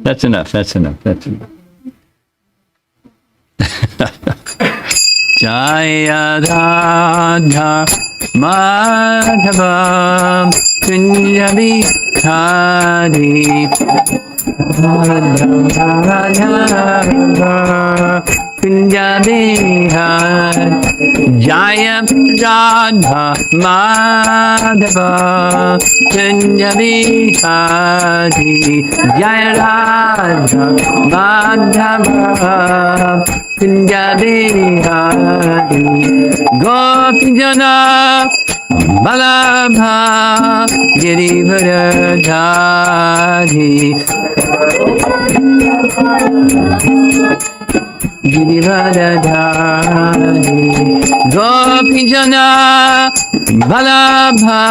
That's enough. That's enough. That's enough. Jaya Radha Madhava Kunjabi Hari Kunjabi Hari Jaya Radha Madhava Kunjabi Hari Jaya Radha Madhava Kunjabi Hari Gopijana Balabha Girivardhari Girivardhari Gopijana Balabha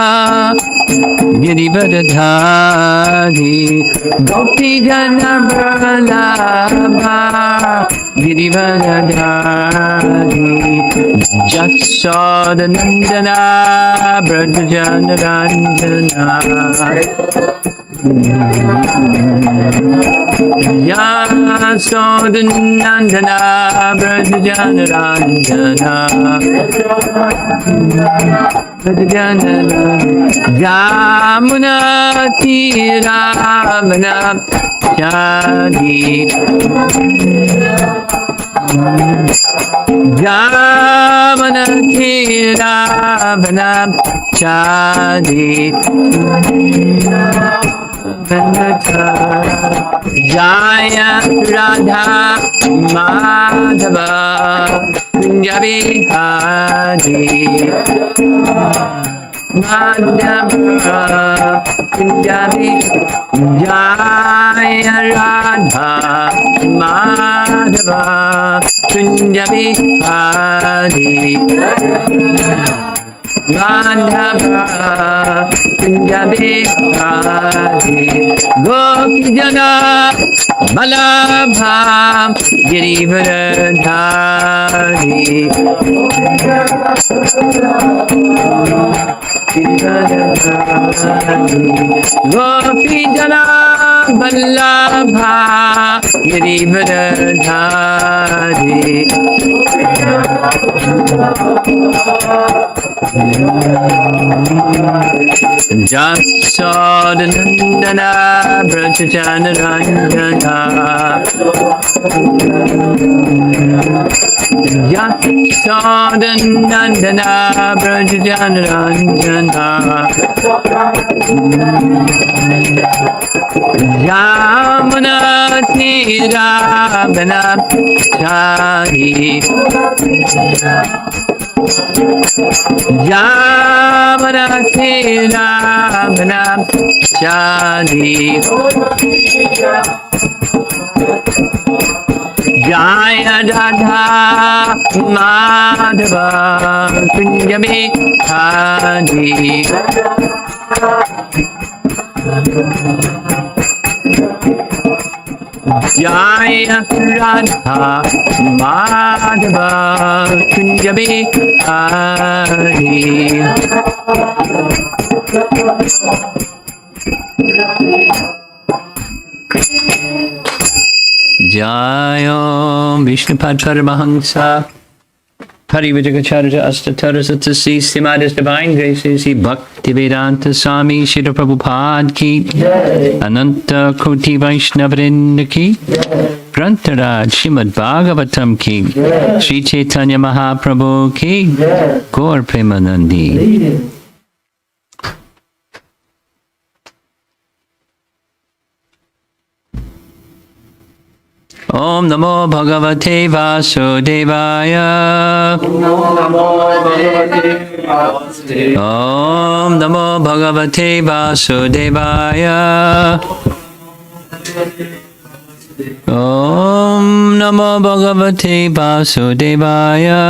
Girivardhari Gopijana Balabha Girivardhari Jasodanandana Vrndavanandana Yasodanandana Vrndavanandana Yamuna Tiravana Chadi Yamana Tiravana Chadi Jaya Radha Madhava Kunjabi Hari Madhya Punjabi Jaya Radha Madhava Punjabi Hari Vrndavana Punjabi Hari Gopijana Balabha Girivardhari Gopijana Balabha Girivardhari Jasodanandana Vrndavanandana Jasodanandana Vrndavanandana Yamuna Tiravana Chari Yamana Tiravana Chari Jaya Radha Madhava Kunjabi Hari Jaya Radha Madhava Kunjabi Hari Jaya Vishnupad Paramahansa Parivajagacharya Astatara Satsasi Simadis Divine Graces He Bhakti Vedanta Swami Shri Prabhupada Ki Ananta Koti Vaishnavrinda Ki Grantaraj Srimad Bhagavatam Ki Sri Chaitanya Mahaprabhu Ki Gaur Premanandi Om Namo Bhagavate Vasudevaya Om Namo Bhagavate Vasudevaya Om Namo Bhagavate Vasudevaya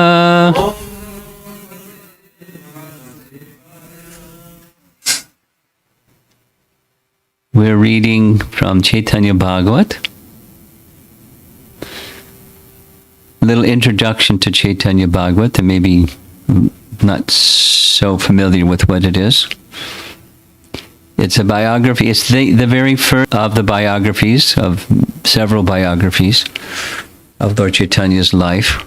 We're reading from Chaitanya Bhagavata. Little introduction to Chaitanya Bhagavata, maybe not so familiar with what it is. It's a biography. It's the very first of the biographies, of several biographies of Lord Chaitanya's life,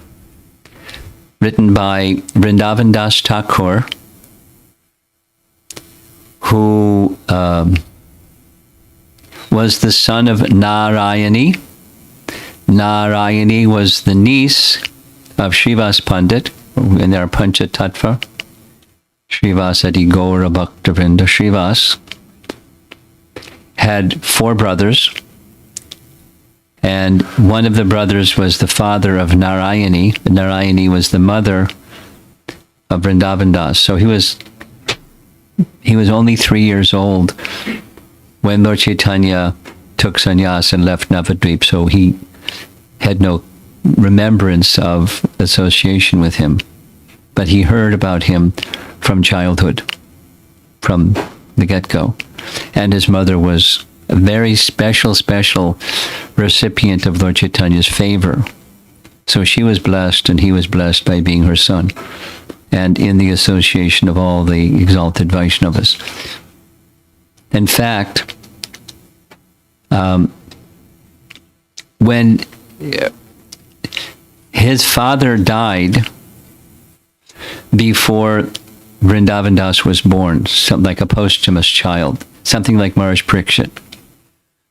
written by Vrndavan Das Thakur, who was the son of Narayani. Narayani was the niece of Srivas Pandit, in their Pancha Tattva. Srivasadi Gaura Bhaktavrinda. Srivas had 4 brothers, and one of the brothers was the father of Narayani. Narayani was the mother of Vrindavan Das. So he was only 3 years old when Lord Chaitanya took sannyas and left Navadvip, so he had no remembrance of association with him. But he heard about him from childhood, from the get-go. And his mother was a very special recipient of Lord Chaitanya's favor. So she was blessed, and he was blessed by being her son, and in the association of all the exalted Vaishnavas. In fact, when his father died before Vrindavan Das was born, something like a posthumous child, something like Maharaj Parikshit,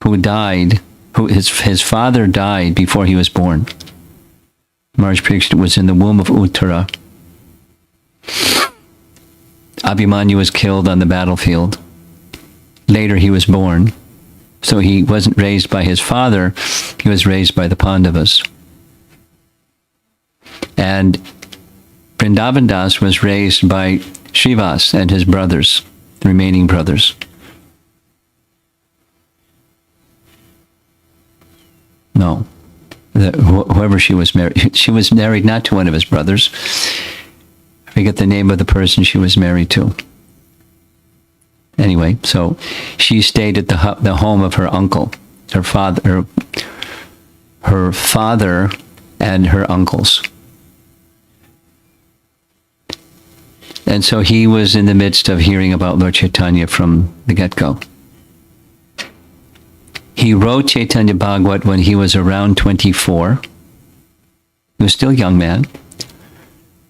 who died, his father died before he was born. Maharaj Parikshit was in the womb of Uttara. Abhimanyu was killed on the battlefield. Later he was born. So he wasn't raised by his father, he was raised by the Pandavas. And Vrindavan Das was raised by Srivas and his brothers, the remaining brothers. No, whoever she was married not to one of his brothers. I forget the name of the person she was married to. Anyway, so she stayed at the home of her uncle, her father and her uncles. And so he was in the midst of hearing about Lord Chaitanya from the get-go. He wrote Chaitanya Bhagavata when he was around 24. He was still a young man.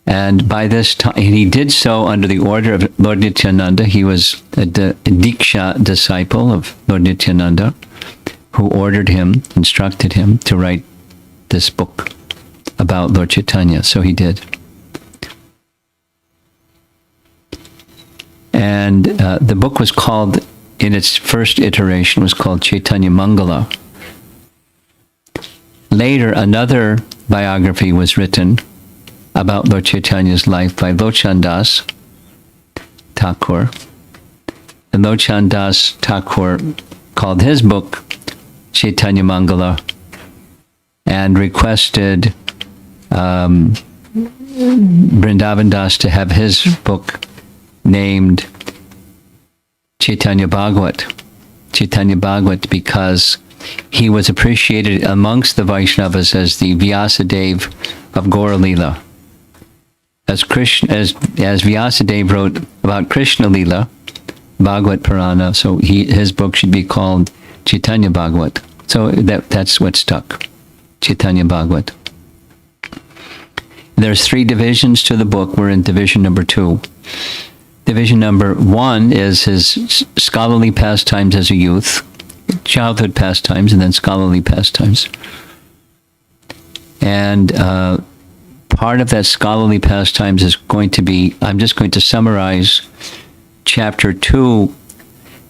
And by this time, he did so under the order of Lord Nityananda. He was a Diksha disciple of Lord Nityananda, who ordered him, instructed him to write this book about Lord Chaitanya. So he did. And the book was called, in its first iteration, was called Chaitanya Mangala. Later, another biography was written about Lord Chaitanya's life by Lochan Das Thakur. And Lochan Das Thakur called his book Chaitanya Mangala and requested Vrindavan Das to have his book named Chaitanya Bhagavata, because he was appreciated amongst the Vaishnavas as the Vyasa Dev of Gaura Lila. As Vyasa Dev wrote about Krishna Lila, Bhagavat Purana, so his book should be called Chaitanya Bhagavata. So that's what stuck, Chaitanya Bhagavata. There's 3 divisions to the book. We're in division number 2. Division number 1 is his scholarly pastimes as a youth, childhood pastimes, and then scholarly pastimes. And part of that scholarly pastimes is going to be, I'm just going to summarize chapter 2.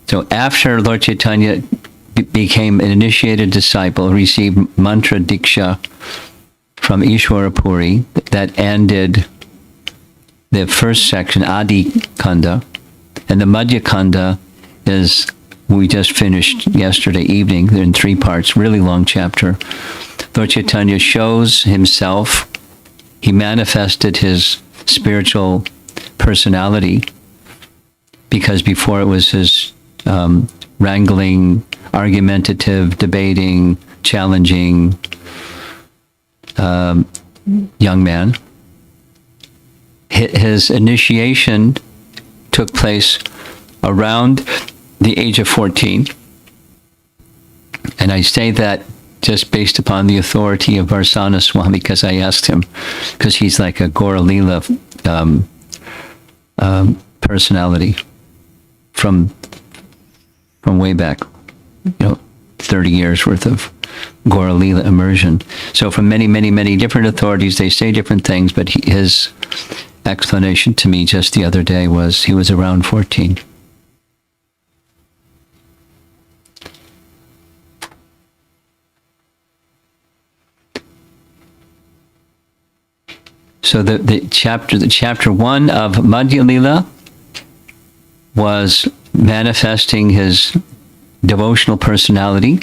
So after Lord Chaitanya became an initiated disciple, received mantra diksha from Ishwara Puri, that ended the first section, Adi Kanda, and the Madhya Kanda is, we just finished yesterday evening. They're in 3 parts, really long chapter. Lord Chaitanya shows himself. He manifested his spiritual personality, because before it was his wrangling, argumentative, debating, challenging young man. His initiation took place around the age of 14. And I say that just based upon the authority of Varsana Swami, because I asked him, because he's like a Gaura Lila personality from way back, 30 years worth of Gaura Lila immersion. So from many, many, many different authorities, they say different things, but his explanation to me just the other day was he was around 14. So the chapter 1 of Madhya Lila was manifesting his devotional personality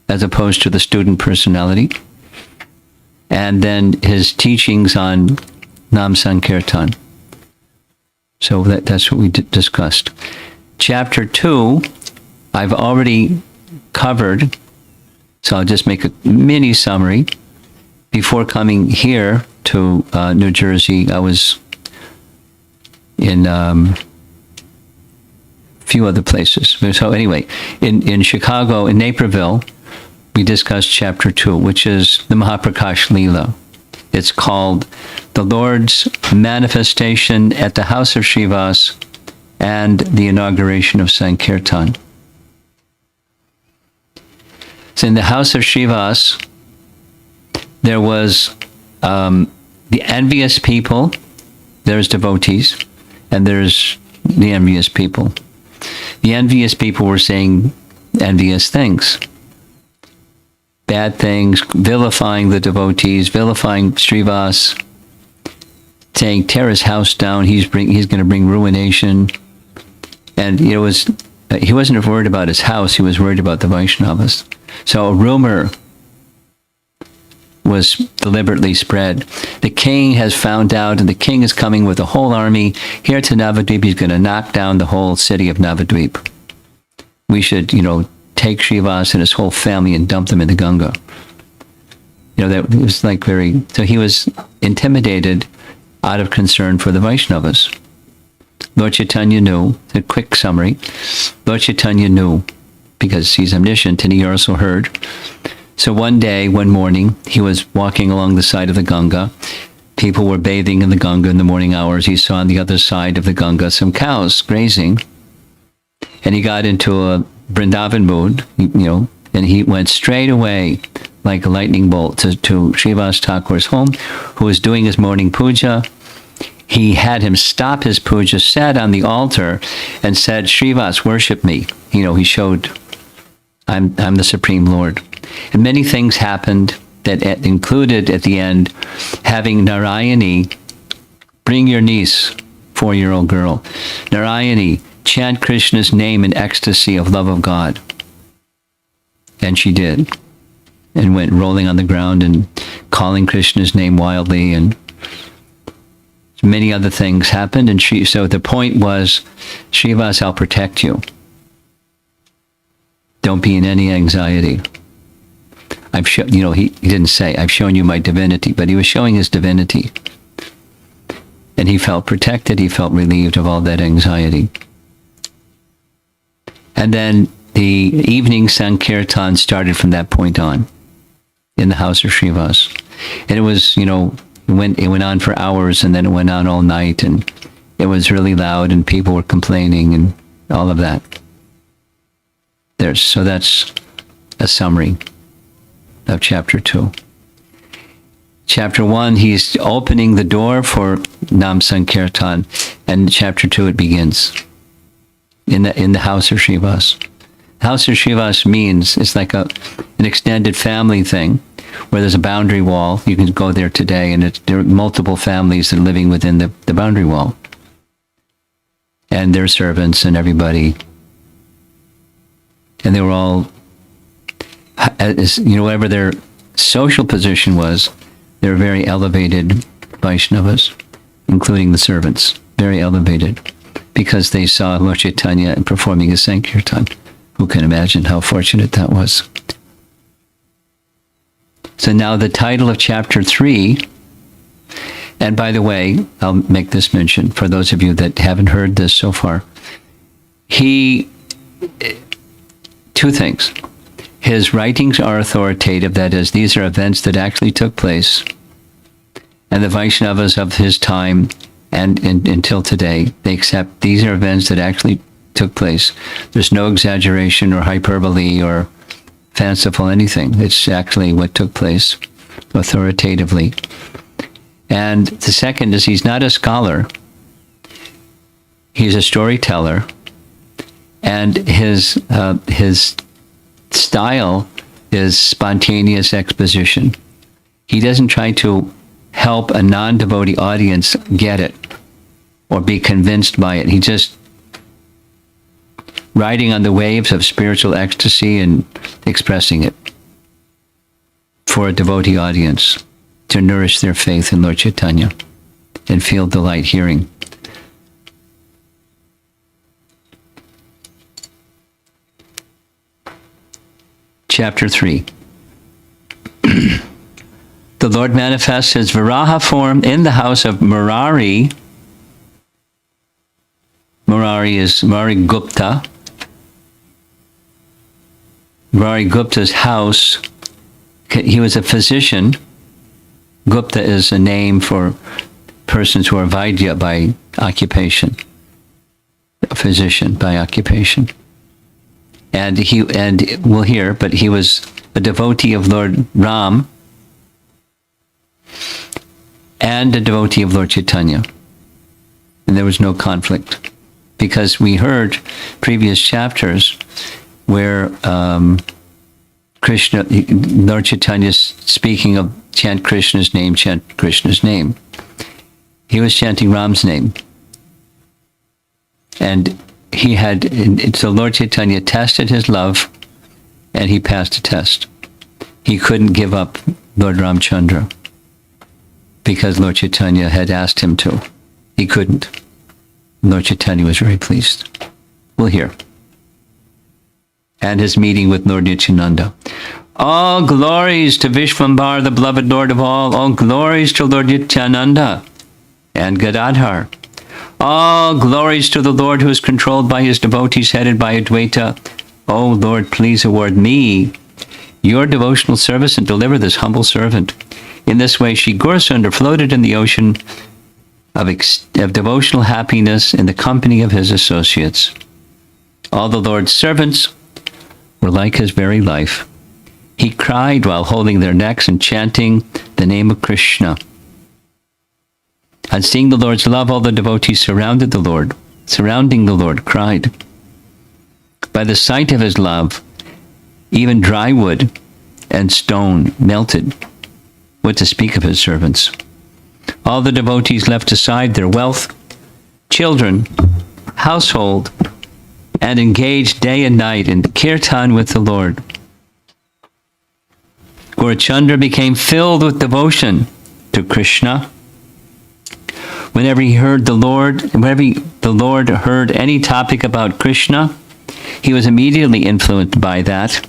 as opposed to the student personality, and then his teachings on Nam Sankirtan. So that's what we discussed. Chapter 2, I've already covered, so I'll just make a mini summary. Before coming here to New Jersey, I was in few other places. So anyway, in Chicago, in Naperville, we discussed chapter 2, which is the Mahaprakasha Lila. It's called The Lord's Manifestation at the House of Srivas and the Inauguration of Sankirtan. So in the House of Srivas, there was the envious people, there's devotees, and there's the envious people. The envious people were saying envious things, bad things, vilifying the devotees, vilifying Srivas, saying tear his house down, he's going to bring ruination. And he wasn't worried about his house, he was worried about the Vaishnavas. So a rumor was deliberately spread. The king has found out, and the king is coming with a whole army here to Navadvip. He's going to knock down the whole city of Navadvip. We should, take Srivas and his whole family and dump them in the Ganga. That was like so he was intimidated out of concern for the Vaishnavas. Lord Chaitanya knew, a quick summary, Lord Chaitanya knew, because he's omniscient and he also heard. So one morning, he was walking along the side of the Ganga. People were bathing in the Ganga in the morning hours. He saw on the other side of the Ganga some cows grazing. And he got into a Vrndavan mood, and he went straight away like a lightning bolt to Srivas Thakur's home, who was doing his morning puja. He had him stop his puja, sat on the altar, and said, Srivas, worship me. He showed, I'm the Supreme Lord. And many things happened that included at the end having Narayani bring your niece, 4-year-old girl. Narayani, chant Krishna's name in ecstasy of love of God. And she did. And went rolling on the ground and calling Krishna's name wildly, and many other things happened. And so the point was, Srivas, I'll protect you. Don't be in any anxiety. I've shown, he didn't say, I've shown you my divinity, but he was showing his divinity. And he felt protected, he felt relieved of all that anxiety. And then the evening Sankirtan started from that point on in the house of Srivas. And it was, it went on for hours, and then it went on all night, and it was really loud, and people were complaining, and all of that. So that's a summary of chapter 2. Chapter 1, he's opening the door for Nam Sankirtan, and chapter 2 it begins in the house of Srivas. House of Srivas means it's like an extended family thing, where there's a boundary wall. You can go there today, and there are multiple families that are living within the boundary wall, and their servants and everybody. And they were all, whatever their social position was, they were very elevated Vaishnavas, including the servants, very elevated, because they saw Lord Chaitanya performing his Sankirtan. Who can imagine how fortunate that was? So now the title of chapter 3, and by the way, I'll make this mention for those of you that haven't heard this so far. He two things. His writings are authoritative, that is, these are events that actually took place. And the Vaishnavas of his time and until today, they accept these are events that actually took place. There's no exaggeration or hyperbole or fanciful anything. It's actually what took place authoritatively. And the second is he's not a scholar. He's a storyteller. And his style is spontaneous exposition. He doesn't try to help a non-devotee audience get it or be convinced by it. He just riding on the waves of spiritual ecstasy and expressing it for a devotee audience to nourish their faith in Lord Chaitanya and feel delight hearing. Chapter 3. The Lord manifests his Varaha form in the house of Murari. Murari is Murari Gupta. Murari Gupta's house, he was a physician. Gupta is a name for persons who are Vaidya by occupation. A physician by occupation. And we'll hear, but he was a devotee of Lord Ram and a devotee of Lord Chaitanya. And there was no conflict. Because we heard previous chapters where Krishna, Lord Chaitanya speaking of chant Krishna's name, chant Krishna's name. He was chanting Ram's name. And so Lord Chaitanya tested his love and he passed the test. He couldn't give up Lord Ramchandra because Lord Chaitanya had asked him to. He couldn't. Lord Chaitanya was very pleased. We'll hear. And his meeting with Lord Nityananda. All glories to Vishvambar, the beloved Lord of all. All glories to Lord Nityananda and Gadadhar. All glories to the Lord who is controlled by his devotees headed by Advaita. O Lord, please award me your devotional service and deliver this humble servant. In this way, Shri Gaurasundar floated in the ocean of devotional happiness in the company of his associates. All the Lord's servants were like his very life. He cried while holding their necks and chanting the name of Krishna. On seeing the Lord's love, all the devotees surrounding the Lord, cried. By the sight of his love, even dry wood and stone melted. What to speak of his servants? All the devotees left aside their wealth, children, household, and engaged day and night in kirtan with the Lord. Gaurachandra became filled with devotion to Krishna. Whenever the Lord heard any topic about Krishna, he was immediately influenced by that.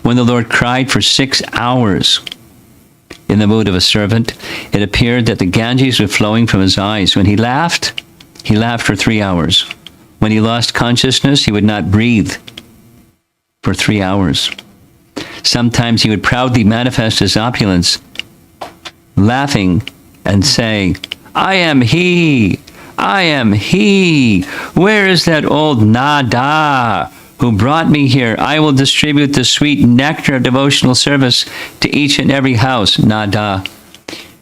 When the Lord cried for 6 hours in the mood of a servant, it appeared that the Ganges were flowing from his eyes. When he laughed for 3 hours. When he lost consciousness, he would not breathe for 3 hours. Sometimes he would proudly manifest his opulence, laughing and say, I am he, I am he. Where is that old Nada who brought me here? I will distribute the sweet nectar of devotional service to each and every house. Nada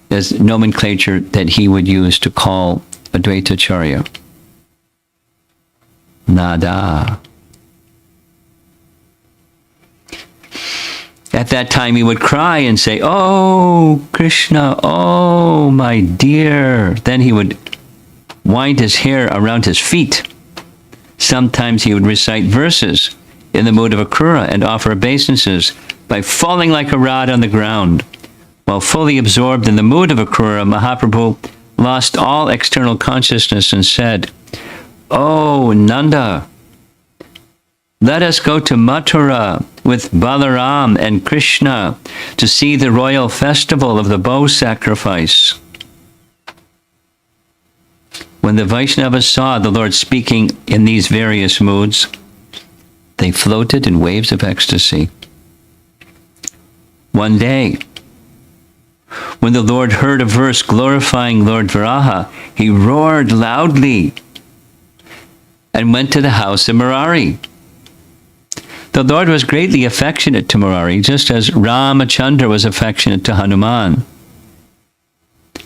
is nomenclature that he would use to call Advaitacharya. Nada. At that time, he would cry and say, oh, Krishna, oh, my dear. Then he would wind his hair around his feet. Sometimes he would recite verses in the mood of Akrura and offer obeisances by falling like a rod on the ground. While fully absorbed in the mood of Akrura, Mahaprabhu lost all external consciousness and said, oh, Nanda, let us go to Mathura with Balaram and Krishna to see the royal festival of the bow sacrifice. When the Vaishnavas saw the Lord speaking in these various moods, they floated in waves of ecstasy. One day, when the Lord heard a verse glorifying Lord Varaha, he roared loudly and went to the house of Murari. The Lord was greatly affectionate to Murari, just as Ramachandra was affectionate to Hanuman.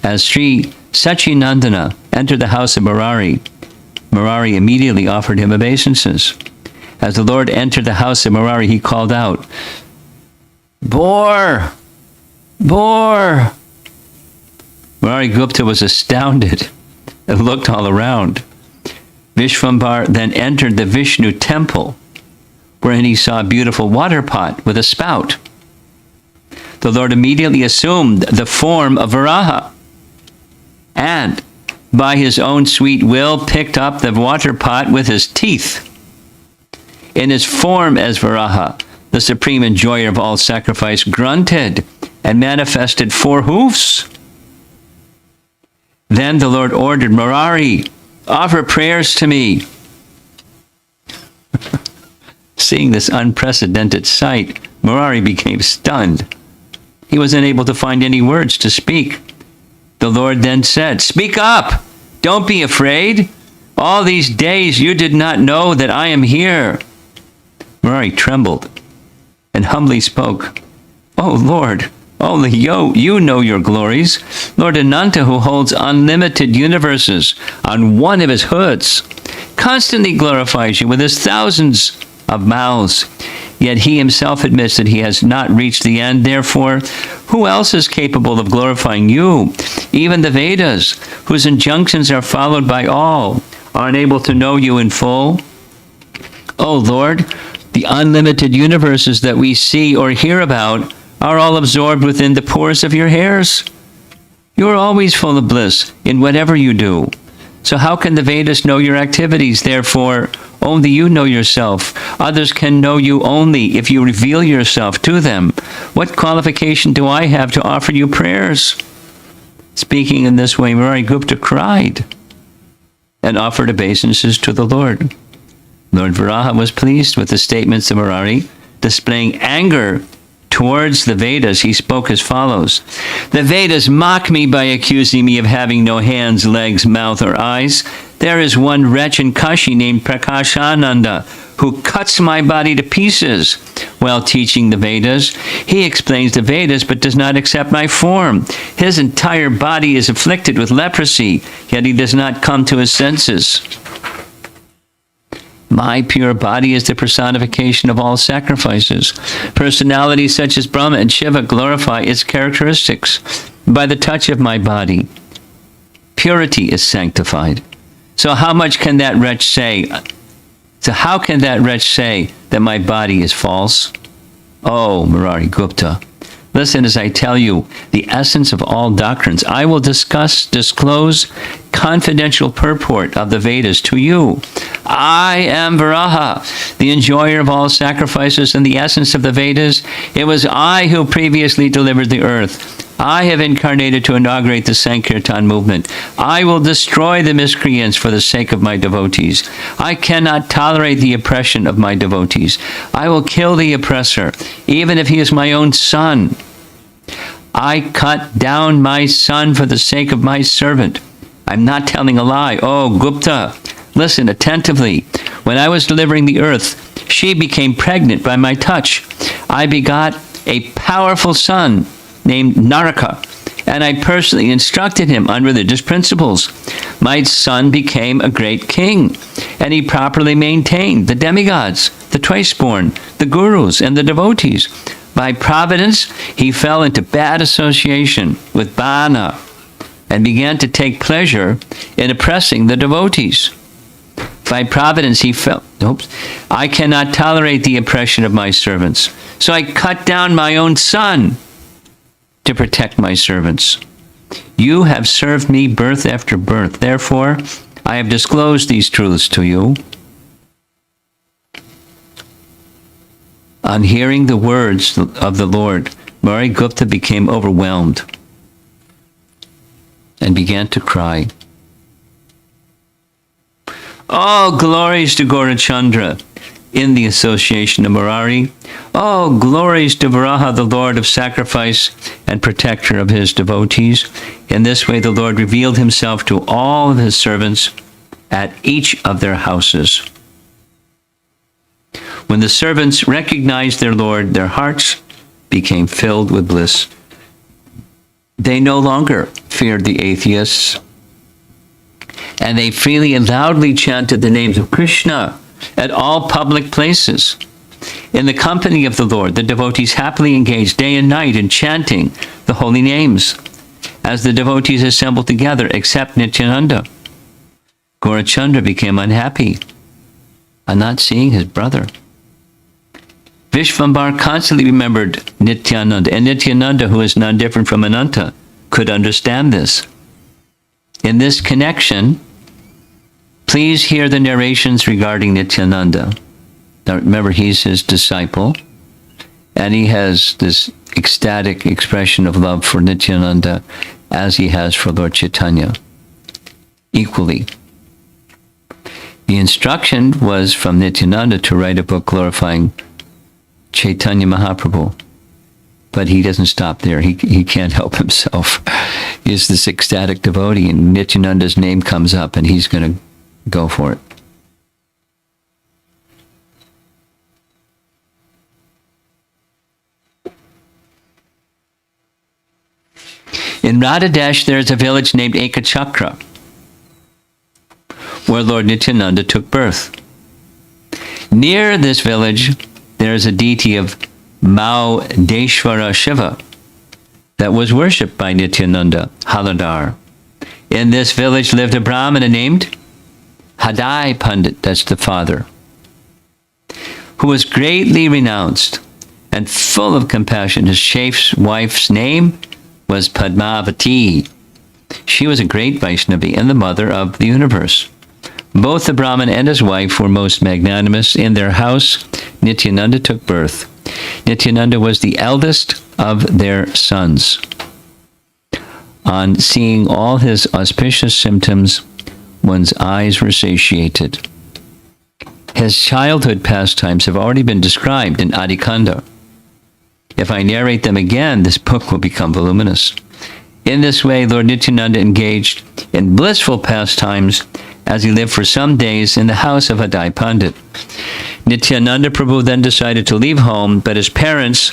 As Sri Sachinandana entered the house of Murari, Murari immediately offered him obeisances. As the Lord entered the house of Murari, he called out, "Bore! Bore!" Murari Gupta was astounded and looked all around. Vishvambar then entered the Vishnu temple, wherein he saw a beautiful water pot with a spout. The Lord immediately assumed the form of Varaha, and by his own sweet will picked up the water pot with his teeth. In his form as Varaha, the supreme enjoyer of all sacrifice grunted and manifested 4 hoofs. Then the Lord ordered, "Murari, offer prayers to me." Seeing this unprecedented sight, Murari became stunned. He was unable to find any words to speak. The Lord then said, "Speak up! Don't be afraid. All these days you did not know that I am here." Murari trembled and humbly spoke, "Oh Lord, only you know your glories. Lord Ananta, who holds unlimited universes on one of his hoods, constantly glorifies you with his thousands of mouths. Yet he himself admits that he has not reached the end. Therefore, who else is capable of glorifying you? Even the Vedas, whose injunctions are followed by all, are unable to know you in full. O Lord, the unlimited universes that we see or hear about are all absorbed within the pores of your hairs. You are always full of bliss in whatever you do. So how can the Vedas know your activities? Therefore, only you know yourself. Others can know you only if you reveal yourself to them. What qualification do I have to offer you prayers?" Speaking in this way, Murari Gupta cried and offered obeisances to the Lord. Lord Varaha was pleased with the statements of Murari. Displaying anger towards the Vedas, he spoke as follows: "The Vedas mock me by accusing me of having no hands, legs, mouth, or eyes. There is one wretch in Kashi named Prakashananda who cuts my body to pieces while teaching the Vedas. He explains the Vedas but does not accept my form. His entire body is afflicted with leprosy, yet he does not come to his senses. My pure body is the personification of all sacrifices. Personalities such as Brahma and Shiva glorify its characteristics. By the touch of my body, purity is sanctified. So how can that wretch say that my body is false? Oh, Murari Gupta, listen as I tell you the essence of all doctrines. I will disclose confidential purport of the Vedas to you. I am Varaha, the enjoyer of all sacrifices and the essence of the Vedas. It was I who previously delivered the earth. I have incarnated to inaugurate the Sankirtana movement. I will destroy the miscreants for the sake of my devotees. I cannot tolerate the oppression of my devotees. I will kill the oppressor, even if he is my own son. I cut down my son for the sake of my servant. I'm not telling a lie. Oh, Gupta, listen attentively. When I was delivering the earth, she became pregnant by my touch. I begot a powerful son named Naraka, and I personally instructed him on religious principles. My son became a great king, and he properly maintained the demigods, the twice-born, the gurus, and the devotees. By providence, he fell into bad association with Bana and began to take pleasure in oppressing the devotees. By providence, he fell. I cannot tolerate the oppression of my servants, so I cut down my own son to protect my servants. You have served me birth after birth. Therefore, I have disclosed these truths to you. On hearing the words of the Lord, Murari Gupta became overwhelmed and began to cry. All glories to Gaurachandra in the association of Murari. All glories to Varaha, the Lord of sacrifice and protector of his devotees. In this way, the Lord revealed himself to all of his servants at each of their houses. When the servants recognized their Lord, their hearts became filled with bliss. They no longer feared the atheists, and they freely and loudly chanted the names of Krishna at all public places. In the company of the Lord, the devotees happily engaged day and night in chanting the holy names. As the devotees assembled together, except Nityananda, Gaurachandra became unhappy on not seeing his brother. Vishvambar constantly remembered Nityananda, and Nityananda, who is none different from Ananta, could understand this. In this connection, please hear the narrations regarding Nityananda. Now remember, he's his disciple, and he has this ecstatic expression of love for Nityananda as he has for Lord Chaitanya, equally. The instruction was from Nityananda to write a book glorifying Chaitanya Mahaprabhu, but he doesn't stop there. He can't help himself. He's this ecstatic devotee, and Nityananda's name comes up, and he's going to go for it. In Radhadesh, there is a village named Ekachakra, where Lord Nityananda took birth. Near this village, there is a deity of Maudeshwara Shiva that was worshipped by Nityananda, Haladar. In this village lived a Brahmana named Hadai Pandit, that's the father, who was greatly renounced and full of compassion. His wife's name was Padmavati. She was a great Vaishnavi and the mother of the universe. Both the Brahmin and his wife were most magnanimous. In their house, Nityananda took birth. Nityananda was the eldest of their sons. On seeing all his auspicious symptoms, one's eyes were satiated. His childhood pastimes have already been described in Adikanda. If I narrate them again, this book will become voluminous. In this way, Lord Nityananda engaged in blissful pastimes as he lived for some days in the house of Hadai Pandit. Nityananda Prabhu then decided to leave home, but his parents,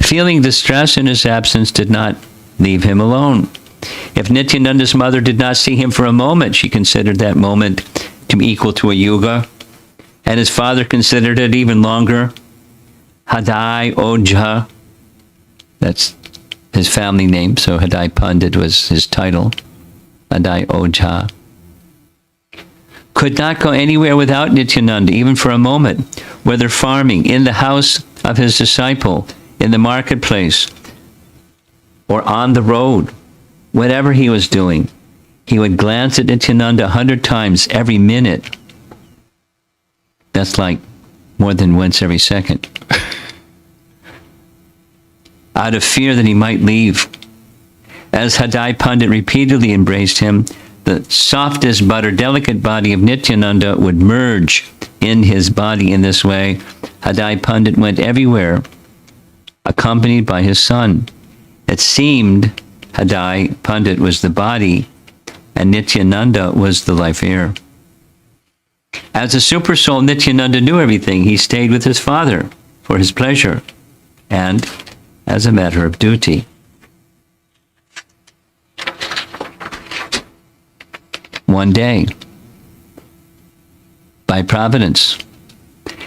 feeling distress in his absence, did not leave him alone. If Nityananda's mother did not see him for a moment, she considered that moment to be equal to a yuga, and his father considered it even longer. Hadai Ojha, that's his family name, so Hadai Pandit was his title, Hadai Ojha, could not go anywhere without Nityananda, even for a moment, whether farming, in the house of his disciple, in the marketplace, or on the road. Whatever he was doing, he would glance at Nityananda 100 times every minute. That's like more than once every second. Out of fear that he might leave. As Hadai Pandit repeatedly embraced him, the softest but delicate body of Nityananda would merge in his body. In this way, Hadai Pandit went everywhere, accompanied by his son. It seemed Hadai Pandit was the body, and Nityananda was the life air. As a super soul, Nityananda knew everything. He stayed with his father for his pleasure and as a matter of duty. One day, by providence,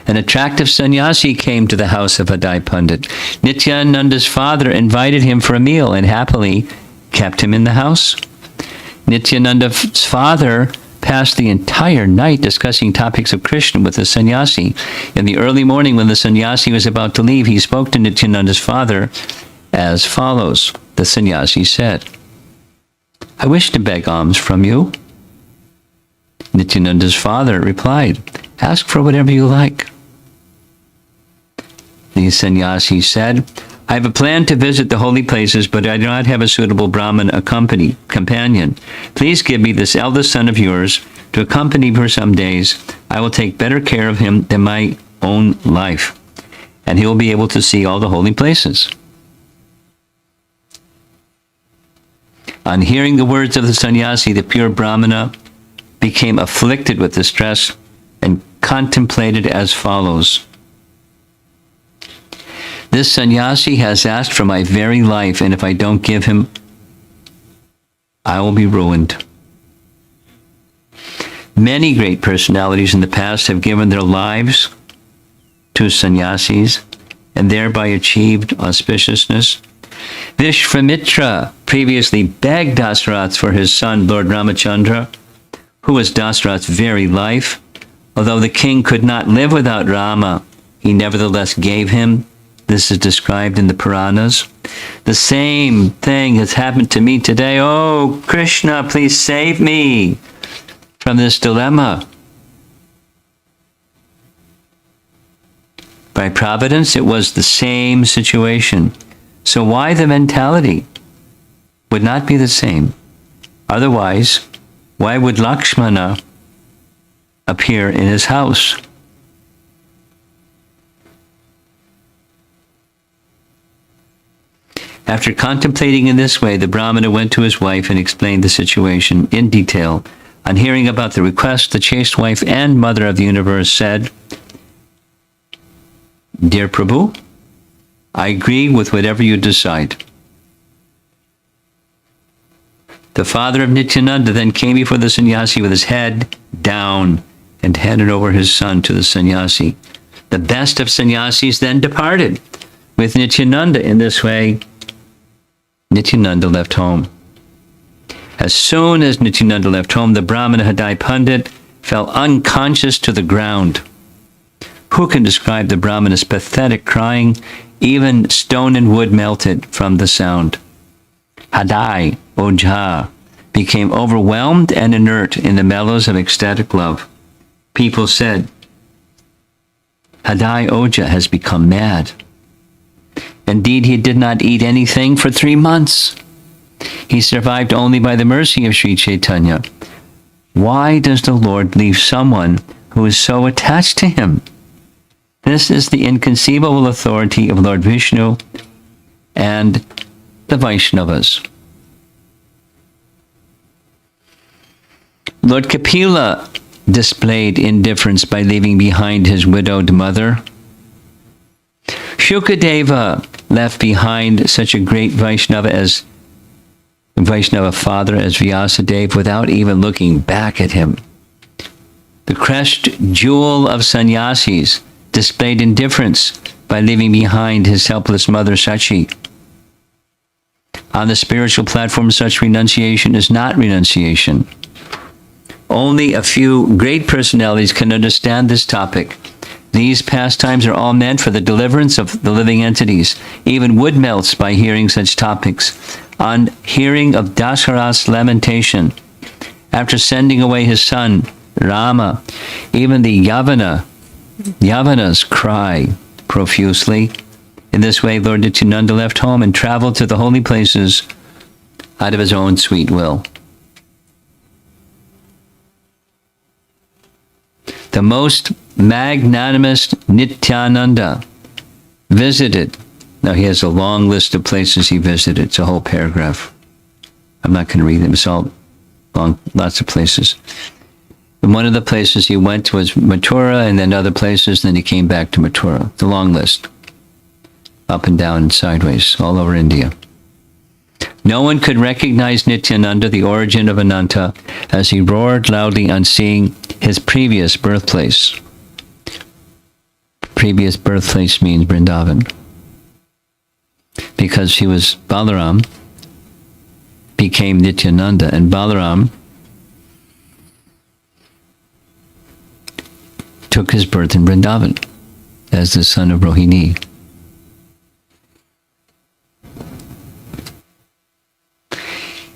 an attractive sannyasi came to the house of Hadai Pandit. Nityananda's father invited him for a meal and happily kept him in the house. Nityananda's father passed the entire night discussing topics of Krishna with the sannyasi. In the early morning, when the sannyasi was about to leave, he spoke to Nityananda's father as follows. The sannyasi said, "I wish to beg alms from you." Nityananda's father replied, "Ask for whatever you like." The sannyasi said, "I have a plan to visit the holy places, but I do not have a suitable Brahmin companion. Please give me this eldest son of yours to accompany me for some days. I will take better care of him than my own life, and he will be able to see all the holy places." On hearing the words of the sannyasi, the pure Brahmana became afflicted with distress and contemplated as follows: "This sannyasi has asked for my very life, and if I don't give him, I will be ruined." Many great personalities in the past have given their lives to sannyasis and thereby achieved auspiciousness. Vishvamitra previously begged Dasarath for his son, Lord Ramachandra, who was Dasarath's very life. Although the king could not live without Rama, he nevertheless gave him. This is described in the Puranas. The same thing has happened to me today. Oh, Krishna, please save me from this dilemma. By providence, it was the same situation. So why the mentality would not be the same? Otherwise, why would Lakshmana appear in his house? After contemplating in this way, the Brahmana went to his wife and explained the situation in detail. On hearing about the request, the chaste wife and mother of the universe said, "Dear Prabhu, I agree with whatever you decide." The father of Nityananda then came before the sannyasi with his head down and handed over his son to the sannyasi. The best of sannyasis then departed with Nityananda. In this way, Nityananda left home. As soon as Nityananda left home, the Brahmana Hadai Pandit fell unconscious to the ground. Who can describe the Brahmana's pathetic crying? Even stone and wood melted from the sound. Hadai Ojha became overwhelmed and inert in the mellows of ecstatic love. People said, "Hadai Ojha has become mad." Indeed, he did not eat anything for 3 months. He survived only by the mercy of Sri Chaitanya. Why does the Lord leave someone who is so attached to him? This is the inconceivable authority of Lord Vishnu and the Vaishnavas. Lord Kapila displayed indifference by leaving behind his widowed mother. Shukadeva left behind such a great Vaishnava father as Vyasa without even looking back at him. The crushed jewel of sannyasis displayed indifference by leaving behind his helpless mother Sachi. On the spiritual platform, such renunciation is not renunciation. Only a few great personalities can understand this topic. These pastimes are all meant for the deliverance of the living entities. Even wood melts by hearing such topics. On hearing of Dasarath's lamentation, after sending away his son, Rama, even the Yavanas cry profusely. In this way, Lord Nityananda left home and traveled to the holy places out of his own sweet will. The most magnanimous Nityananda visited. Now he has a long list of places he visited. It's a whole paragraph. I'm not going to read them. It's all long, lots of places. And one of the places he went was Mathura, and then other places, then he came back to Mathura. It's a long list. Up and down and sideways, all over India. No one could recognize Nityananda, the origin of Ananta, as he roared loudly on seeing his previous birthplace. Previous birthplace means Vrndavan. Because he was Balaram, became Nityananda, and Balaram took his birth in Vrndavan as the son of Rohini.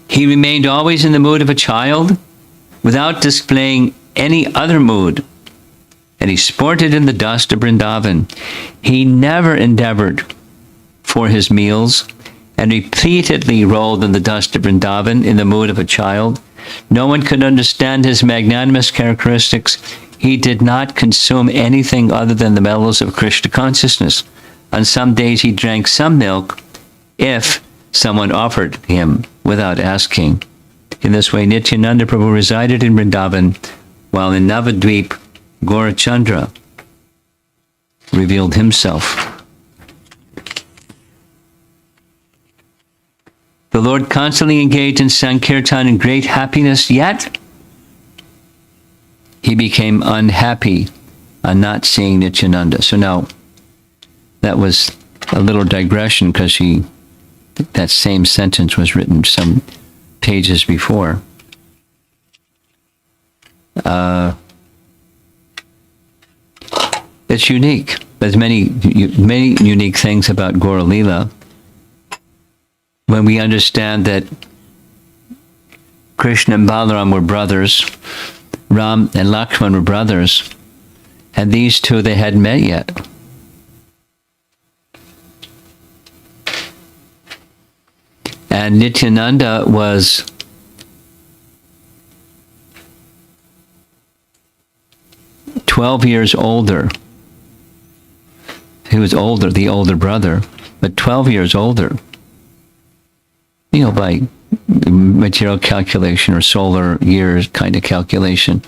He remained always in the mood of a child without displaying any other mood, and he sported in the dust of Vrndavan. He never endeavored for his meals and repeatedly rolled in the dust of Vrndavan in the mood of a child. No one could understand his magnanimous characteristics. He did not consume anything other than the mellows of Krishna consciousness. On some days he drank some milk if someone offered him without asking. In this way, Nityananda Prabhu resided in Vrndavan, while in Navadvip, Gaurachandra revealed himself. The Lord constantly engaged in Sankirtan in great happiness, yet he became unhappy on not seeing Nityananda. So now, that was a little digression because that same sentence was written some pages before. It's unique. There's many unique things about Gaura Lila. When we understand that Krishna and Balaram were brothers, Ram and Lakshman were brothers, and these two they hadn't met yet. And Nityananda was "12 years older. He was older, the older brother, but 12 years older. By material calculation or solar years kind of calculation.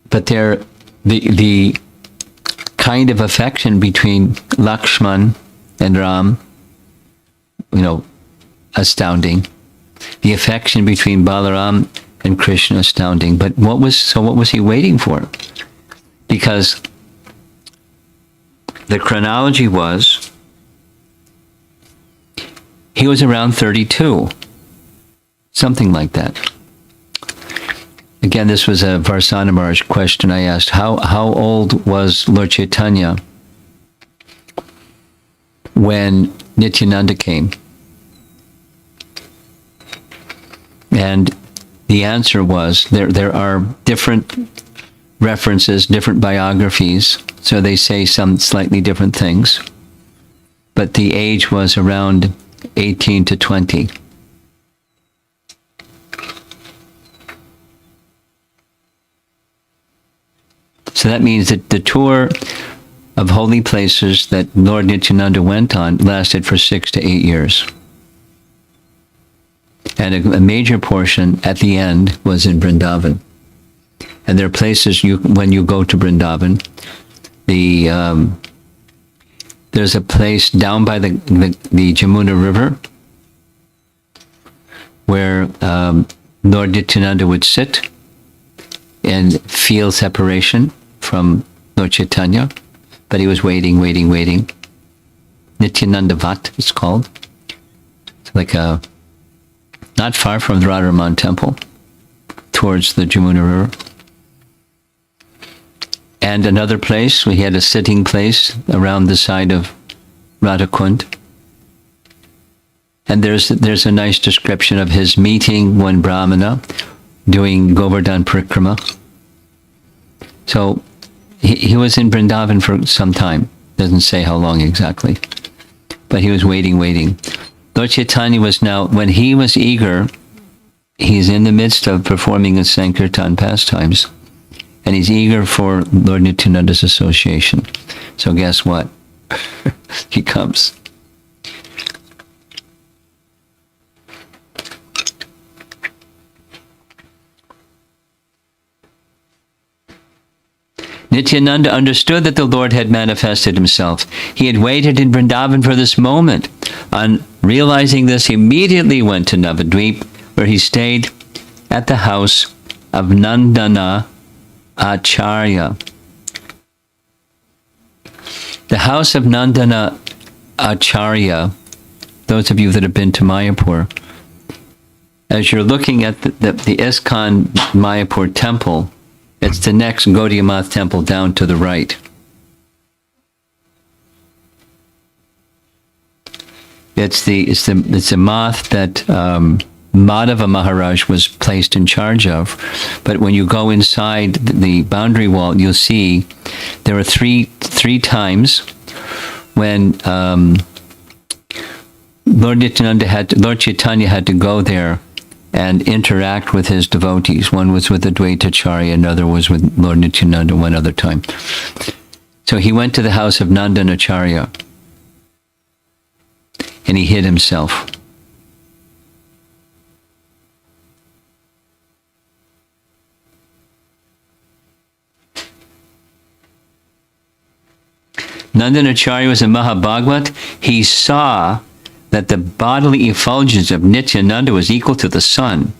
But the kind of affection between Lakshman and Ram, astounding. The affection between Balaram and Krishna, astounding. But what was he waiting for? Because the chronology was, he was around 32, something like that. Again, this was a Varsana Maharaj question I asked. How old was Lord Chaitanya when Nityananda came? And the answer was, there are different references, different biographies, so they say some slightly different things. But the age was around 18 to 20. So that means that the tour of holy places that Lord Nityananda went on lasted for 6 to 8 years. And a major portion at the end was in Vrndavan. And there are places when you go to Vrndavan, there's a place down by the Jamuna River where Lord Nityananda would sit and feel separation from Lord Chaitanya, but he was waiting. Nityananda Vat, it's called. It's like not far from the Radharaman temple, towards the Jamuna River. And another place, we had a sitting place around the side of Radhakund. And there's a nice description of his meeting one Brahmana doing Govardhan Parikrama. So he was in Vrndavan for some time. Doesn't say how long exactly. But he was waiting. Lord Chaitanya was now, when he was eager, he's in the midst of performing the Sankirtan pastimes. And he's eager for Lord Nityananda's association. So guess what? He comes. Nityananda understood that the Lord had manifested himself. He had waited in Vrndavan for this moment. On realizing this, he immediately went to Navadvip, where he stayed at the house of Nandana Acharya. The house of Nandana Acharya, those of you that have been to Mayapur, as you're looking at the ISKCON Mayapur temple, it's the next Gaudiya Math temple down to the right. It's a math that Madhava Maharaj was placed in charge of. But when you go inside the boundary wall, you'll see there are three times when Lord Chaitanya had to go there and interact with his devotees. One was with Advaitacharya, another was with Lord Nityananda one other time. So he went to the house of Nandanacharya and he hid himself. Nandanacharya was a Mahabhagavat. He saw that the bodily effulgence of Nityananda was equal to the sun.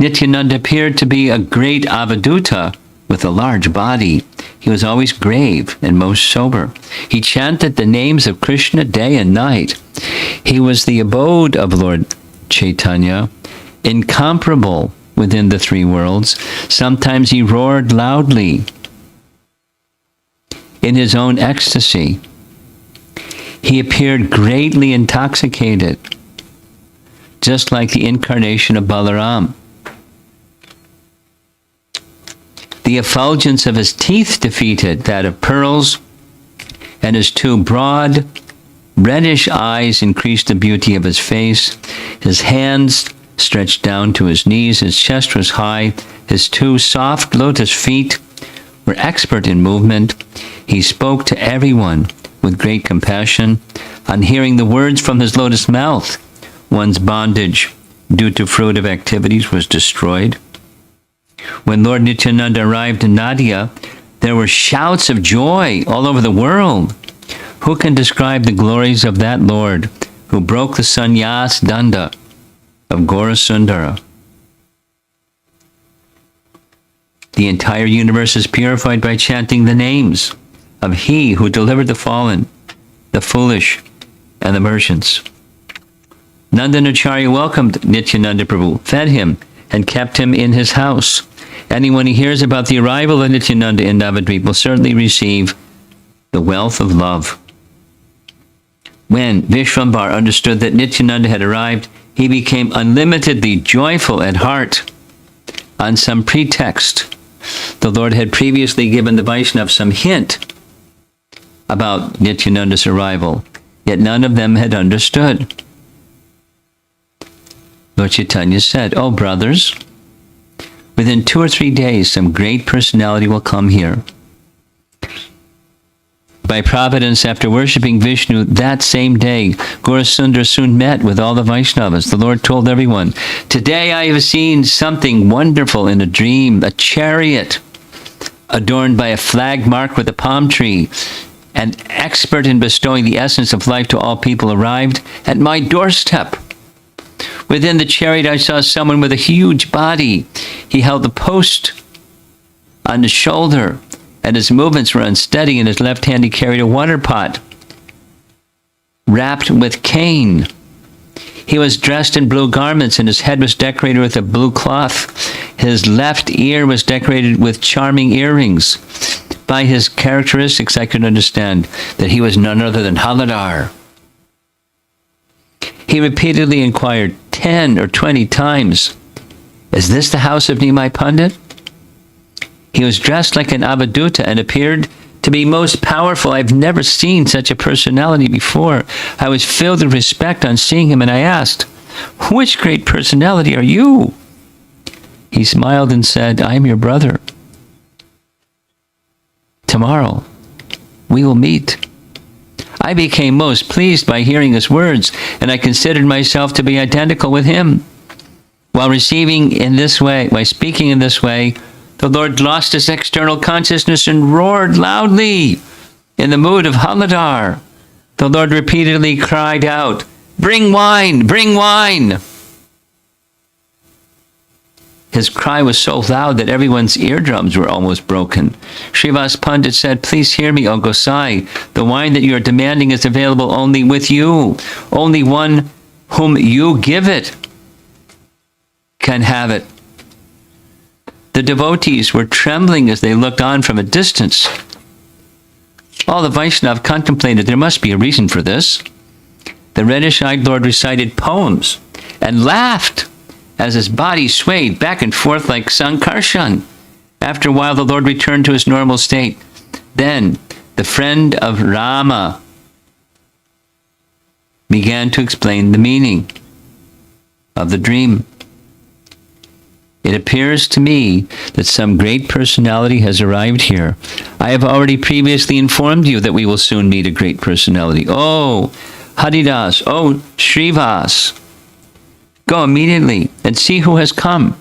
Nityananda appeared to be a great avaduta with a large body. He was always grave and most sober. He chanted the names of Krishna day and night. He was the abode of Lord Chaitanya, incomparable within the three worlds. Sometimes he roared loudly in his own ecstasy. He appeared greatly intoxicated, just like the incarnation of Balaram. The effulgence of his teeth defeated that of pearls, and his two broad, reddish eyes increased the beauty of his face. His hands stretched down to his knees, his chest was high, his two soft lotus feet were expert in movement. He spoke to everyone with great compassion. On hearing the words from his lotus mouth, one's bondage due to fruitive activities was destroyed. When Lord Nityananda arrived in Madhya, there were shouts of joy all over the world. Who can describe the glories of that Lord who broke the sannyas danda of Gaurasundara? The entire universe is purified by chanting the names of He who delivered the fallen, the foolish, and the merchants. Nandanacharya welcomed Nityananda Prabhu, fed him, and kept him in his house. Anyone who hears about the arrival of Nityananda in Navadvip will certainly receive the wealth of love. When Vishvambar understood that Nityananda had arrived, he became unlimitedly joyful at heart. On some pretext, the Lord had previously given the Vaishnavas some hint about Nityananda's arrival, yet none of them had understood. Lord Chaitanya said, "Oh, brothers, within 2 or 3 days, some great personality will come here." By providence, after worshipping Vishnu that same day, Gaurasundar soon met with all the Vaishnavas. The Lord told everyone, "Today I have seen something wonderful in a dream, a chariot adorned by a flag marked with a palm tree, and expert in bestowing the essence of life to all people arrived at my doorstep. Within the chariot I saw someone with a huge body. He held the post on his shoulder, and his movements were unsteady. In his left hand he carried a water pot wrapped with cane. He was dressed in blue garments, and his head was decorated with a blue cloth. His left ear was decorated with charming earrings. By his characteristics, I could understand that he was none other than Haladar." He repeatedly inquired 10 or 20 times, "Is this the house of Nimai Pandit?" He was dressed like an avaduta and appeared to be most powerful. I've never seen such a personality before. I was filled with respect on seeing him, and I asked, "Which great personality are you?" He smiled and said, "I am your brother. Tomorrow we will meet." I became most pleased by hearing his words, and I considered myself to be identical with him. While speaking in this way, the Lord lost his external consciousness and roared loudly in the mood of Haladar. The Lord repeatedly cried out, "Bring wine! Bring wine!" His cry was so loud that everyone's eardrums were almost broken. Srivas Pandit said, "Please hear me, O Gosai. The wine that you are demanding is available only with you. Only one whom you give it can have it." The devotees were trembling as they looked on from a distance. All the Vaishnava contemplated there must be a reason for this. The reddish-eyed Lord recited poems and laughed as his body swayed back and forth like Sankarshan. After a while, the Lord returned to his normal state. Then the friend of Rama began to explain the meaning of the dream. It appears to me that some great personality has arrived here. I have already previously informed you that we will soon meet a great personality. Oh, Haridas, oh, Srivas, go immediately and see who has come.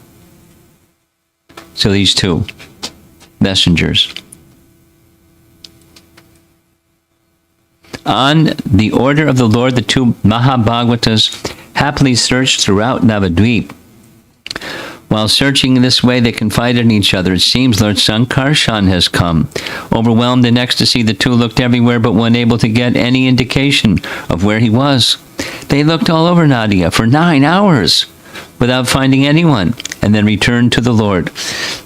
So these two messengers. On the order of the Lord, the two Mahabhagavatas happily searched throughout Navadvip. While searching in this way, they confided in each other. It seems Lord Sankarshan has come. Overwhelmed in ecstasy, the two looked everywhere but were unable to get any indication of where he was. They looked all over Nadia for 9 hours without finding anyone, and then returned to the Lord.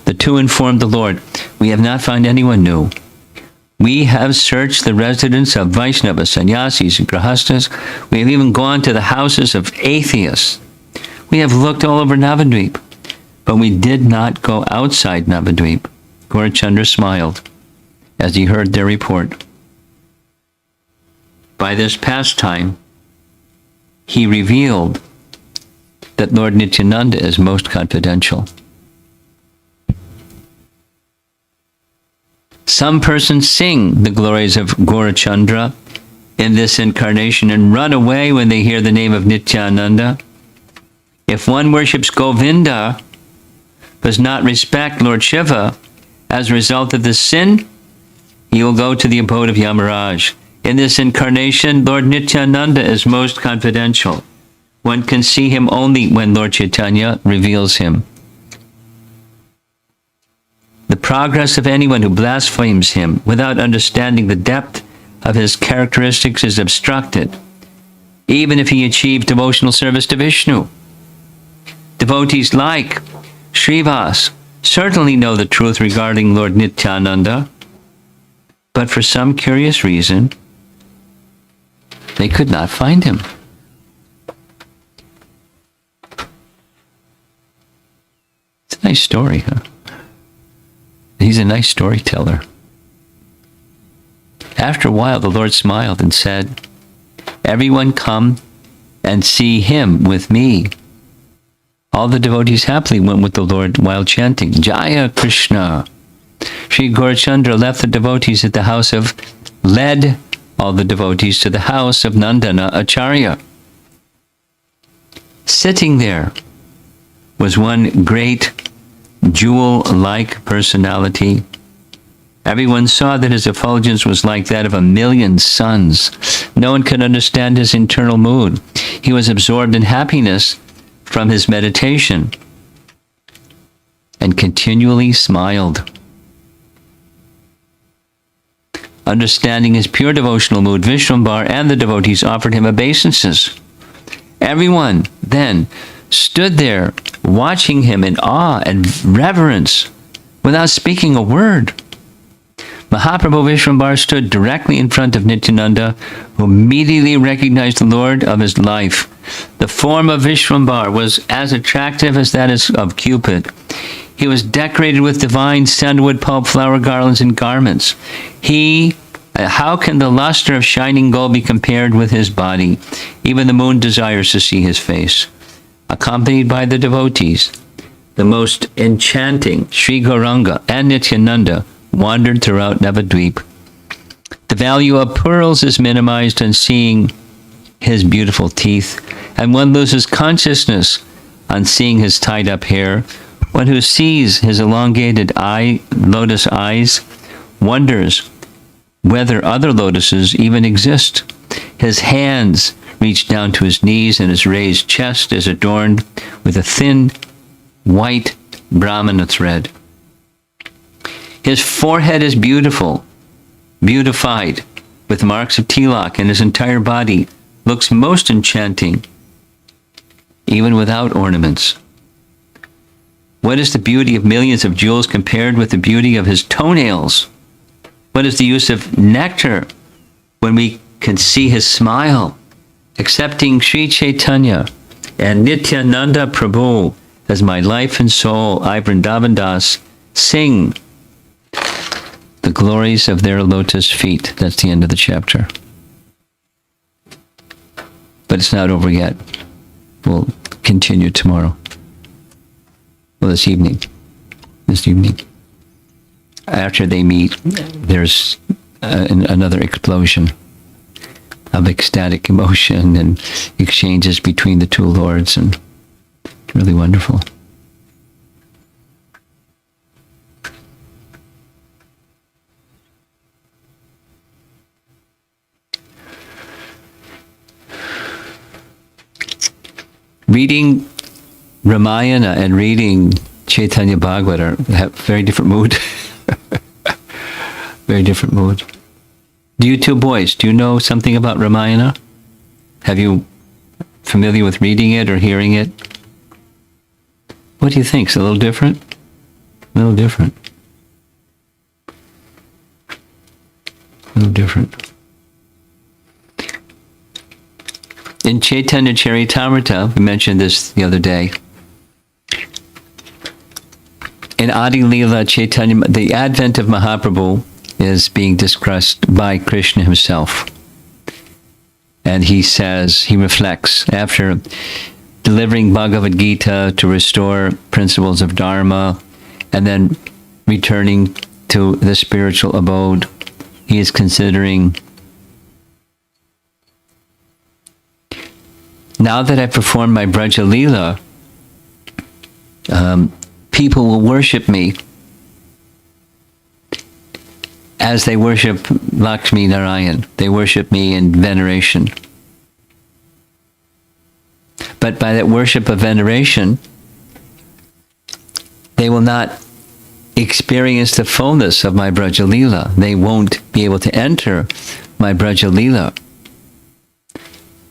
The two informed the Lord, "We have not found anyone new. We have searched the residence of Vaishnavas, sannyasis, and grahastas. We have even gone to the houses of atheists. We have looked all over Navadvip, but we did not go outside Navadvip." Gaurachandra smiled as he heard their report. By this pastime, he revealed that Lord Nityananda is most confidential. Some persons sing the glories of Gaurachandra in this incarnation and run away when they hear the name of Nityananda. If one worships Govinda, does not respect Lord Shiva, as a result of this sin, he will go to the abode of Yamaraj. In this incarnation, Lord Nityananda is most confidential. One can see him only when Lord Chaitanya reveals him. The progress of anyone who blasphemes him without understanding the depth of his characteristics is obstructed, even if he achieved devotional service to Vishnu. Devotees like Srivas certainly know the truth regarding Lord Nityananda, but for some curious reason, they could not find him. It's a nice story, huh? He's a nice storyteller. After a while, the Lord smiled and said, "Everyone come and see him with me." All the devotees happily went with the Lord while chanting, "Jaya Krishna." Sri Gaurachandra left the devotees at the house of, led all the devotees to the house of Nandana Acharya. Sitting there was one great jewel-like personality. Everyone saw that his effulgence was like that of 1,000,000 suns. No one could understand his internal mood. He was absorbed in happiness from his meditation and continually smiled. Understanding his pure devotional mood, Vishwambar and the devotees offered him obeisances. Everyone then stood there watching him in awe and reverence without speaking a word. Mahaprabhu Vishwambar stood directly in front of Nityananda, who immediately recognized the Lord of his life. The form of Vishwambar was as attractive as that of Cupid. He was decorated with divine sandalwood pulp flower garlands and garments. How can the luster of shining gold be compared with his body? Even the moon desires to see his face. Accompanied by the devotees, the most enchanting Sri Gauranga and Nityananda wandered throughout Navadvip. The value of pearls is minimized on seeing his beautiful teeth, and one loses consciousness on seeing his tied-up hair. One who sees his elongated lotus eyes wonders whether other lotuses even exist. His hands reach down to his knees, and his raised chest is adorned with a thin, white Brahmana thread. His forehead is beautified with marks of tilak, and his entire body looks most enchanting, even without ornaments. What is the beauty of millions of jewels compared with the beauty of his toenails? What is the use of nectar when we can see his smile? Accepting Sri Chaitanya and Nityananda Prabhu as my life and soul, I, Vrndavan Das, sing the glories of their lotus feet. That's the end of the chapter. But it's not over yet. We'll continue tomorrow. Well, this evening. After they meet, there's another explosion of ecstatic emotion and exchanges between the two lords, and it's really wonderful. Reading Ramayana and reading Chaitanya Bhagavata have very different mood. Very different mood. Do you two boys, do you know something about Ramayana? Have you familiar with reading it or hearing it? What do you think? It's a little different? A little different. A little different. In Chaitanya Charitamrita, we mentioned this the other day. In Adi Lila Chaitanya, the advent of Mahaprabhu is being discussed by Krishna himself. And he says, he reflects, after delivering Bhagavad Gita to restore principles of Dharma, and then returning to the spiritual abode, he is considering, now that I've performed my Braja Lila, people will worship me as they worship Lakshmi Narayan. They worship me in veneration. But by that worship of veneration, they will not experience the fullness of my Braja Lila. They won't be able to enter my Braja Lila.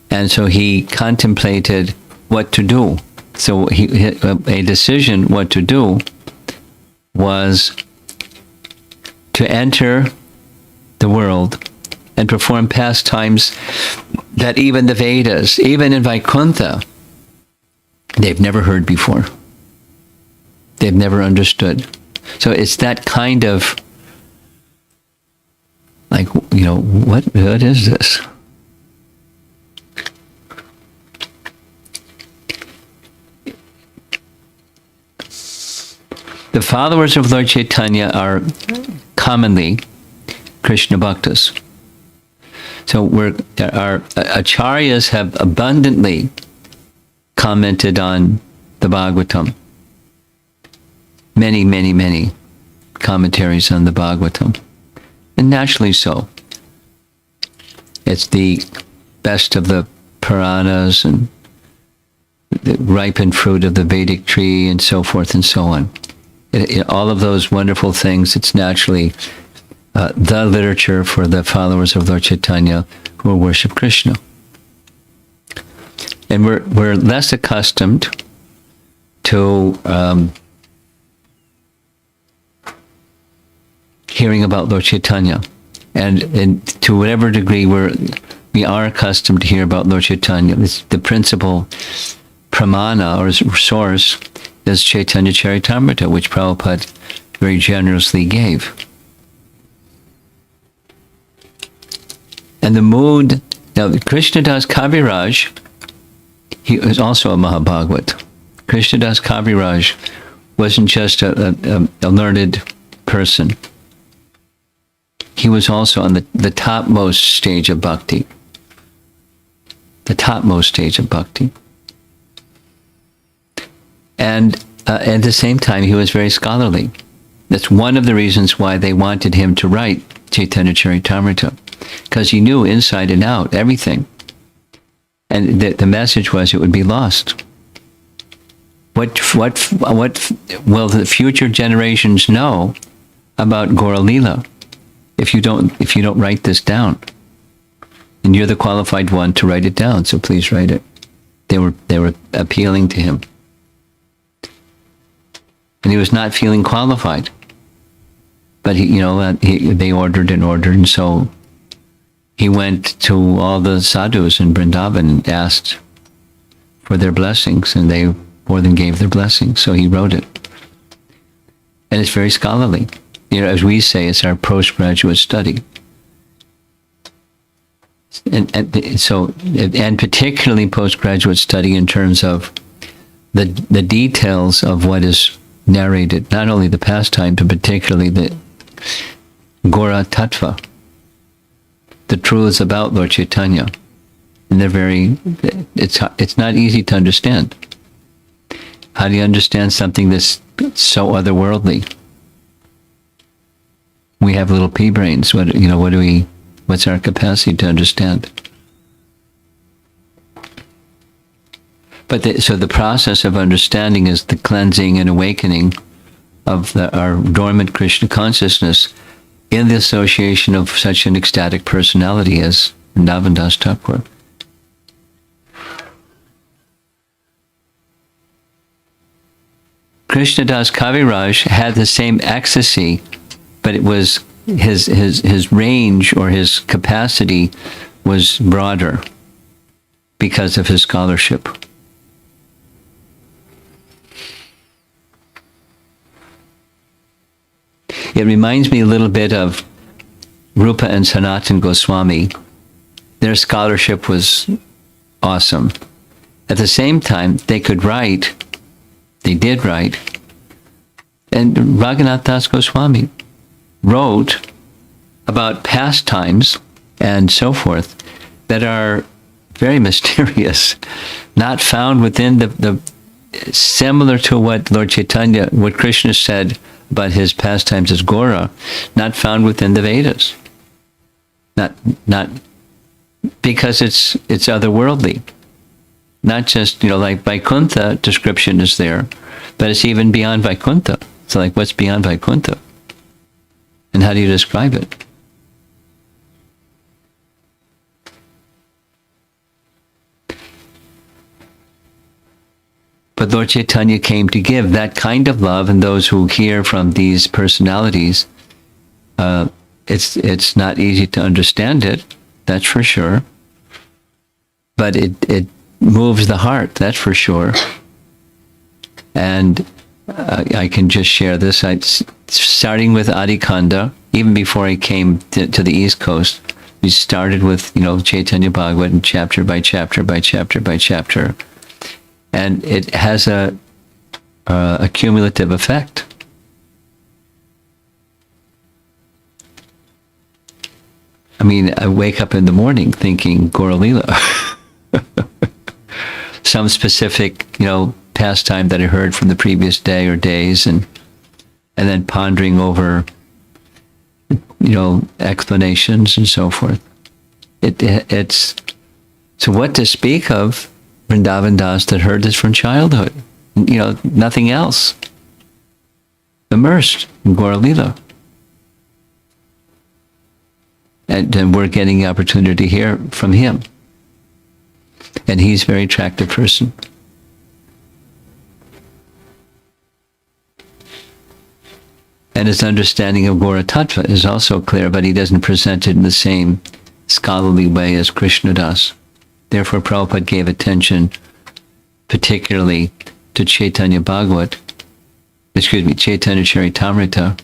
And so he contemplated what to do. So a decision what to do was to enter the world and perform pastimes that even the Vedas, even in Vaikuntha, they've never heard before. They've never understood. So it's that kind of, like, what is this? The followers of Lord Chaitanya are commonly Krishna Bhaktas. So our acharyas have abundantly commented on the Bhagavatam. Many, many, many commentaries on the Bhagavatam. And naturally so. It's the best of the Puranas and the ripened fruit of the Vedic tree and so forth and so on. All of those wonderful things, it's naturally the literature for the followers of Lord Chaitanya who worship Krishna. And we're less accustomed to hearing about Lord Chaitanya. And to whatever degree we are accustomed to hear about Lord Chaitanya, it's the principal pramana or source is Chaitanya Charitamrita, which Prabhupada very generously gave. And the mood, now Krishnadas Kaviraj, he was also a Mahabhagavat. Krishnadas Kaviraj wasn't just a learned person. He was also on the topmost stage of bhakti. The topmost stage of bhakti. And at the same time, he was very scholarly. That's one of the reasons why they wanted him to write Chaitanya Charitamrita, because he knew inside and out everything. And the message was it would be lost. What will the future generations know about Gaura Lila if you don't write this down? And you're the qualified one to write it down, so please write it. They were appealing to him. And he was not feeling qualified. But they ordered, and so he went to all the sadhus in Vrndavan and asked for their blessings, and they more than gave their blessings. So he wrote it. And it's very scholarly. As we say, it's our postgraduate study. And particularly postgraduate study in terms of the details of what is narrated not only the pastime, but particularly the Gora Tattva, the truths about Lord Chaitanya. And it's not easy to understand. How do you understand something that's so otherworldly? We have little pea brains. What's our capacity to understand? But so the process of understanding is the cleansing and awakening of our dormant Krishna consciousness in the association of such an ecstatic personality as Vrndavan Das Thakur. Krishnadas Kaviraj had the same ecstasy, but it was his range or his capacity was broader because of his scholarship. It reminds me a little bit of Rupa and Sanatan Goswami. Their scholarship was awesome. At the same time, they could write. They did write. And Raghunath Das Goswami wrote about pastimes and so forth that are very mysterious, not found within the similar to what Lord Chaitanya, what Krishna said about his pastimes as Gora, not found within the Vedas. Not because it's otherworldly. Not just, like Vaikuntha description is there, but it's even beyond Vaikuntha. So like, what's beyond Vaikuntha? And how do you describe it? But Lord Chaitanya came to give that kind of love, and those who hear from these personalities, it's not easy to understand it, that's for sure. But it moves the heart, that's for sure. And I can just share this. Starting with Adi Kanda, even before I came to the East Coast, we started with Chaitanya Bhagavata, and chapter by chapter by chapter by chapter. And it has a cumulative effect. I mean, I wake up in the morning thinking Gaura Lila. Some specific, pastime that I heard from the previous day or days, and then pondering over, explanations and so forth. It's so what to speak of Vrindavan Das that heard this from childhood. Nothing else. Immersed in Gaura Lila. And we're getting the opportunity to hear from him. And he's a very attractive person. And his understanding of Gaura Tattva is also clear, but he doesn't present it in the same scholarly way as Krishnadas. Therefore, Prabhupada gave attention particularly to Chaitanya Chaitanya Charitamrita.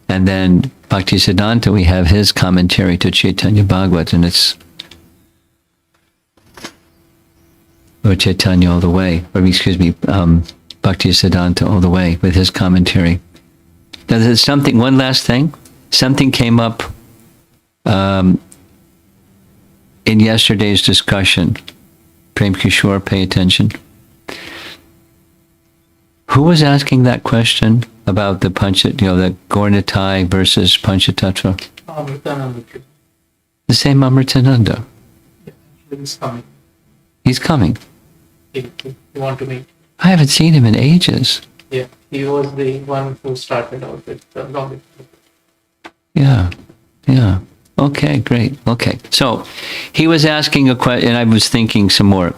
And then Bhaktisiddhanta, we have his commentary to Chaitanya Bhagavata, and it's Lord Chaitanya all the way, Bhaktisiddhanta all the way with his commentary. Now there's one last thing. Something came up in yesterday's discussion. Prem Kishore, pay attention. Who was asking that question about the the Gaurnitai versus Panchatattva? Amritananda. The same Amritananda. Yeah, he's coming. He's coming. You want to meet? I haven't seen him in ages. Yeah, he was the one who started out with the long. Yeah. Okay, great. Okay, so he was asking a question, and I was thinking some more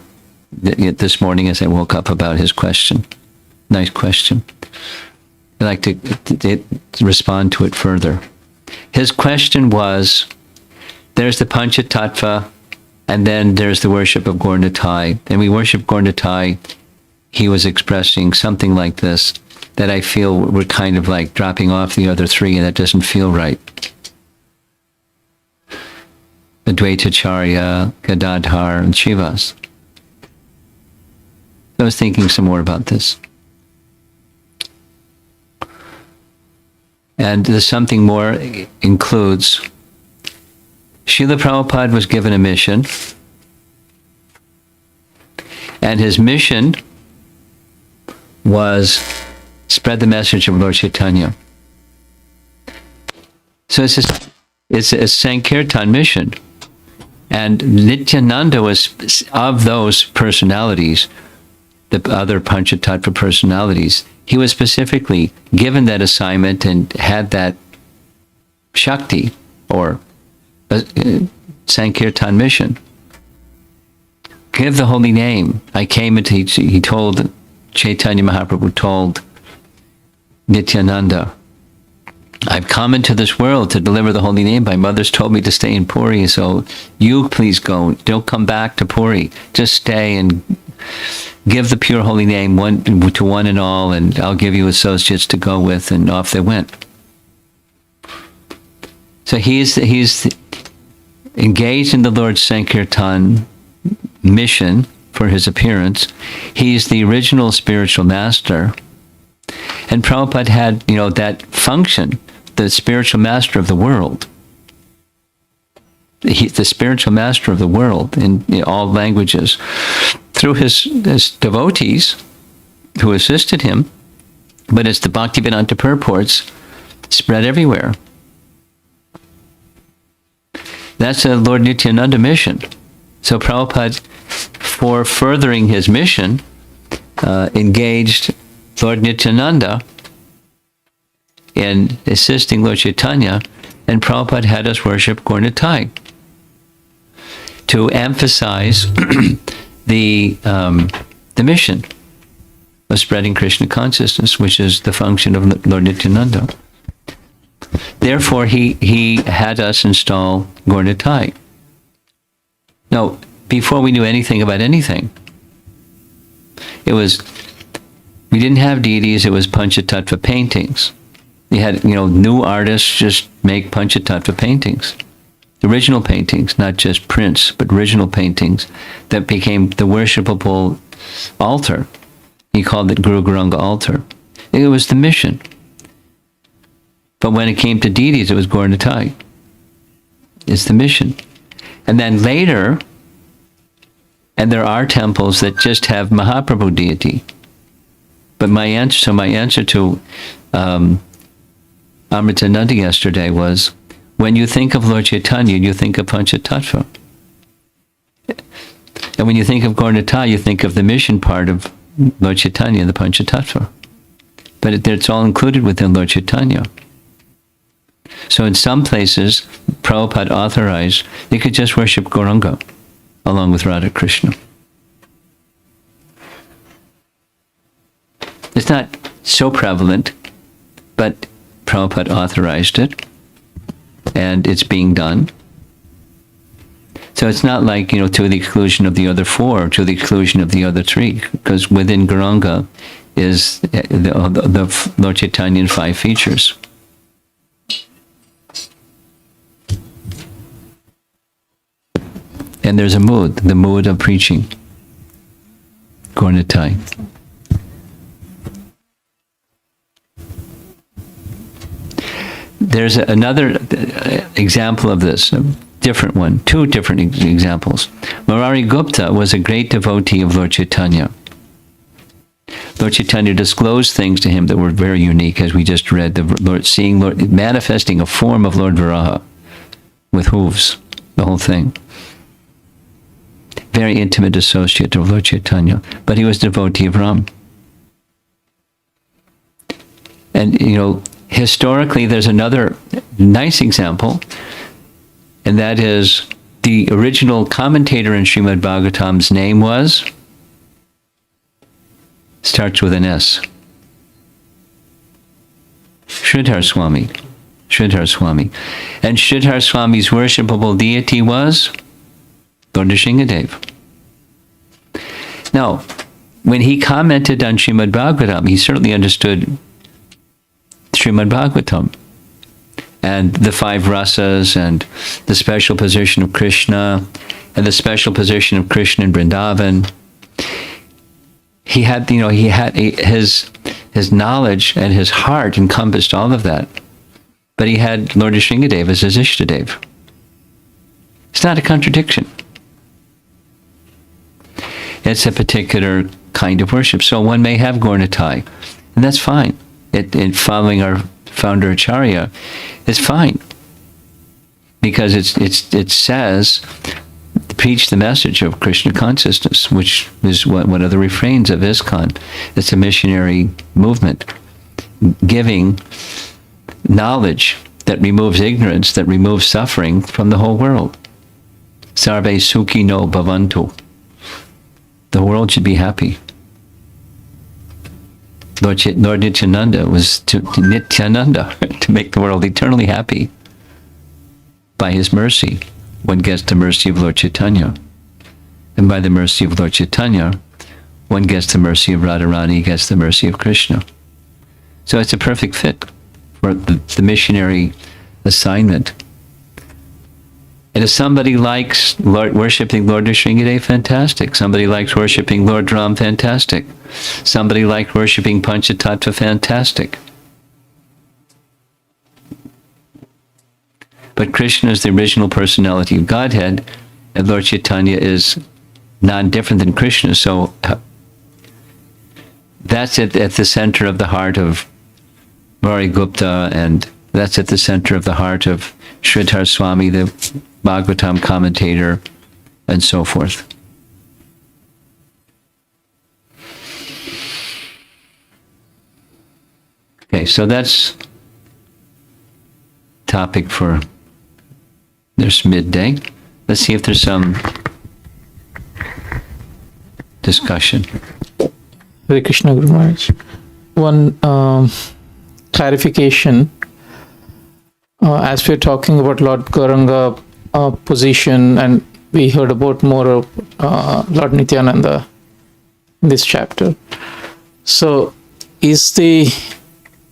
this morning as I woke up about his question. Nice question. I'd like to respond to it further. His question was, there's the Panchatattva, and then there's the worship of Gaurnitai. And we worship Gaurnitai. He was expressing something like this, that I feel we're kind of like dropping off the other three, and that doesn't feel right. Advaitacharya, Gadadhar, and Shivas. I was thinking some more about this. And the something more includes Srila Prabhupada was given a mission, and his mission was spread the message of Lord Chaitanya. So it's a Sankirtan mission. And Nityananda was of those personalities, the other Panchatattva personalities. He was specifically given that assignment and had that Shakti, or Sankirtan mission. Give the holy name. I came and he told, Chaitanya Mahaprabhu told Nityananda, I've come into this world to deliver the holy name. My mother's told me to stay in Puri, so you please go. Don't come back to Puri. Just stay and give the pure holy name to one and all, and I'll give you associates to go with, and off they went. So he's engaged in the Lord's Sankirtan mission for his appearance. He's the original spiritual master. And Prabhupada had, that function, the spiritual master of the world. The spiritual master of the world in all languages. Through his devotees who assisted him, but as the Bhaktivedanta purports, spread everywhere. That's a Lord Nityananda mission. So Prabhupada, for furthering his mission, engaged Lord Nityananda in assisting Lord Chaitanya, and Prabhupada had us worship Gaura to emphasize the mission of spreading Krishna consciousness, which is the function of Lord Nityananda. Therefore, he had us install Gaura. Now, before we knew anything about anything, we didn't have deities, it was Panchatattva paintings. We had, new artists just make Panchatattva paintings. Original paintings, not just prints, but original paintings that became the worshipable altar. He called it Guru Gauranga altar. It was the mission. But when it came to deities, it was Gaura. It's the mission. And then later, and there are temples that just have Mahaprabhu deity. But my answer to Amritananda yesterday was, when you think of Lord Chaitanya, you think of Panchatattva. And when you think of Gaura, you think of the mission part of Lord Chaitanya, the Panchatattva. But it's all included within Lord Chaitanya. So in some places, Prabhupada authorized, you could just worship Gauranga along with Radha Krishna. It's not so prevalent, but Prabhupada authorized it, and it's being done. So it's not like, to the exclusion of the other four, to the exclusion of the other three, because within Gauranga is the Lord Chaitanya in 5 features. And there's a mood, the mood of preaching, Gaura. There's another example of this, a different one, 2 different examples. Murari Gupta was a great devotee of Lord Chaitanya. Lord Chaitanya disclosed things to him that were very unique, as we just read, manifesting a form of Lord Varaha with hooves, the whole thing. Very intimate associate of Lord Chaitanya, but he was a devotee of Ram. And, historically, there's another nice example, and that is the original commentator in Srimad Bhagavatam's name starts with an S. Sridhar Swami. And Sridhar Swami's worshipable deity was Lord Nrsingadev. Now, when he commented on Srimad Bhagavatam, he certainly understood Srimad Bhagavatam and the 5 rasas and the special position of Krishna and the special position of Krishna in Vrndavan. He had, his knowledge and his heart encompassed all of that. but he had Lord Sringadev as his Ishtadev. It's not a contradiction. It's a particular kind of worship. So one may have Gauratai, and that's fine. In following our founder Acharya, it's fine. Because it says, preach the message of Krishna consciousness, which is one of the refrains of ISKCON. It's a missionary movement, giving knowledge that removes ignorance, that removes suffering from the whole world. Sarve sukhino bhavantu. The world should be happy. Lord Nityananda was to make the world eternally happy. By his mercy, one gets the mercy of Lord Chaitanya. And by the mercy of Lord Chaitanya, one gets the mercy of Radharani, gets the mercy of Krishna. So it's a perfect fit for the missionary assignment. And if somebody likes worshipping Lord Sringadev, fantastic. Somebody likes worshipping Lord Ram, fantastic. Somebody likes worshipping Panchatattva, fantastic. But Krishna is the original personality of Godhead, and Lord Chaitanya is non-different than Krishna. So that's at the center of the heart of Mari Gupta, and that's at the center of the heart of Sridhar Swami, the Bhagavatam commentator, and so forth. Okay, so that's topic for this midday. Let's see if there's some discussion. Hare Krishna, Guru Maharaj. One clarification. As we're talking about Lord Gauranga position, and we heard about more of Lord Nityananda in this chapter. So, is the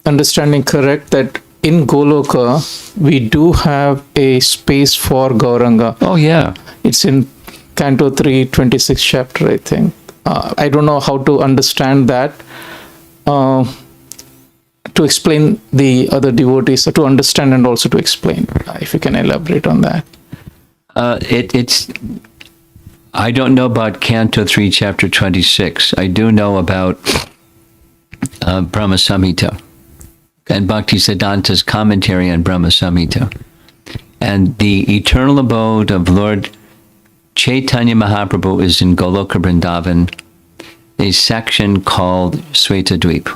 understanding correct that in Goloka, we do have a space for Gauranga? Oh, yeah. It's in Canto 3, 26th chapter, I think. I don't know how to understand that. To explain the other devotees, to understand and also to explain, if you can elaborate on that. I don't know about Canto 3, chapter 26. I do know about Brahma Samhita and Bhakti Siddhanta's commentary on Brahma Samhita. And the eternal abode of Lord Chaitanya Mahaprabhu is in Goloka Vrndavan, a section called Svetadweep.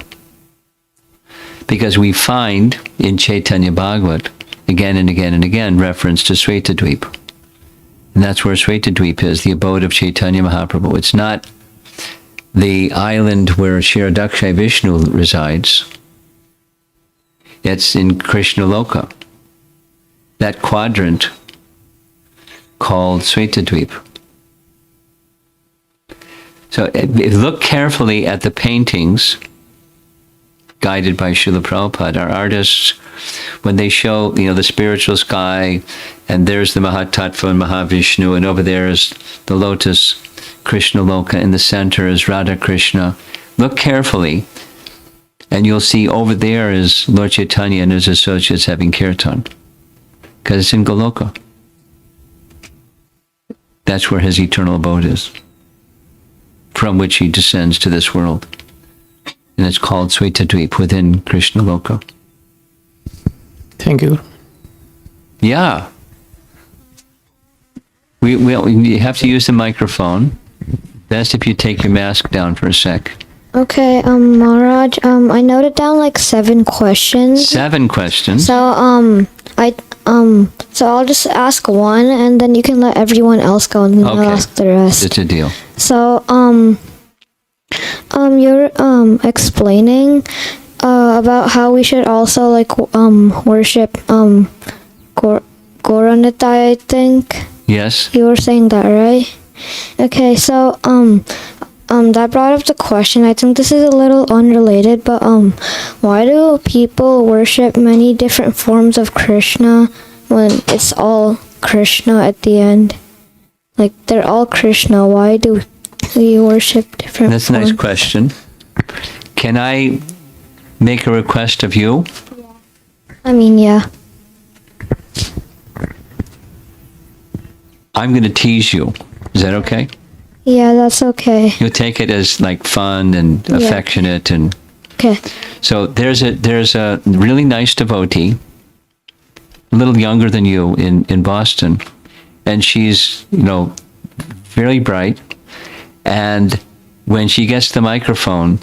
Because we find in Chaitanya Bhagavata again and again and again reference to Svetadweep. And that's where Svetadweep is, the abode of Chaitanya Mahaprabhu. It's not the island where Shiradakshay Vishnu resides. It's in Krishna Loka, that quadrant called Svetadweep. So look carefully at the paintings guided by Srila Prabhupada. Our artists, when they show, the spiritual sky, and there's the Mahatattva and Mahavishnu, and over there is the lotus, Krishna Loka, in the center is Radha Krishna. Look carefully, and you'll see over there is Lord Chaitanya and his associates having kirtan, because it's in Goloka. That's where his eternal abode is, from which he descends to this world. And it's called Svetadweep within Krishna Loka. Thank you. Yeah. We have to use the microphone. Best if you take your mask down for a sec. Okay, Maharaj, I noted down like 7 questions. 7 questions. So, so I'll just ask one, and then you can let everyone else go, and then I'll ask the rest. It's a deal. So, you're explaining about how we should also like worship Gauranitai, I think. Yes. You were saying that, right? Okay, so that brought up the question. I think this is a little unrelated, but why do people worship many different forms of Krishna when it's all Krishna at the end? Like, they're all Krishna. Why do we worship different That's a forms? nice question. Can I make a request of you? I mean, yeah. I'm going to tease you. Is that okay? Yeah, that's okay. You'll take it as like fun and affectionate, and Okay. so there's a really nice devotee, a little younger than you in Boston, and she's very bright, and when she gets the microphone,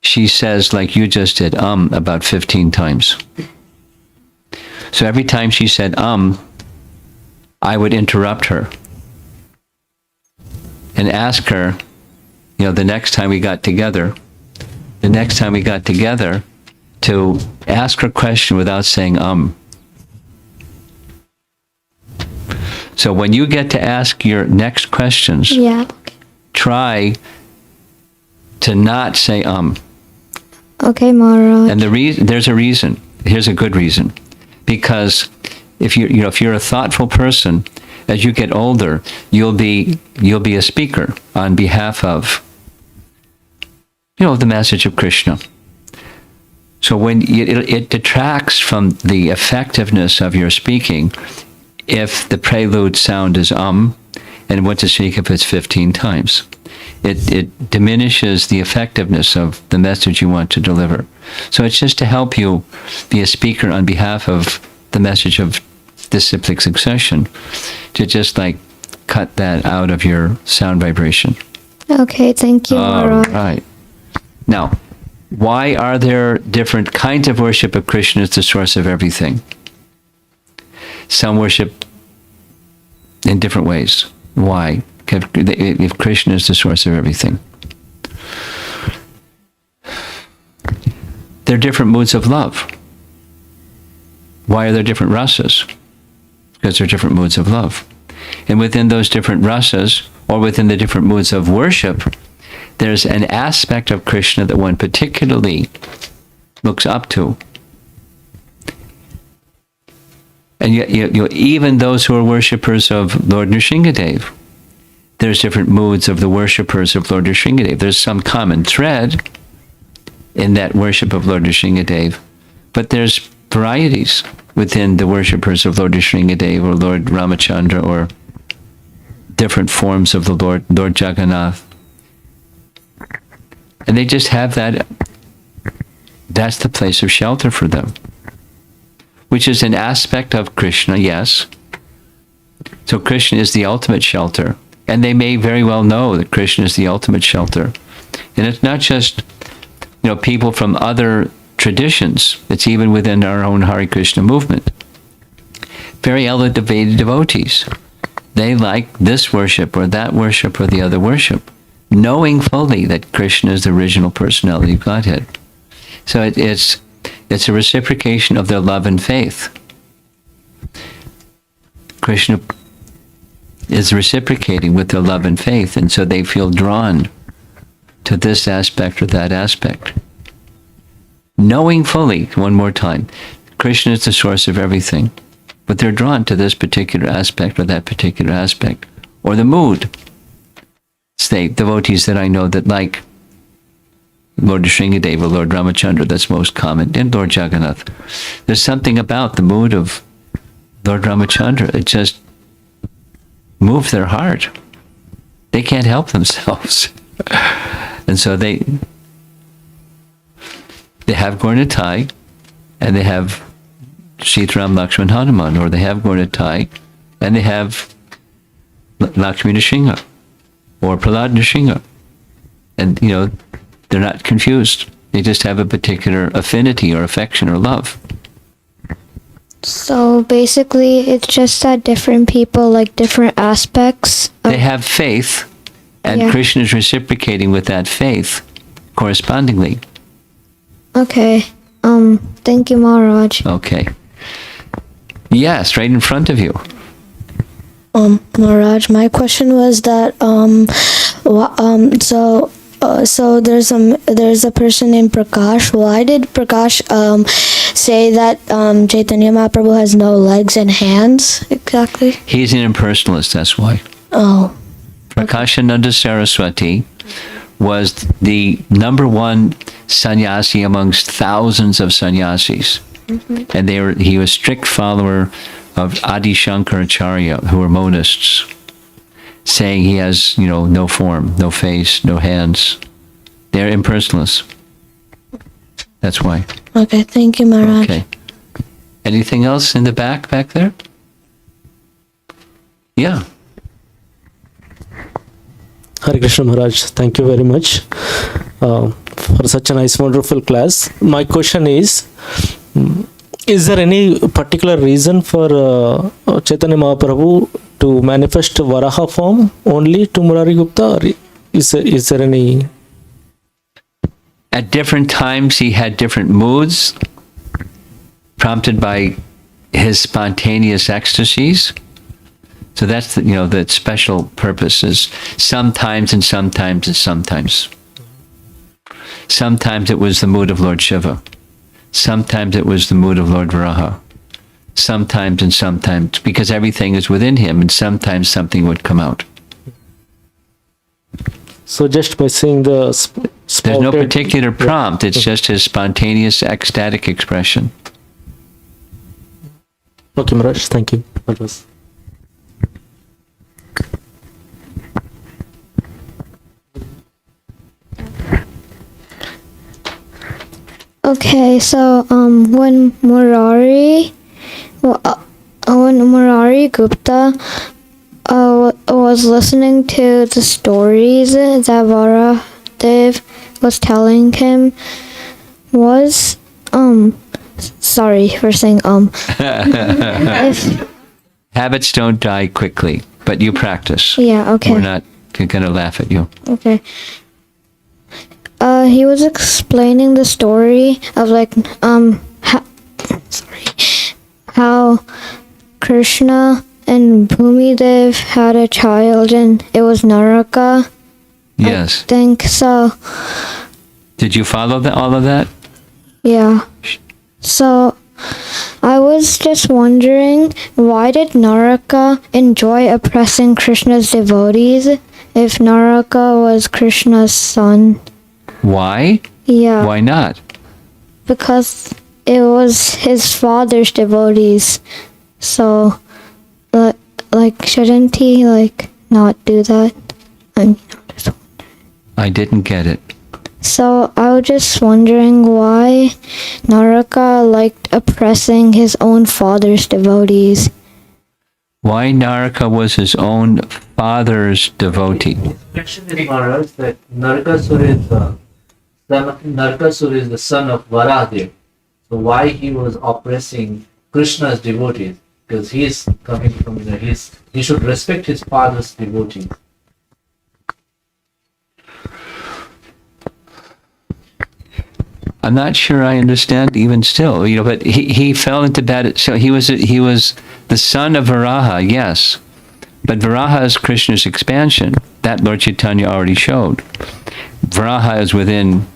she says, like you just did, about 15 times. So every time she said I would interrupt her and ask her, the next time we got together, to ask her question without saying So when you get to ask your next questions, try to not say Okay, Maharaj. And there's a reason. Here's a good reason. Because if you're a thoughtful person, as you get older, you'll be a speaker on behalf of the message of Krishna. So when it detracts from the effectiveness of your speaking if the prelude sound is and what to speak if it's 15 times. It diminishes the effectiveness of the message you want to deliver. So it's just to help you be a speaker on behalf of the message of disciplic succession, to just like cut that out of your sound vibration. Okay, thank you, All Maharaj. right. Now, why are there different kinds of worship if Krishna is the source of everything? Some worship in different ways. Why? If Krishna is the source of everything. There are different moods of love. Why are there different rasas? Because there are different moods of love. And within those different rasas, or within the different moods of worship, there's an aspect of Krishna that one particularly looks up to. And yet, even those who are worshippers of Lord Nrsingadev, there's different moods of the worshippers of Lord Nrsingadev. There's some common thread in that worship of Lord Nrsingadev, but there's varieties within the worshippers of Lord Nrsingadev or Lord Ramachandra, or different forms of the Lord Jagannath. And they just have that. That's the place of shelter for them, which is an aspect of Krishna, yes. So Krishna is the ultimate shelter. And they may very well know that Krishna is the ultimate shelter. And it's not just, people from other traditions. It's even within our own Hare Krishna movement. Very elevated devotees. They like this worship or that worship or the other worship, knowing fully that Krishna is the original personality of Godhead. So it's a reciprocation of their love and faith. Krishna is reciprocating with their love and faith, and so they feel drawn to this aspect or that aspect. Knowing fully, one more time, Krishna is the source of everything, but they're drawn to this particular aspect or that particular aspect, or the mood. It's the devotees that I know that like Lord Nrsingadev or Lord Ramachandra, that's most common, and Lord Jagannath. There's something about the mood of Lord Ramachandra. It just moves their heart. They can't help themselves. And so they have Gaurnitai, and they have Sitaram, Lakshman, Hanuman, or they have Gaurnitai, and they have Lakshmi Nrsinga, or Prahlad Nrsinga. And, they're not confused. They just have a particular affinity or affection or love. So basically, it's just that different people like different aspects. They have faith, and Krishna is reciprocating with that faith correspondingly. Okay. Thank you, Maharaj. Okay. Yes, right in front of you. Maharaj, my question was that so there's a person named Prakash. Why did Prakash say that Chaitanya Mahaprabhu has no legs and hands exactly? He's an impersonalist, that's why. Oh. Prakashananda Saraswati was the number one sannyasi amongst thousands of sannyasis. Mm-hmm. And he was a strict follower of Adi Shankaracharya, who were monists. saying he has, no form, no face, no hands. They're impersonalists. That's why. Okay, thank you, Maharaj. Okay. Anything else in the back there? Yeah. Hare Krishna Maharaj, thank you very much for such a nice, wonderful class. My question is there any particular reason for Chaitanya Mahaprabhu to manifest Varaha form only to Murari Gupta, or is there any? At different times, he had different moods, prompted by his spontaneous ecstasies. So that's the special purpose is sometimes and sometimes and sometimes. Sometimes it was the mood of Lord Shiva. Sometimes it was the mood of Lord Varaha. Sometimes and sometimes, because everything is within him, and sometimes something would come out. So just by seeing the There's no particular prompt. It's just his spontaneous ecstatic expression. Okay, Maharaj, thank you. That was. Okay, so when Murari Gupta was listening to the stories that Varadev was telling him, was sorry for saying if, Habits don't die quickly, but you practice. yeah, okay. We're not going to laugh at you. Okay. He was explaining the story of how Krishna and Bhumidev had a child, and it was Naraka. Yes. I think so. Did you follow all of that? Yeah. So I was just wondering, why did Naraka enjoy oppressing Krishna's devotees if Naraka was Krishna's son? Why? Yeah. Why not? Because it was his father's devotees. So, shouldn't he, not do that? I didn't get it. So, I was just wondering why Naraka liked oppressing his own father's devotees. Why Naraka was his own father's devotee? The question is, Maharaj, that Narakasura is the son of Varaha. So why he was oppressing Krishna's devotees? Because he is coming from he should respect his father's devotees. I'm not sure I understand even still, but he fell into bad. So he was the son of Varaha, yes, but Varaha is Krishna's expansion. That Lord Chaitanya already showed. Varaha is within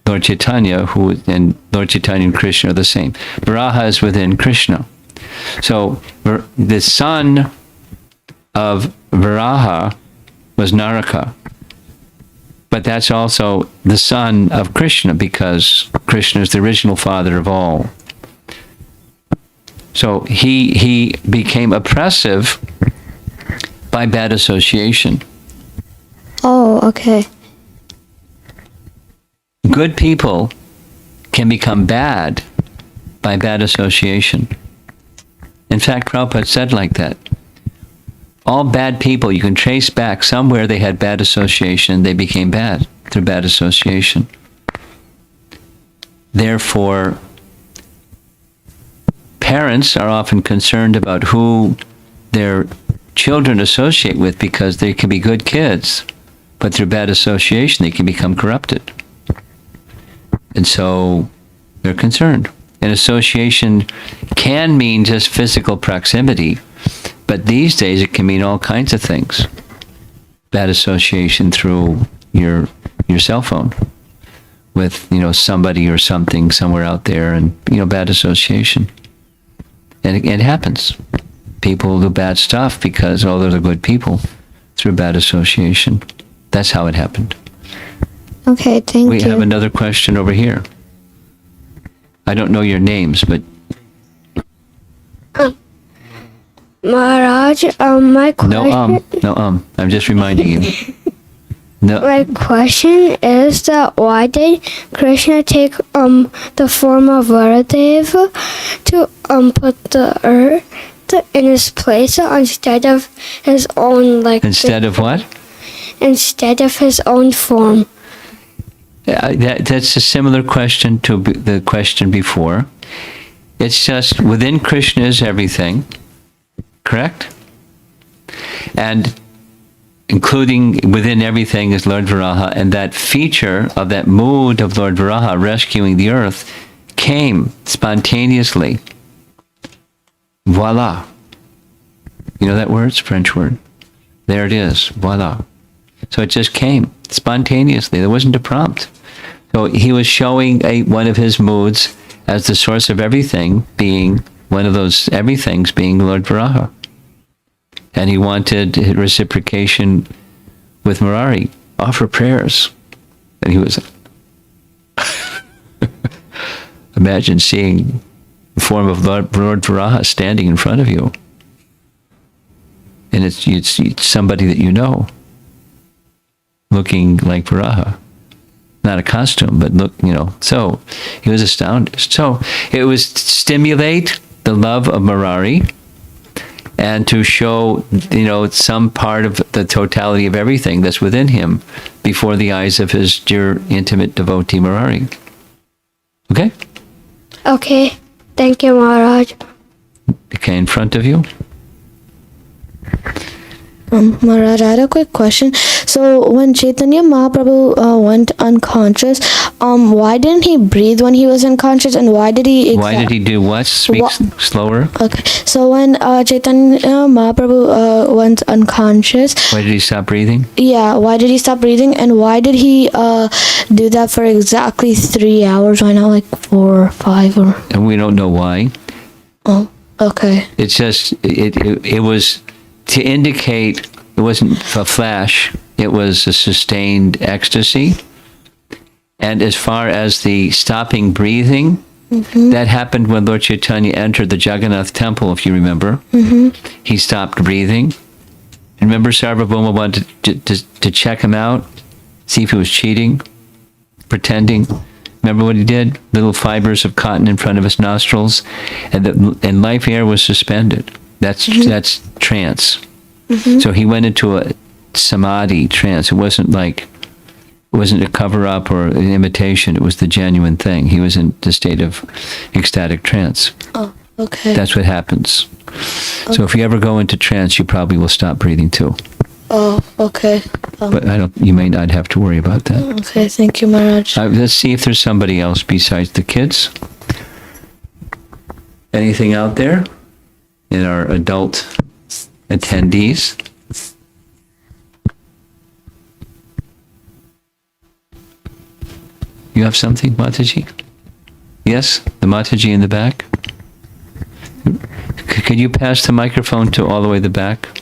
Lord Chaitanya, and Lord Chaitanya and Krishna are the same. Varaha is within Krishna. So the son of Varaha was Naraka. But that's also the son of Krishna, because Krishna is the original father of all. So he became oppressive by bad association. Oh, okay. Good people can become bad by bad association. In fact, Prabhupada said like that. All bad people, you can trace back somewhere they had bad association, they became bad through bad association. Therefore, parents are often concerned about who their children associate with, because they can be good kids, but through bad association they can become corrupted. And so they're concerned. And association can mean just physical proximity, but these days it can mean all kinds of things. Bad association through your cell phone with, somebody or something somewhere out there, and, bad association. And it happens. People do bad stuff because, they're good people, through bad association. That's how it happened. Okay, thank We you. have another question over here. I don't know your names, but Maharaj, my question. I'm just reminding you. No. My question is that why did Krishna take the form of Vrndavan to put the earth in his place instead of his own Instead of what? Instead of his own form. That's a similar question to the question before. It's just within Krishna is everything, correct? And including within everything is Lord Varaha, and that feature of that mood of Lord Varaha rescuing the earth came spontaneously. Voila. You know that word? It's a French word. There it is. Voila. So it just came spontaneously. There wasn't a prompt. So he was showing one of his moods as the source of everything, being one of those everythings being Lord Varaha. And he wanted reciprocation with Murari. Offer prayers. And he was... Imagine seeing the form of Lord Varaha standing in front of you. And it's somebody that you know, looking like Varaha. Not a costume, but look, So he was astounded. So it was to stimulate the love of Murari and to show, some part of the totality of everything that's within him before the eyes of his dear intimate devotee Murari. Okay? Okay. Thank you, Maharaj. Okay, in front of you. Maharaj, I had a quick question. So when Chaitanya Mahaprabhu went unconscious, why didn't he breathe when he was unconscious, and why did he... Why did he do what? Speak slower. Okay. So when Chaitanya Mahaprabhu went unconscious... Why did he stop breathing? Yeah, why did he stop breathing, and why did he do that for exactly 3 hours? Why not 4 or 5 or... And we don't know why. Oh, okay. It's just, it was to indicate it wasn't a flash, it was a sustained ecstasy. And as far as the stopping breathing, that happened when Lord Chaitanya entered the Jagannath temple, if you remember. He stopped breathing. And remember Sarvabhauma wanted to check him out, see if he was cheating, pretending. Remember what he did? Little fibers of cotton in front of his nostrils, and life air was suspended. That's trance. So he went into a samadhi trance. It wasn't a cover-up or an imitation. It was the genuine thing. He was in the state of ecstatic trance. Oh, okay. That's what happens. Okay. So if you ever go into trance, you probably will stop breathing too. Oh, okay. But you may not have to worry about that. Okay, thank you, Maharaj. Let's see if there's somebody else besides the kids. Anything out there in our adult attendees? You have something, Mataji? Yes, the Mataji in the back. Could you pass the microphone to all the way the back?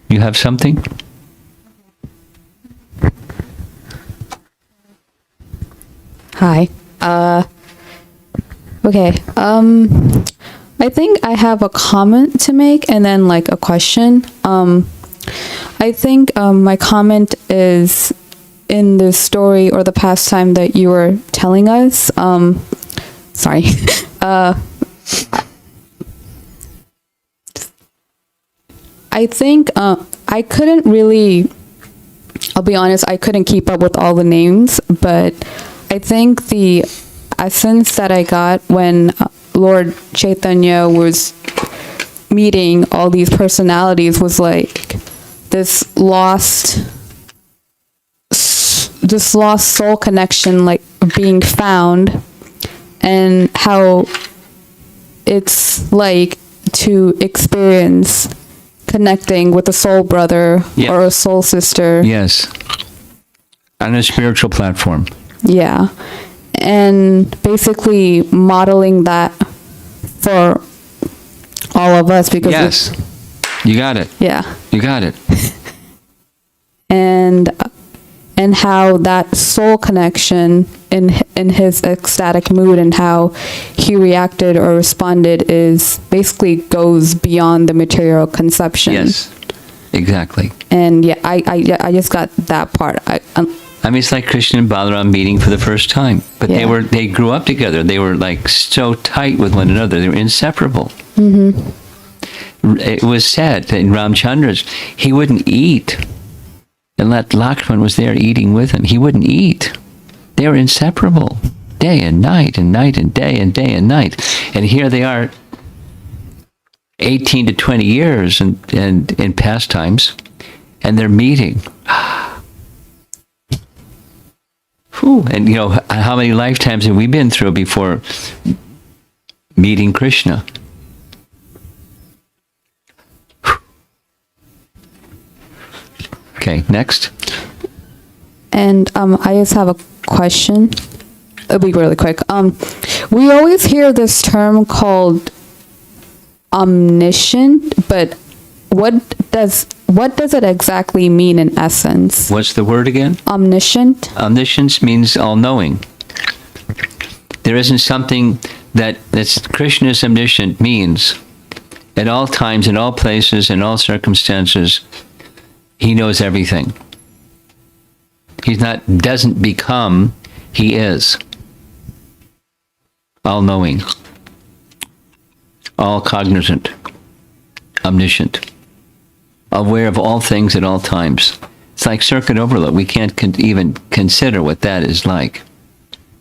You have something? Hi. Okay. I think I have a comment to make and then a question. I think my comment is in the story or the pastime that you were telling us. Sorry. I think I couldn't really, I'll be honest, I couldn't keep up with all the names, but I think the essence that I got when Lord Chaitanya was meeting all these personalities was this lost soul connection being found, and how it's to experience connecting with a soul brother or a soul sister. Yes. On a spiritual platform. Yeah. And basically modeling that for all of us because... Yes. You got it. Yeah. You got it. And and how that soul connection in his ecstatic mood and how he reacted or responded is basically goes beyond the material conception. Yes, exactly. And yeah, I just got that part. I mean, it's like Krishna and Balaram meeting for the first time, but Yeah. they grew up together. They were like so tight with one another. They were inseparable. It was said that in Ramchandra's, he wouldn't eat unless Lakshman was there eating with him. He wouldn't eat. They were inseparable, day and night and night and day and day and night. And here they are, 18 to 20 years and in pastimes, and they're meeting. Whew. And you know, how many lifetimes have we been through before meeting Krishna? Okay, next. And I just have a question. It'll be really quick. We always hear this term called omniscient, but what does it exactly mean in essence? What's the word again? Omniscient? Omniscience means all-knowing. There isn't something that's Krishna's omniscient means at all times, in all places, in all circumstances, he knows everything. Doesn't become, he is. All-knowing. All cognizant. Omniscient. Aware of all things at all times. It's like circuit overload. We can't even consider what that is like.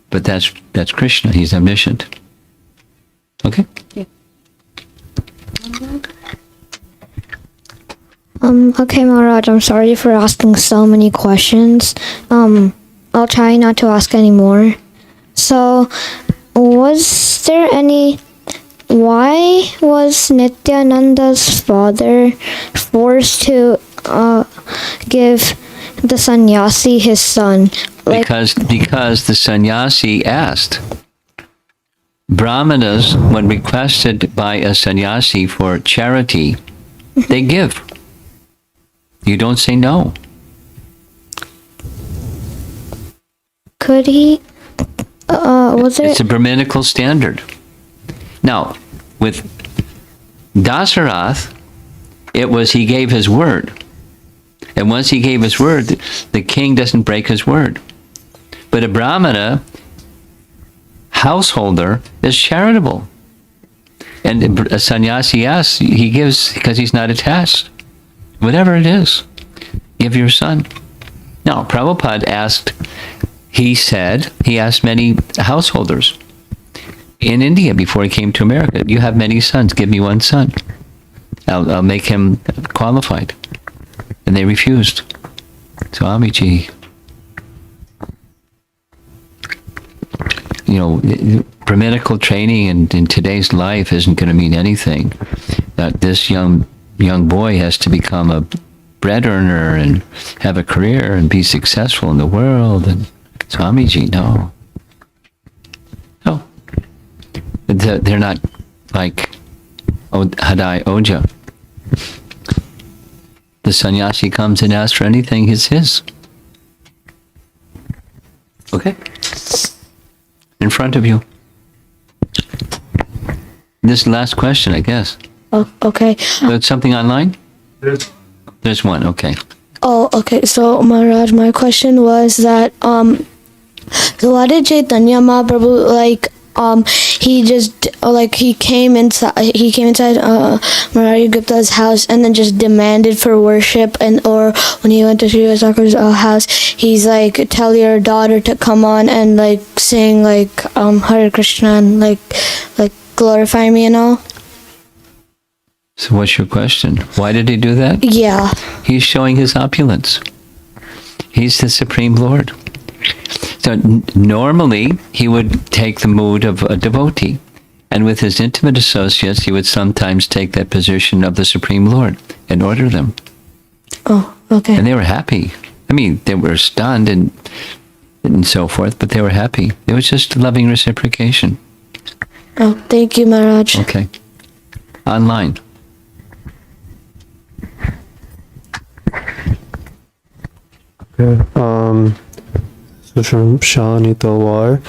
But that's Krishna. He's omniscient. Okay? Yeah. Okay, Maharaj, I'm sorry for asking so many questions. I'll try not to ask any more. So, why was Nityananda's father forced to give the sannyasi his son? Because the sannyasi asked. Brahmanas, when requested by a sannyasi for charity, they give. You don't say no. Could he? It's a Brahminical standard. Now, with Dasarath, it was he gave his word. And once he gave his word, the king doesn't break his word. But a Brahmana householder is charitable. And a sannyasi asks, he gives because he's not attached. Whatever it is, give your son. Now, Prabhupada he asked many householders in India before he came to America, you have many sons, give me one son. I'll make him qualified. And they refused. Swamiji. You know, Brahminical training in today's life isn't going to mean anything. That this young boy has to become a bread earner and have a career and be successful in the world. And Swamiji, no. No. They're not like Hadai Oja. The sannyasi comes and asks for anything, it's his. Okay? In front of you. This last question, I guess. Oh, okay. So it's something online? There's one, okay. Oh, okay. So, Maharaj, my question was that, so why did Chaitanya Mahaprabhu, he came inside Murari Gupta's house and then just demanded for worship, or when he went to Sri Vasakar's house, he's like, tell your daughter to come on and sing Hare Krishna and glorify me and all. So what's your question? Why did he do that? Yeah. He's showing his opulence. He's the Supreme Lord. So normally he would take the mood of a devotee, and with his intimate associates he would sometimes take that position of the Supreme Lord and order them. Oh, okay. And they were happy. I mean, they were stunned and so forth, but they were happy. It was just loving reciprocation. Oh, thank you, Maharaj. Okay. Online. Okay. So from Shalini Talwar.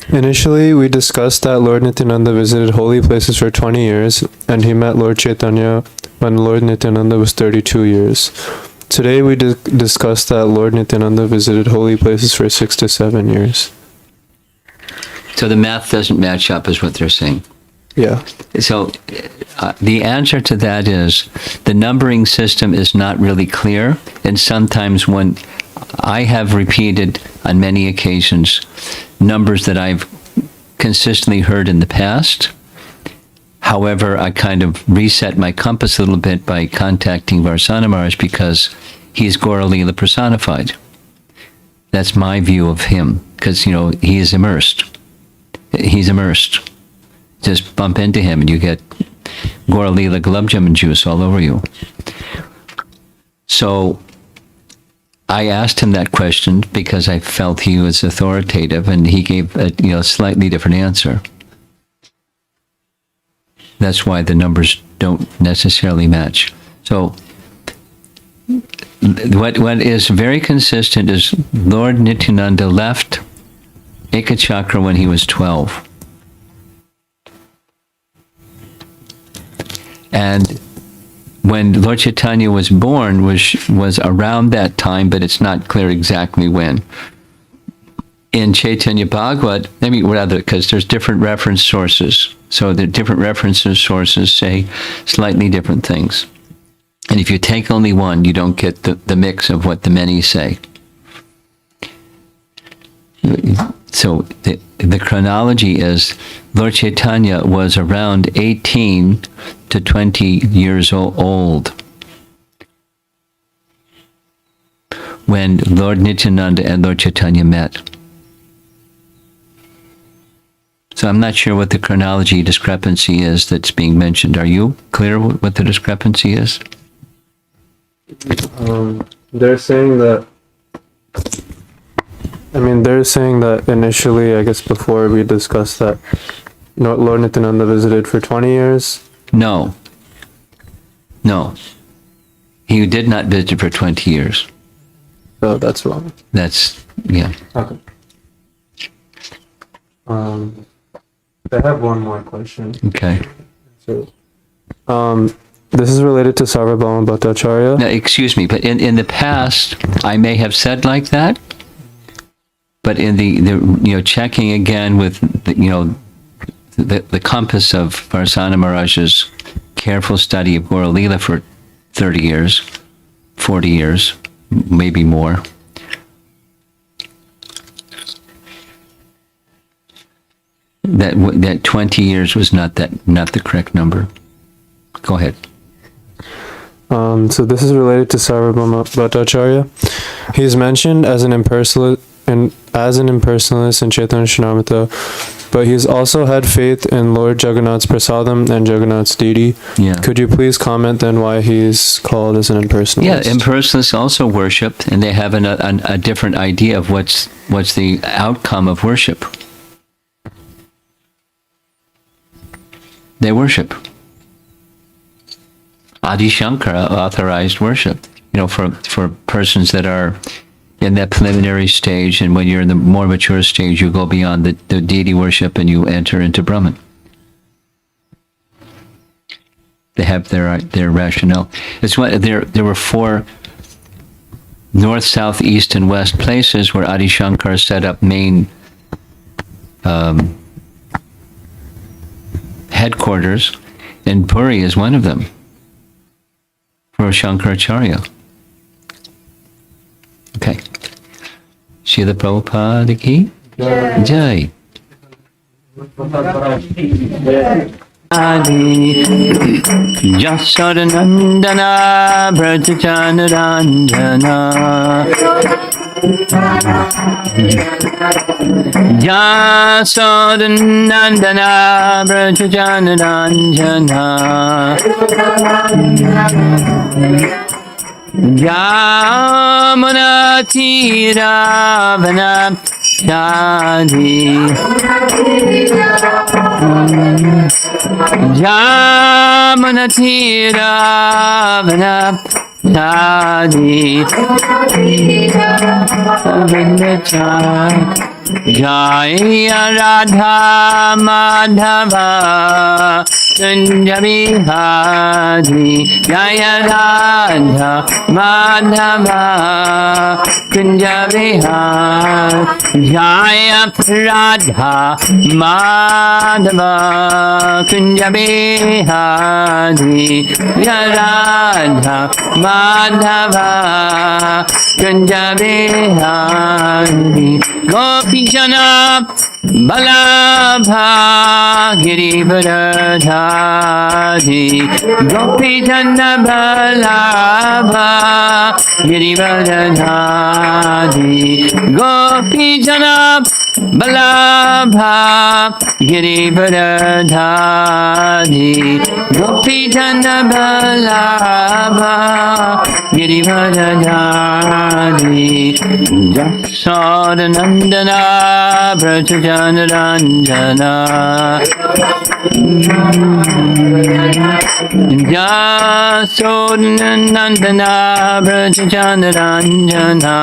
Initially, we discussed that Lord Nityananda visited holy places for 20 years, and he met Lord Chaitanya when Lord Nityananda was 32 years. Today, we discussed that Lord Nityananda visited holy places for 6 to 7 years. So the math doesn't match up, is what they're saying. Yeah. So the answer to that is the numbering system is not really clear, and sometimes when I have repeated on many occasions numbers that I've consistently heard in the past. However, I kind of reset my compass a little bit by contacting Varsana Maharaj because he's Gaura Lila personified. That's my view of him, because, he is immersed. He's immersed. Just bump into him and you get Gaura Lila gulab jamun juice all over you. So I asked him that question because I felt he was authoritative, and he gave a slightly different answer. That's why the numbers don't necessarily match. So what is very consistent is Lord Nityananda left Ekachakra when he was 12. And when Lord Chaitanya was born was around that time, but it's not clear exactly when. In Chaitanya Bhagavata, because there's different reference sources. So the different reference sources say slightly different things. And if you take only one, you don't get the mix of what the many say. So the chronology is Lord Chaitanya was around 18 to 20 years old when Lord Nityananda and Lord Chaitanya met. So I'm not sure what the chronology discrepancy is that's being mentioned. Are you clear what the discrepancy is? They're saying that initially, I guess before we discussed that Lord Nityananda visited for 20 years. No. He did not visit for 20 years. So that's wrong. Yeah. Okay. I have one more question. Okay. So, this is related to Sarvabhauma Bhattacharya. Now, excuse me, but in the past, I may have said like that, but in the checking again with the compass of Varsana Maharaj's careful study of Gaura Lila for 30 years, 40 years, maybe more. That 20 years was not the correct number. Go ahead. So this is related to Sarvabhauma Bhattacharya. He's mentioned as an impersonalist in Chaitanya Charitamrita, but he's also had faith in Lord Jagannath's Prasadam and Jagannath's deity. Yeah. Could you please comment then why he's called as an impersonalist? Yeah, impersonalists also worship, and they have a different idea of what's the outcome of worship. They worship. Adi Shankara authorized worship, for persons that are in that preliminary stage, and when you're in the more mature stage, you go beyond the deity worship and you enter into Brahman. They have their rationale. It's what there were 4 north, south, east, and west places where Adi Shankara set up main headquarters, and Puri is one of them for Shankaracharya. Okay. Srila Prabhupada ki Jai. Adi Jasadanandana Brajacanaranjana Jasadanandana Brajacanaranjana Yamuna Tiravana Shadi Yamuna Tiravana Radhi Jaya Radha Madhava Kunja Bihari Jaya Radha Madhava Kunja Bihari Jaya Radha Madhava Kunja Bihari Jaya Radha Madhava Kunja Bihari Gopi Jana Balabha Girivardhari Gopi Jana Balabha Girivardhari Gopi Jana Balabha Girivardhari Gopi Jana Balabha Girivardhari Jasodanandana Brajanaranjana Jasodanandana Brajanaranjana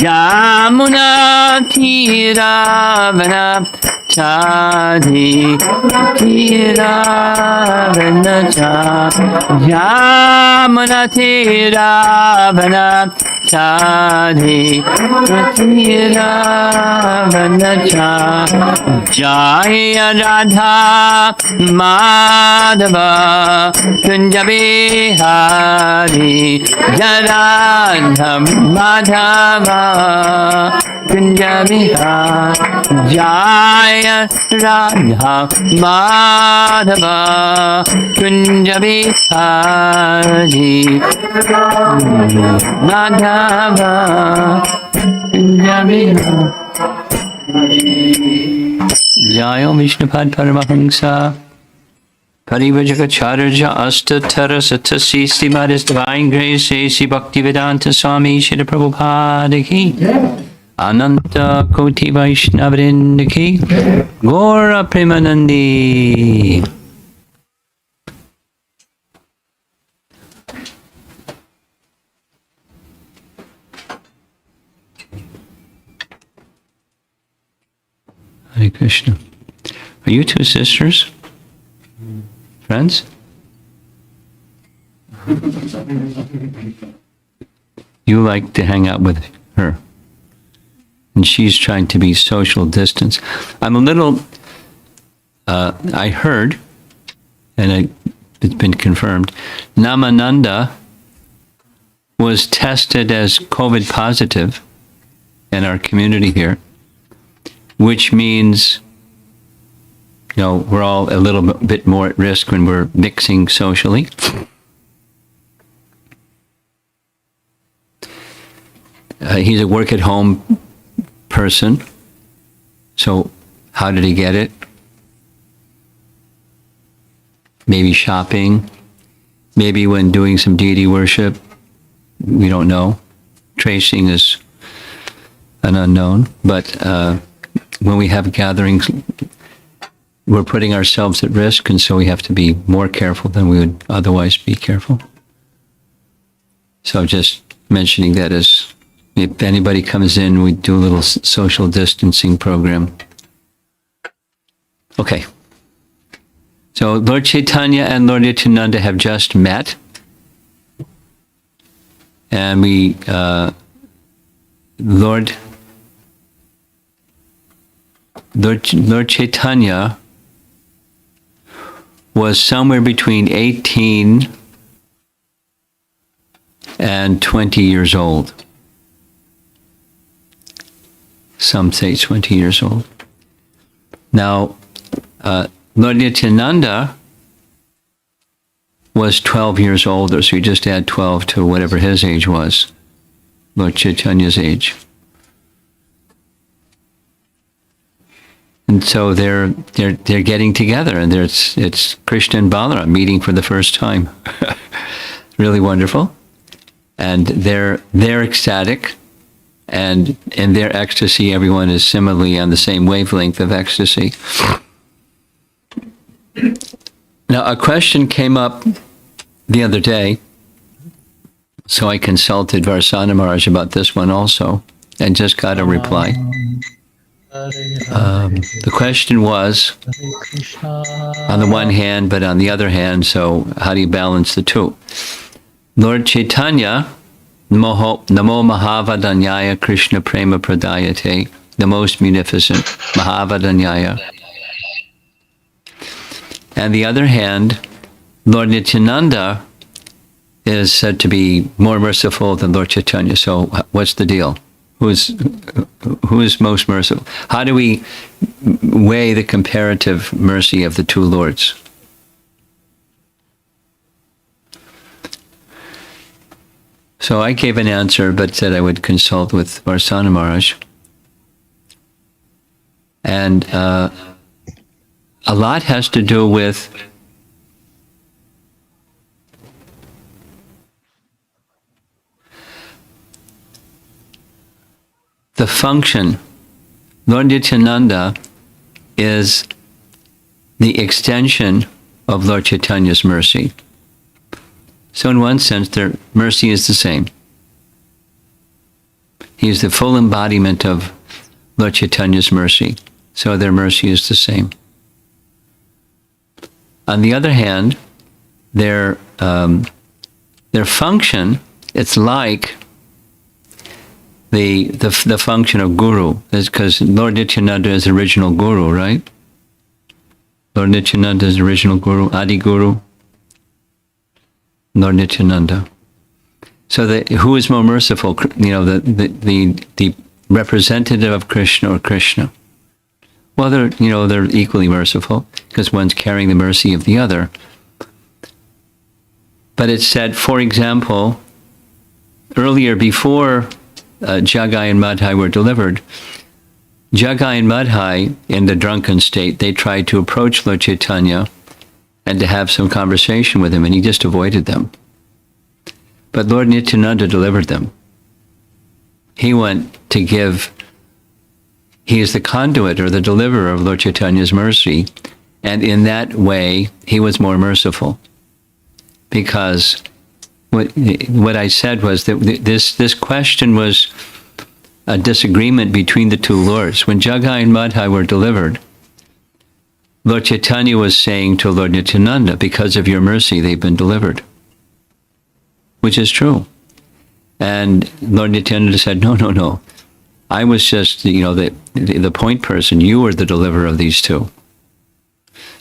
Yamuna Tiravana Chadi Tiravana Chadi Yamuna Tiravana Chadi Tiravana Chadi Jaya Radha Madhava Kunja Bihari Jaya Radha Madhava Kunja Bihari Jaya Radha Madhava Kunja Bihari Madhava Kunja Bihari Jaya Vishnupad Paramahamsa Parivajagacharya Astatara Satasi Srimad Divine Grace A.C. Bhaktivedanta Swami Srila Prabhupada Ki Ananta Koti Vaishnavrinda Ki Gora Premanandi. Hare Krishna. Are you two sisters? Friends? You like to hang out with her. And she's trying to be social distance. I'm a little, I heard, and it's been confirmed, Namananda was tested as COVID positive in our community here, which means, you know, we're all a little bit more at risk when we're mixing socially. He's a work-at-home person. So how did he get it? Maybe shopping. Maybe when doing some deity worship. We don't know. Tracing is an unknown. But when we have gatherings, we're putting ourselves at risk, and so we have to be more careful than we would otherwise be careful. So just mentioning that as if anybody comes in, we do a little social distancing program. Okay. So Lord Chaitanya and Lord Nityananda have just met. And Lord Chaitanya was somewhere between 18 and 20 years old. Some say 20 years old. Now, Lord Nityananda was 12 years older, so you just add 12 to whatever his age was, Lord Chaitanya's age. And so they're getting together, and it's Krishna and Balaram meeting for the first time. Really wonderful. And they're ecstatic, and in their ecstasy, everyone is similarly on the same wavelength of ecstasy. Now, a question came up the other day, so I consulted Varsana Maharaj about this one also, and just got a reply. The question was, on the one hand, but on the other hand, so how do you balance the two? Lord Chaitanya, Namo Mahavadanyaya Krishna Prema Pradayate, the most munificent, Mahavadanyaya. And the other hand, Lord Nityananda is said to be more merciful than Lord Chaitanya. So what's the deal? Who is most merciful? How do we weigh the comparative mercy of the two lords? So I gave an answer, but said I would consult with Varsana Maharaj. And a lot has to do with the function. Lord Nityananda is the extension of Lord Chaitanya's mercy. So in one sense, their mercy is the same. He is the full embodiment of Lord Chaitanya's mercy. So their mercy is the same. On the other hand, their function, it's like the function of guru, because Lord Nityananda is the original guru, right? Lord Nityananda is the original guru, Adi Guru, Lord Nityananda. So who is more merciful? The representative of Krishna or Krishna? Well, they're equally merciful because one's carrying the mercy of the other. But it's said, for example, earlier before Jagai and Madhya were delivered, Jagai and Madhya, in the drunken state, they tried to approach Lord Chaitanya and to have some conversation with him, and he just avoided them. But Lord Nityananda delivered them. He went to give, he is the conduit or the deliverer of Lord Chaitanya's mercy, and in that way, he was more merciful. Because what I said was that this question was a disagreement between the two lords. When Jagai and Madhya were delivered, Lord Chaitanya was saying to Lord Nityananda, because of your mercy, they've been delivered. Which is true. And Lord Nityananda said, no. I was just, the point person. You were the deliverer of these two.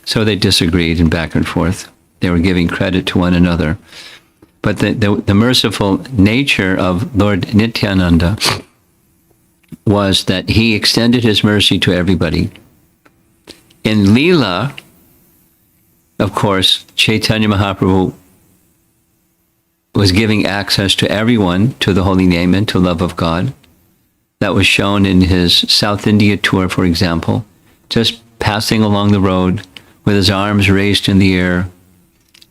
So they disagreed and back and forth. They were giving credit to one another. But the merciful nature of Lord Nityananda was that he extended his mercy to everybody. In Lila, of course, Chaitanya Mahaprabhu was giving access to everyone to the holy name and to love of God. That was shown in his South India tour, for example, just passing along the road with his arms raised in the air,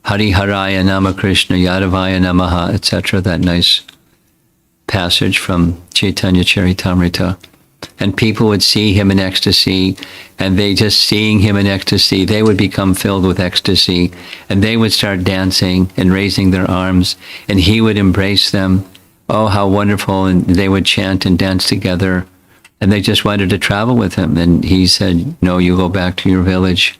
Hari Haraya Nama Krishna Yadavaya Namaha, etc., that nice passage from Chaitanya Charitamrita. And people would see him in ecstasy, and they just seeing him in ecstasy, they would become filled with ecstasy, and they would start dancing and raising their arms, and he would embrace them. Oh, how wonderful, and they would chant and dance together, and they just wanted to travel with him. And he said, no, you go back to your village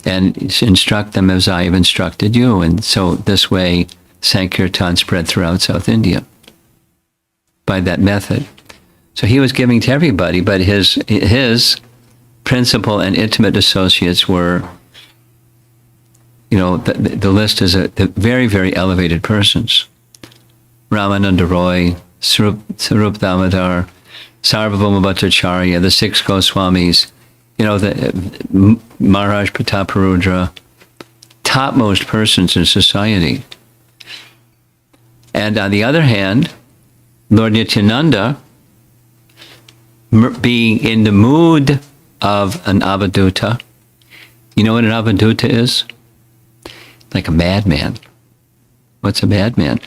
and instruct them as I have instructed you. And so this way, Sankirtan spread throughout South India by that method. So he was giving to everybody, but his principal and intimate associates were, the list is the very, very elevated persons. Ramananda Roy, Sarup Damodar, Sarvabhauma Bhattacharya, the six Goswamis, the Maharaj Prataparudra, topmost persons in society. And on the other hand, Lord Nityananda, being in the mood of an avaduta. You know what an avaduta is? Like a madman. What's a madman?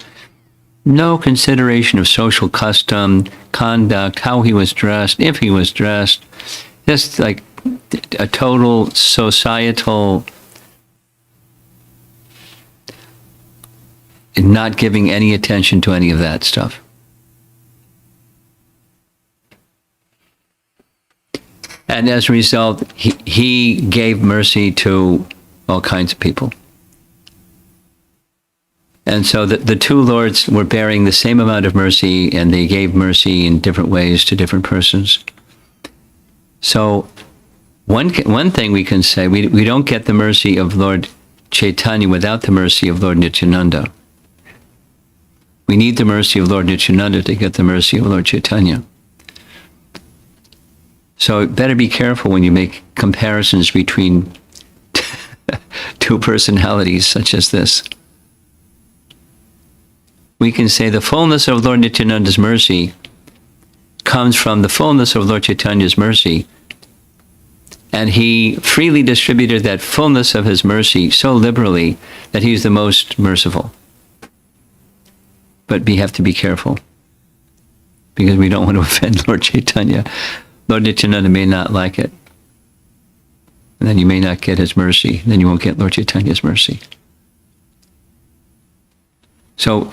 No consideration of social custom, conduct, how he was dressed, if he was dressed. Just like a total societal not giving any attention to any of that stuff. And as a result, he gave mercy to all kinds of people. And so the two lords were bearing the same amount of mercy, and they gave mercy in different ways to different persons. So one thing we can say, we don't get the mercy of Lord Chaitanya without the mercy of Lord Nityananda. We need the mercy of Lord Nityananda to get the mercy of Lord Chaitanya. So better be careful when you make comparisons between two personalities such as this. We can say the fullness of Lord Nityananda's mercy comes from the fullness of Lord Chaitanya's mercy. And he freely distributed that fullness of his mercy so liberally that he's the most merciful. But we have to be careful, because we don't want to offend Lord Chaitanya. Lord Nityananda may not like it. And then you may not get his mercy. Then you won't get Lord Chaitanya's mercy. So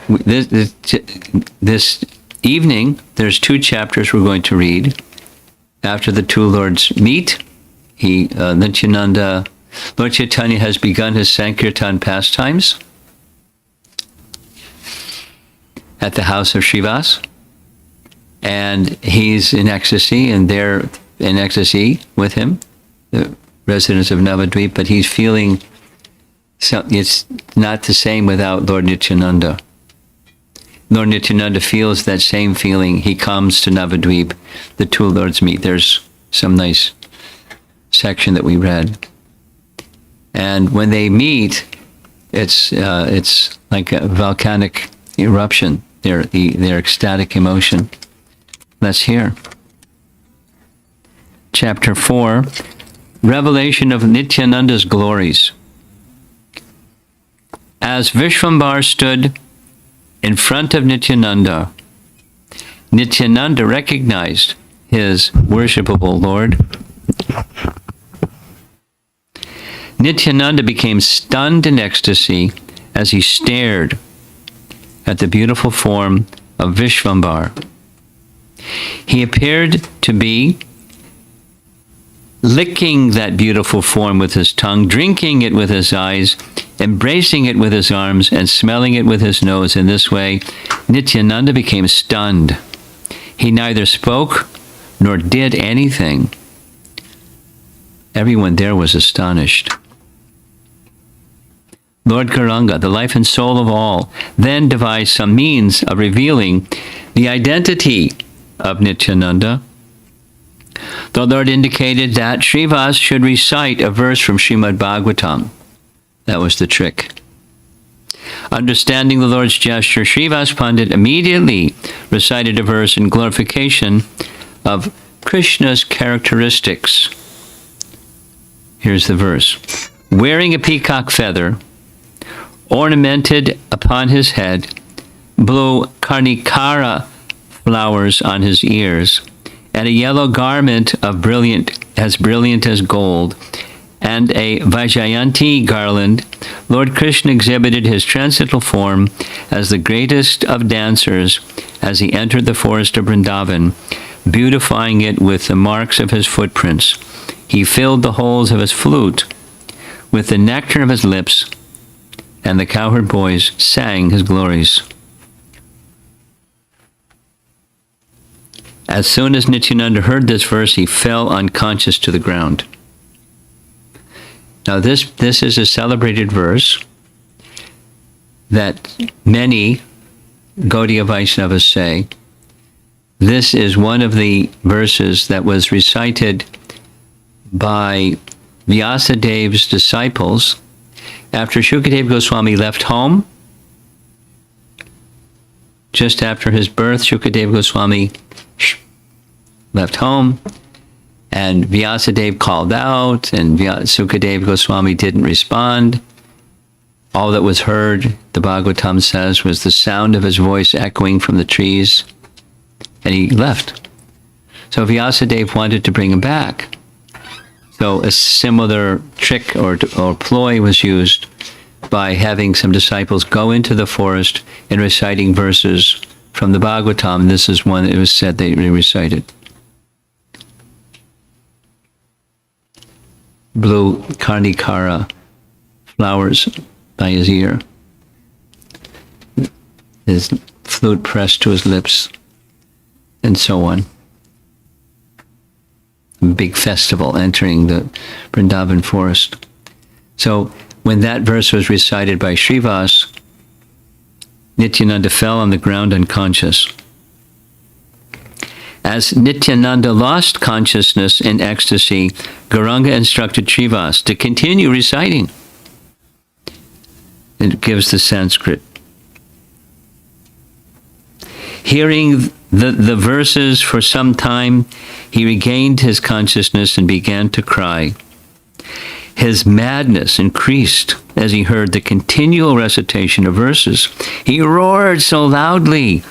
this evening, there's 2 chapters we're going to read. After the two lords meet, Nityananda, Lord Chaitanya has begun his Sankirtan pastimes at the house of Srivas. And he's in ecstasy, and they're in ecstasy with him, the residents of Navadvip, but he's feeling it's not the same without Lord Nityananda. Lord Nityananda feels that same feeling. He comes to Navadvip, the two lords meet. There's some nice section that we read. And when they meet, it's like a volcanic eruption, their ecstatic emotion. Let's hear. Chapter 4, Revelation of Nityananda's Glories. As Vishvambar stood in front of Nityananda, Nityananda recognized his worshipable Lord. Nityananda became stunned in ecstasy as he stared at the beautiful form of Vishvambar. He appeared to be licking that beautiful form with his tongue, drinking it with his eyes, embracing it with his arms, and smelling it with his nose. In this way, Nityananda became stunned. He neither spoke nor did anything. Everyone there was astonished. Lord Gauranga, the life and soul of all, then devised some means of revealing the identity of Nityananda. The Lord indicated that Srivas should recite a verse from Srimad Bhagavatam. That was the trick. Understanding the Lord's gesture, Srivas Pandit immediately recited a verse in glorification of Krishna's characteristics. Here's the verse. Wearing a peacock feather, ornamented upon his head, blew karnikara flowers on his ears, and a yellow garment of brilliant as gold, and a Vaijayanti garland, Lord Krishna exhibited his transcendental form as the greatest of dancers as he entered the forest of Vrndavan, beautifying it with the marks of his footprints. He filled the holes of his flute with the nectar of his lips, and the cowherd boys sang his glories. As soon as Nityananda heard this verse, he fell unconscious to the ground. Now this is a celebrated verse that many Gaudiya Vaishnavas say. This is one of the verses that was recited by Vyasa Dev's disciples after Shukadeva Goswami left home. Just after his birth, Shukadeva Goswami left home, and Vyasadeva called out, and Sukadeva Goswami didn't respond. All that was heard, the Bhagavatam says, was the sound of his voice echoing from the trees, and he left. So Vyasadeva wanted to bring him back. So a similar trick or ploy was used by having some disciples go into the forest and reciting verses from the Bhagavatam. This is one it was said they recited. Blew karnikara flowers by his ear. His flute pressed to his lips, and so on. Big festival entering the Vrndavan forest. So when that verse was recited by Srivas, Nityananda fell on the ground unconscious. As Nityananda lost consciousness in ecstasy, Gauranga instructed Srivas to continue reciting. It gives the Sanskrit. Hearing the verses for some time, he regained his consciousness and began to cry. His madness increased as he heard the continual recitation of verses. He roared so loudly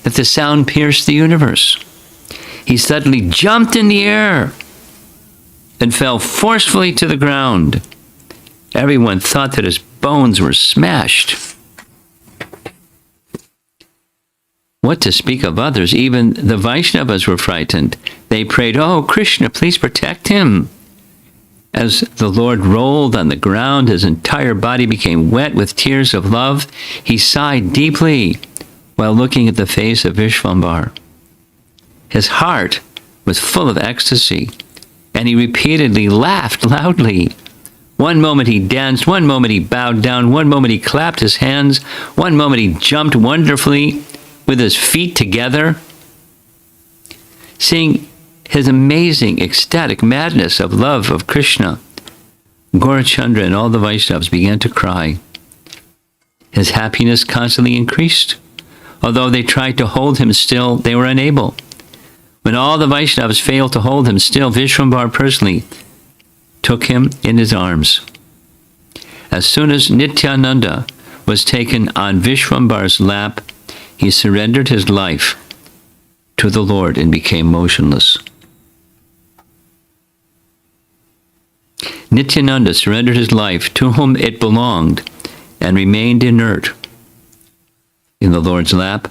that the sound pierced the universe. He suddenly jumped in the air and fell forcefully to the ground. Everyone thought that his bones were smashed. What to speak of others? Even the Vaishnavas were frightened. They prayed, "Oh, Krishna, please protect him." As the Lord rolled on the ground, his entire body became wet with tears of love. He sighed deeply while looking at the face of Vishvambar. His heart was full of ecstasy, and he repeatedly laughed loudly. One moment he danced, one moment he bowed down, one moment he clapped his hands, one moment he jumped wonderfully with his feet together. Seeing his amazing ecstatic madness of love of Krishna, Gaurachandra and all the Vaishnavas began to cry. His happiness constantly increased. Although they tried to hold him still, they were unable. When all the Vaishnavas failed to hold him still, Vishvambar personally took him in his arms. As soon as Nityananda was taken on Vishvambar's lap, he surrendered his life to the Lord and became motionless. Nityananda surrendered his life to whom it belonged and remained inert in the Lord's lap.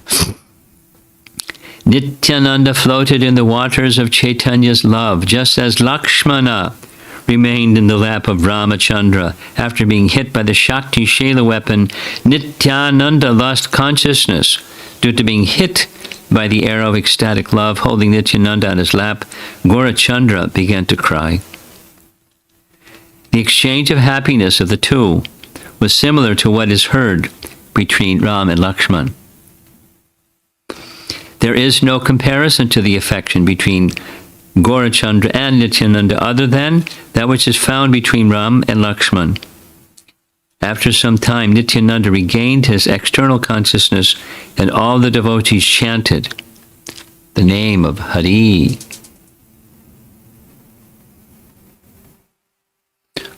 Nityananda floated in the waters of Chaitanya's love, just as Lakshmana remained in the lap of Ramachandra. After being hit by the Shakti Shela weapon, Nityananda lost consciousness due to being hit by the arrow of ecstatic love. Holding Nityananda on his lap, Gaurachandra began to cry. The exchange of happiness of the two was similar to what is heard between Ram and Lakshman. There is no comparison to the affection between Gaurachandra and Nityananda other than that which is found between Ram and Lakshman. After some time, Nityananda regained his external consciousness, and all the devotees chanted the name of Hari.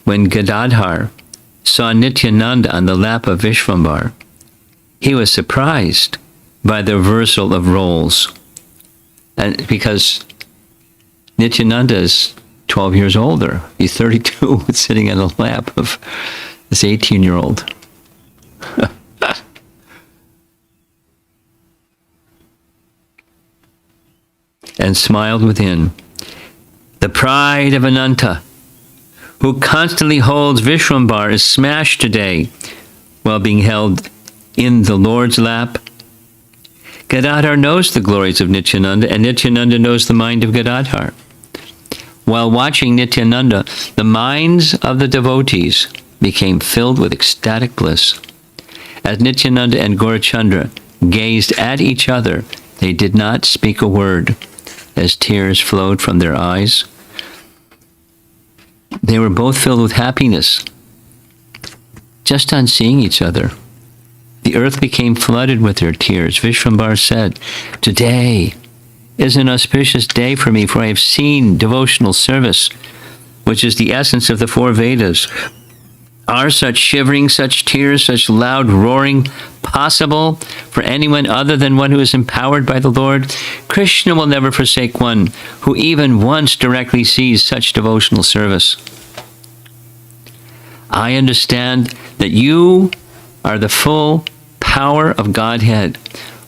When Gadadhar saw Nityananda on the lap of Vishvambar, he was surprised by the reversal of roles. And because Nityananda is 12 years older, he's 32, sitting on the lap of this 18-year-old. And smiled within. The pride of Ananta, who constantly holds Vishvambar, is smashed today while being held in the Lord's lap. Gadadhar knows the glories of Nityananda, and Nityananda knows the mind of Gadadhar. While watching Nityananda, the minds of the devotees became filled with ecstatic bliss. As Nityananda and Gaurachandra gazed at each other, they did not speak a word as tears flowed from their eyes. They were both filled with happiness just on seeing each other. The earth became flooded with their tears. Vishvambar said, "Today is an auspicious day for me, for I have seen devotional service, which is the essence of the four Vedas. Are such shivering, such tears, such loud roaring possible for anyone other than one who is empowered by the Lord? Krishna will never forsake one who even once directly sees such devotional service. I understand that you are the full power of Godhead.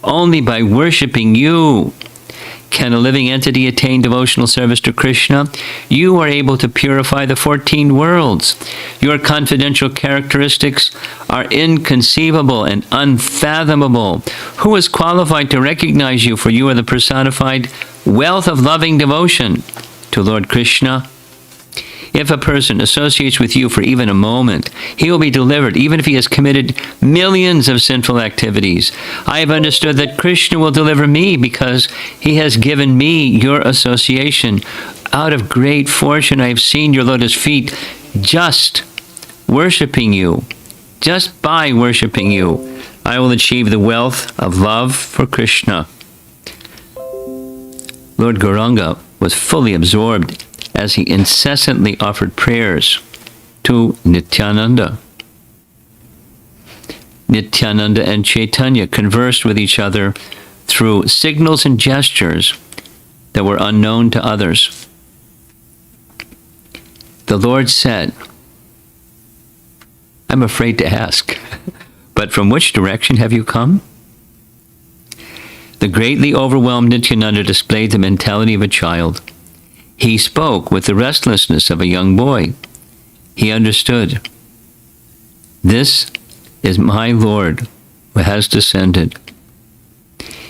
Only by worshiping you can a living entity attain devotional service to Krishna. You are able to purify the 14 worlds. Your confidential characteristics are inconceivable and unfathomable. Who is qualified to recognize you, for you are the personified wealth of loving devotion to Lord Krishna? If a person associates with you for even a moment, he will be delivered, even if he has committed millions of sinful activities. I have understood that Krishna will deliver me because he has given me your association. Out of great fortune, I have seen your lotus feet just worshiping you. Just by worshiping you, I will achieve the wealth of love for Krishna. Lord Gauranga was fully absorbed as he incessantly offered prayers to Nityananda. Nityananda and Chaitanya conversed with each other through signals and gestures that were unknown to others. The Lord said, I'm afraid to ask, but from which direction have you come? The greatly overwhelmed Nityananda displayed the mentality of a child. He spoke with the restlessness of a young boy. He understood. This is my Lord who has descended.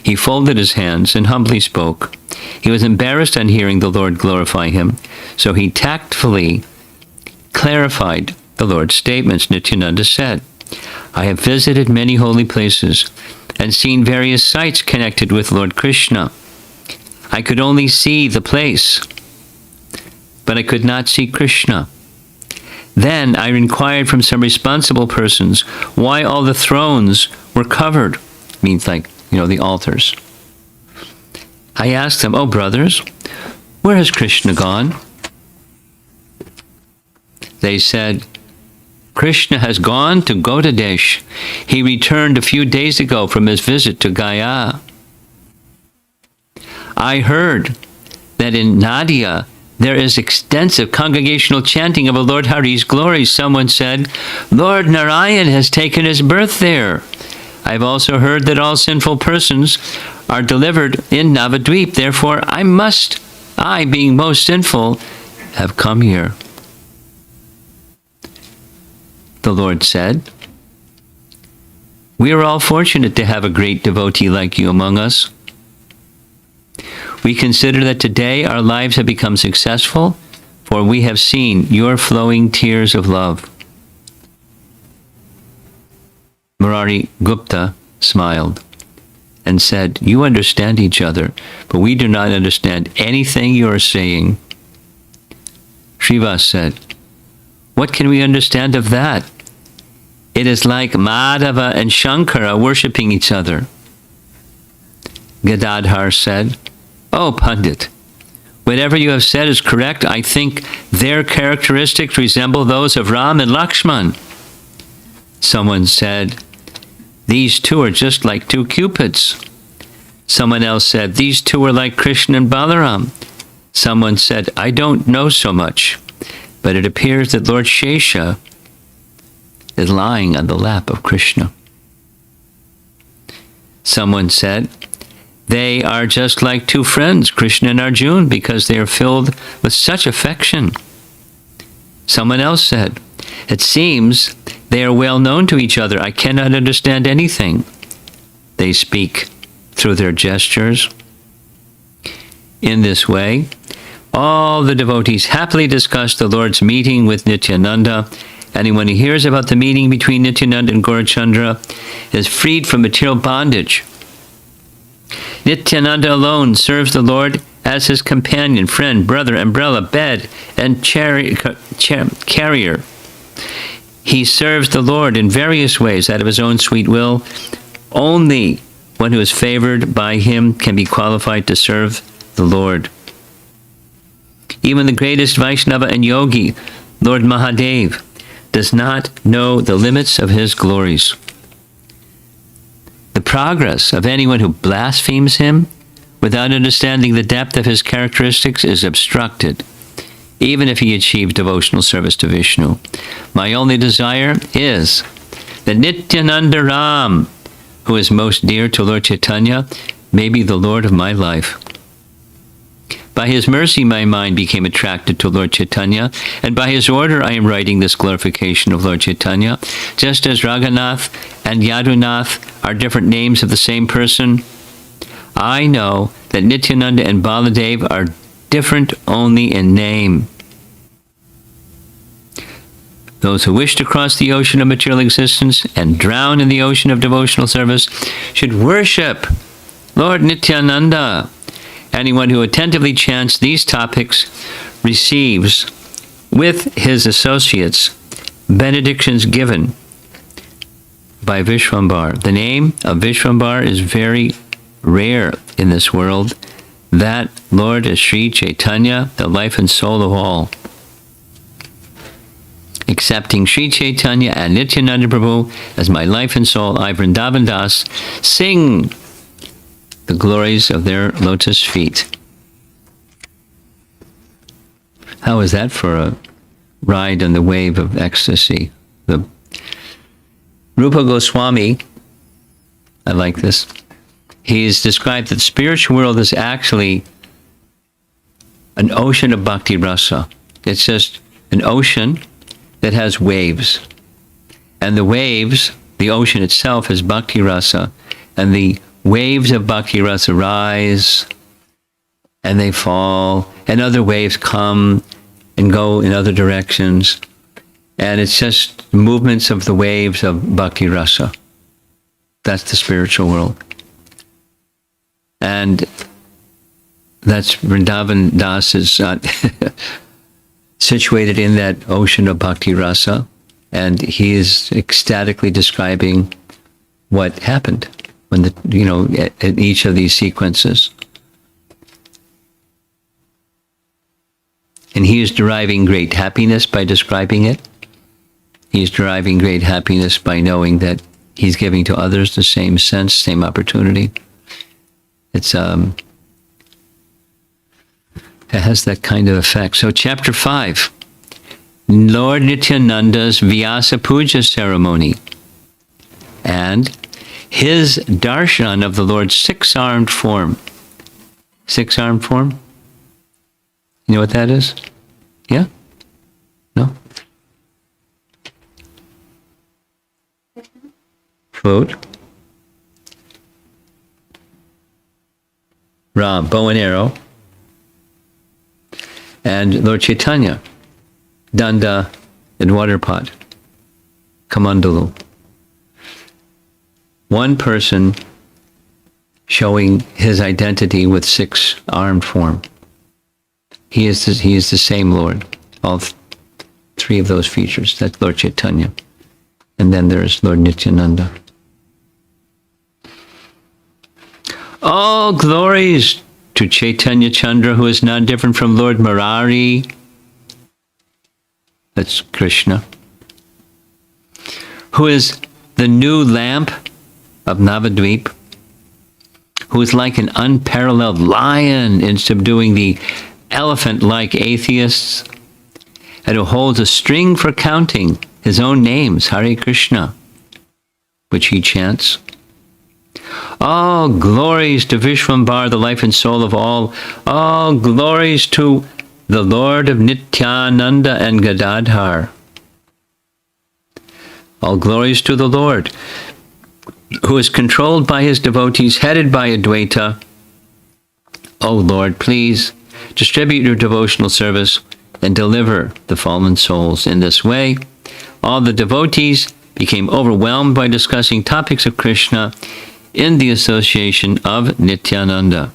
He folded his hands and humbly spoke. He was embarrassed on hearing the Lord glorify him, so he tactfully clarified the Lord's statements. Nityananda said, I have visited many holy places and seen various sites connected with Lord Krishna. I could only see the place, but I could not see Krishna. Then I inquired from some responsible persons why all the thrones were covered. Means the altars. I asked them, oh brothers, where has Krishna gone? They said, Krishna has gone to Godadesh. He returned a few days ago from his visit to Gaya. I heard that in Madhya there is extensive congregational chanting of a Lord Hari's glories. Someone said, Lord Narayan has taken his birth there. I've also heard that all sinful persons are delivered in Navadvip. Therefore, I, being most sinful, have come here. The Lord said, we are all fortunate to have a great devotee like you among us. We consider that today our lives have become successful, for we have seen your flowing tears of love. Murari Gupta smiled and said, you understand each other, but we do not understand anything you are saying. Srivas said, what can we understand of that? It is like Madhava and Shankara worshipping each other. Gadadhar said, oh, Pandit, whatever you have said is correct. I think their characteristics resemble those of Ram and Lakshman. Someone said, these two are just like two cupids. Someone else said, these two are like Krishna and Balaram. Someone said, I don't know so much, but it appears that Lord Shesha is lying on the lap of Krishna. Someone said, they are just like two friends, Krishna and Arjuna, because they are filled with such affection. Someone else said, it seems they are well known to each other. I cannot understand anything. They speak through their gestures. In this way, all the devotees happily discuss the Lord's meeting with Nityananda. Anyone who hears about the meeting between Nityananda and Gaurachandra is freed from material bondage. Nityananda alone serves the Lord as his companion, friend, brother, umbrella, bed, and carrier. He serves the Lord in various ways out of his own sweet will. Only one who is favored by him can be qualified to serve the Lord. Even the greatest Vaishnava and yogi, Lord Mahadev, does not know the limits of his glories. The progress of anyone who blasphemes him without understanding the depth of his characteristics is obstructed. even if he achieved devotional service to Vishnu. My only desire is that Nityananda Ram, who is most dear to Lord Chaitanya, may be the Lord of my life. By his mercy, my mind became attracted to Lord Chaitanya, and by his order, I am writing this glorification of Lord Chaitanya. Just as Raghunath and Yadunath are different names of the same person, I know that Nityananda and Baladev are different only in name. Those who wish to cross the ocean of material existence and drown in the ocean of devotional service should worship Lord Nityananda. Anyone who attentively chants these topics receives, with his associates, benedictions given by Vishwambar. The name of Vishwambar is very rare in this world. That Lord is Sri Chaitanya, the life and soul of all. Accepting Sri Chaitanya and Nityananda Prabhu as my life and soul, I, Vrndavan Das, sing the glories of their lotus feet. How is that for a ride on the wave of ecstasy? The Rupa Goswami, I like this. He's described that the spiritual world is actually an ocean of bhakti rasa. It's just an ocean that has waves. And the waves, the ocean itself is bhakti rasa, and the waves of bhakti rasa rise and they fall, and other waves come and go in other directions. And it's just movements of the waves of bhakti rasa. That's the spiritual world. And that's Vrndavan Das is situated in that ocean of bhakti rasa, and he is ecstatically describing what happened when at each of these sequences. And he is deriving great happiness by describing it. He is deriving great happiness by knowing that he's giving to others the same sense, same opportunity. It's it has that kind of effect. So chapter 5, Lord Nityananda's Vyasa puja ceremony and his darshan of the Lord's six-armed form. Six-armed form? You know what that is? Yeah? No? Quote. Ram, bow and arrow. And Lord Chaitanya, danda and water pot, kamandalu. One person showing his identity with six-armed form. He is the same Lord. All three of those features. That's Lord Chaitanya. And then there's Lord Nityananda. All glories to Chaitanya Chandra, who is not different from Lord Murari. That's Krishna. Who is the new lamp of Navadvip, who is like an unparalleled lion in subduing the elephant-like atheists, and who holds a string for counting his own names, Hare Krishna, which he chants. All glories to Vishwambar, the life and soul of all. All glories to the Lord of Nityananda and Gadadhar. All glories to the Lord, who is controlled by his devotees, headed by Advaita. O Lord, please distribute your devotional service and deliver the fallen souls. In this way, all the devotees became overwhelmed by discussing topics of Krishna in the association of Nityananda.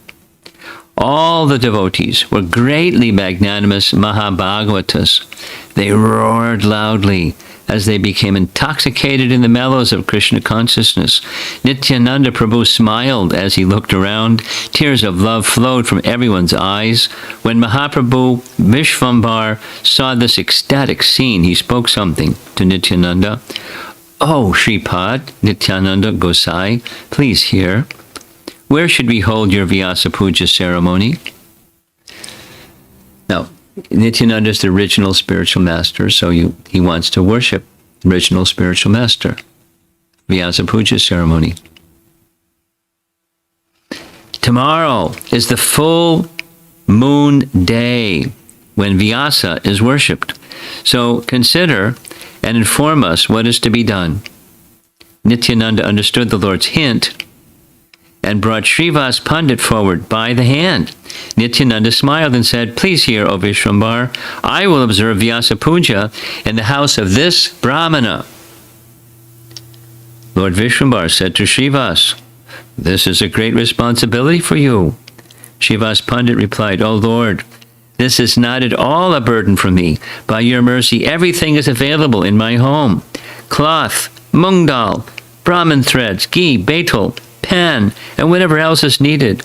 All the devotees were greatly magnanimous Mahabhagavatas. They roared loudly as they became intoxicated in the mellows of Krishna consciousness. Nityananda Prabhu smiled as he looked around. Tears of love flowed from everyone's eyes. When Mahaprabhu Vishwambar saw this ecstatic scene, he spoke something to Nityananda. Oh, Shripad, Nityananda Gosai, please hear. Where should we hold your Vyasa Puja ceremony? Now, Nityananda is the original spiritual master, so he wants to worship original spiritual master. Vyasa puja ceremony. Tomorrow is the full moon day when Vyasa is worshipped. So consider and inform us what is to be done. Nityananda understood the Lord's hint and brought Srivas Pandit forward by the hand. Nityananda smiled and said, "Please hear, O Vishwambar, I will observe Vyasa Puja in the house of this Brahmana." Lord Vishwambar said to Srivas, "This is a great responsibility for you." Srivas Pandit replied, "O Lord, this is not at all a burden for me. By your mercy, everything is available in my home. Cloth, mung dal, Brahmin threads, ghee, betel, pan, and whatever else is needed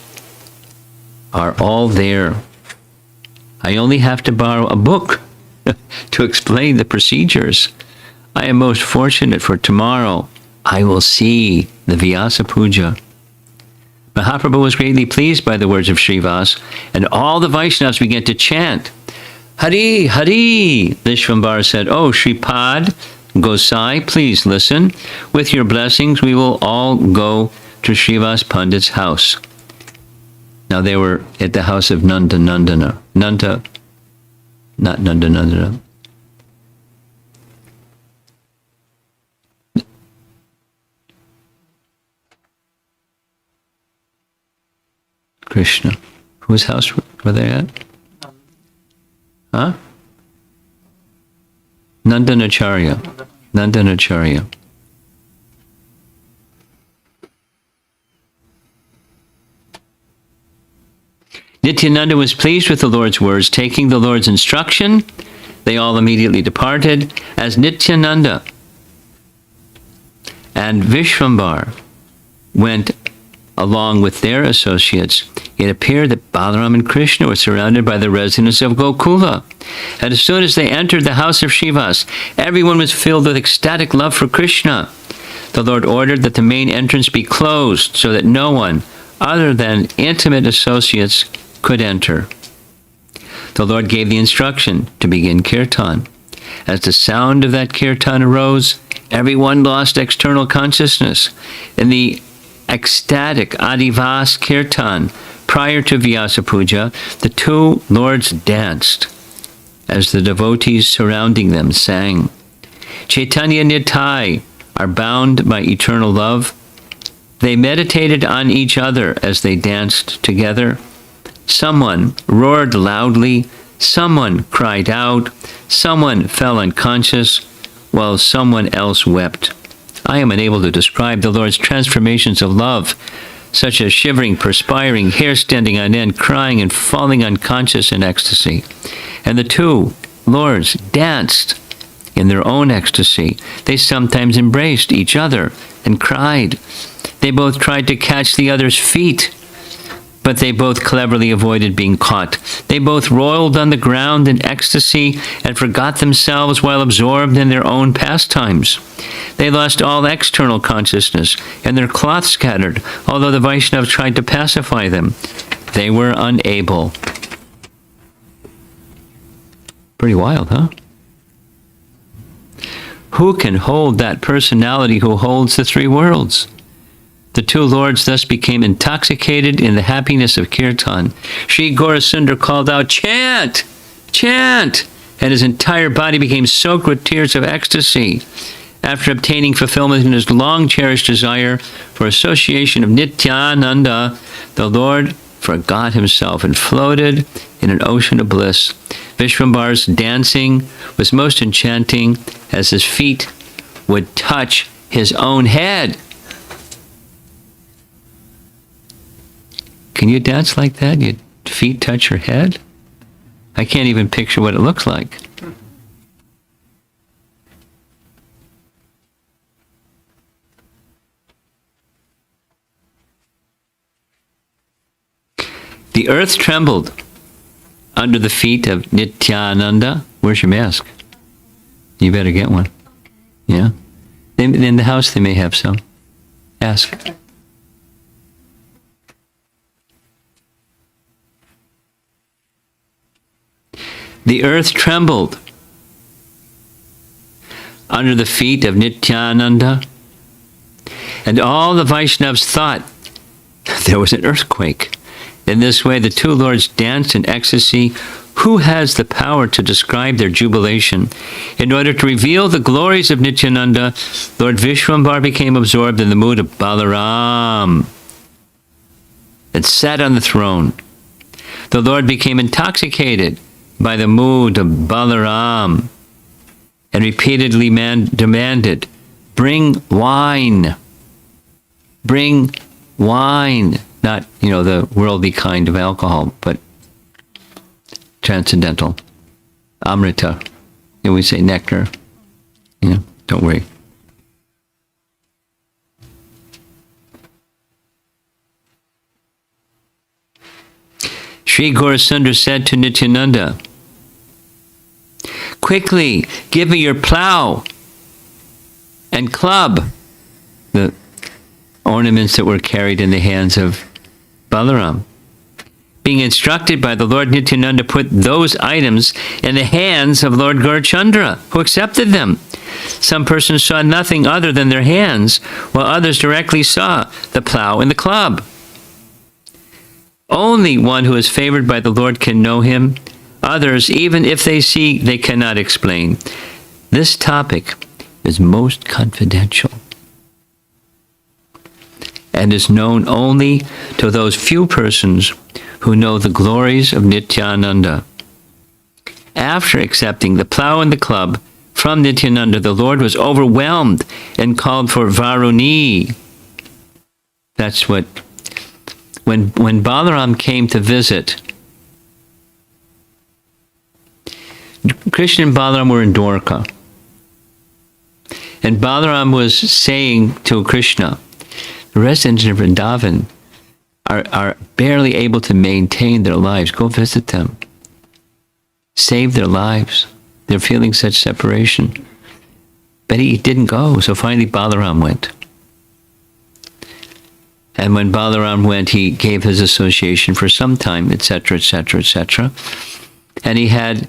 are all there. I only have to borrow a book to explain the procedures. I am most fortunate, for tomorrow I will see the Vyasa Puja." Mahaprabhu was greatly pleased by the words of Srivas, and all the Vaishnavas began to chant, "Hari, Hari!" Vishwambar said, "Oh, Shripad, Gosai, please listen. With your blessings, we will all go to Srivas Pandit's house." Now they were at the house of Not Nanda Nandana. Krishna. Whose house were they at? Huh? Nandanacharya. Nandanacharya. Nityananda was pleased with the Lord's words. Taking the Lord's instruction, they all immediately departed. As Nityananda and Vishwambar went along with their associates, it appeared that Balaram and Krishna were surrounded by the residents of Gokula. And as soon as they entered the house of Srivas, everyone was filled with ecstatic love for Krishna. The Lord ordered that the main entrance be closed so that no one other than intimate associates could enter. The Lord gave the instruction to begin kirtan. As the sound of that kirtan arose, everyone lost external consciousness. In the ecstatic Adivas kirtan, prior to Vyasa Puja, the two lords danced as the devotees surrounding them sang. Chaitanya Nitai are bound by eternal love. They meditated on each other as they danced together. Someone roared loudly, someone cried out, someone fell unconscious, while someone else wept. I am unable to describe the Lord's transformations of love, such as shivering, perspiring, hair standing on end, crying, and falling unconscious in ecstasy. And the two lords danced in their own ecstasy. They sometimes embraced each other and cried. They both tried to catch the other's feet, but they both cleverly avoided being caught. They both rolled on the ground in ecstasy and forgot themselves while absorbed in their own pastimes. They lost all external consciousness, and their cloth scattered, although the Vaishnavas tried to pacify them. They were unable. Pretty wild, huh? Who can hold that personality who holds the three worlds? The two lords thus became intoxicated in the happiness of kirtan. Sri Gaurasundar called out, "Chant! Chant!" and his entire body became soaked with tears of ecstasy. After obtaining fulfillment in his long-cherished desire for association of Nityananda, the Lord forgot himself and floated in an ocean of bliss. Vishwambar's dancing was most enchanting as his feet would touch his own head. Can you dance like that? Your feet touch your head? I can't even picture what it looks like. The earth trembled under the feet of Nityananda. Where's your mask? You better get one. Yeah? In the house they may have some. Ask. The earth trembled under the feet of Nityananda, and all the Vaishnavas thought there was an earthquake. In this way, the two lords danced in ecstasy. Who has the power to describe their jubilation? In order to reveal the glories of Nityananda, Lord Vishwambar became absorbed in the mood of Balaram and sat on the throne. The Lord became intoxicated by the mood of Balaram and repeatedly demanded, "Bring wine. Bring wine." Not, the worldly kind of alcohol, but transcendental. Amrita. We say nectar. Don't worry. Sri Gaurasundar said to Nityananda, "Quickly, give me your plow and club," the ornaments that were carried in the hands of Balaram. Being instructed by the Lord, Nityananda put those items in the hands of Lord Gaurachandra, who accepted them. Some persons saw nothing other than their hands, while others directly saw the plow and the club. Only one who is favored by the Lord can know him. Others, even if they see, they cannot explain. This topic is most confidential and is known only to those few persons who know the glories of Nityananda. After accepting the plow and the club from Nityananda, the Lord was overwhelmed and called for Varuni. That's what, when Balaram came to visit, Krishna and Balaram were in Dwarka. And Balaram was saying to Krishna, the residents of Vrndavan are barely able to maintain their lives. Go visit them. Save their lives. They're feeling such separation. But he didn't go, so finally Balaram went. And when Balaram went, he gave his association for some time, etc., etc., etc. And he had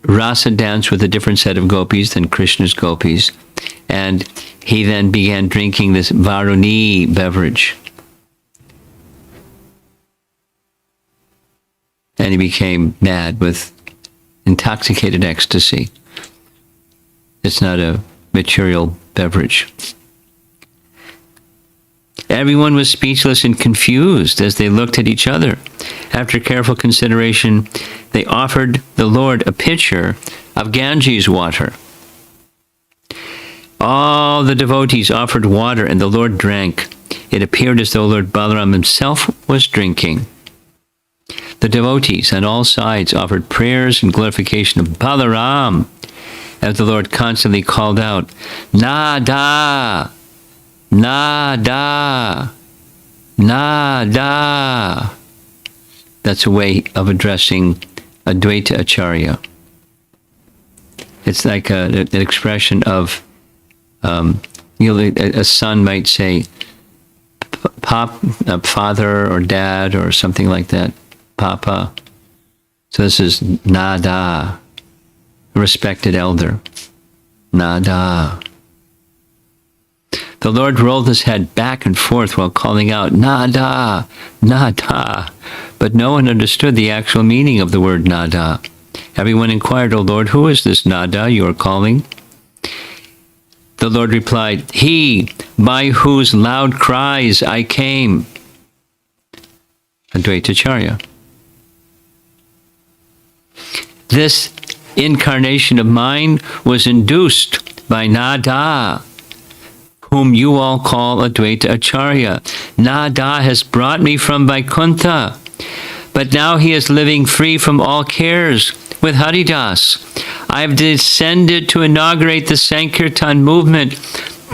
rasa dance with a different set of gopis than Krishna's gopis. And he then began drinking this Varuni beverage. And he became mad with intoxicated ecstasy. It's not a material beverage. Everyone was speechless and confused as they looked at each other. After careful consideration, they offered the Lord a pitcher of Ganges water. All the devotees offered water, and the Lord drank. It appeared as though Lord Balaram himself was drinking. The devotees on all sides offered prayers and glorification of Balaram, as the Lord constantly called out, "Nada! Nada! Nada!" That's a way of addressing Advaita Acharya. It's like an expression of, a son might say, father or dad or something like that, Papa. So this is Nada, a respected elder. Nada. The Lord rolled his head back and forth while calling out, "Nada, Nada." But no one understood the actual meaning of the word Nada. Everyone inquired, "O Lord, who is this Nada you are calling?" The Lord replied, "He by whose loud cries I came." Advaita Acharya. This incarnation of mine was induced by Nada, whom you all call Advaita Acharya. Nada has brought me from Vaikuntha, but now he is living free from all cares with Haridas. I have descended to inaugurate the Sankirtan movement,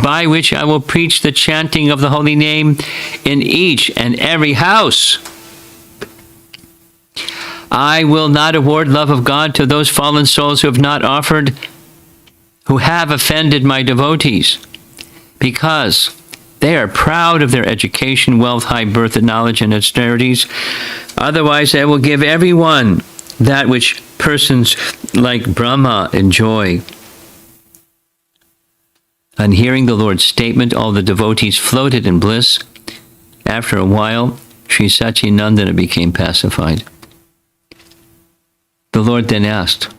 by which I will preach the chanting of the holy name in each and every house. I will not award love of God to those fallen souls who have offended my devotees, because they are proud of their education, wealth, high birth, and knowledge and austerities. Otherwise, I will give everyone that which persons like Brahma enjoy. On hearing the Lord's statement, all the devotees floated in bliss. After a while, Sri Satchidananda became pacified. The Lord then asked,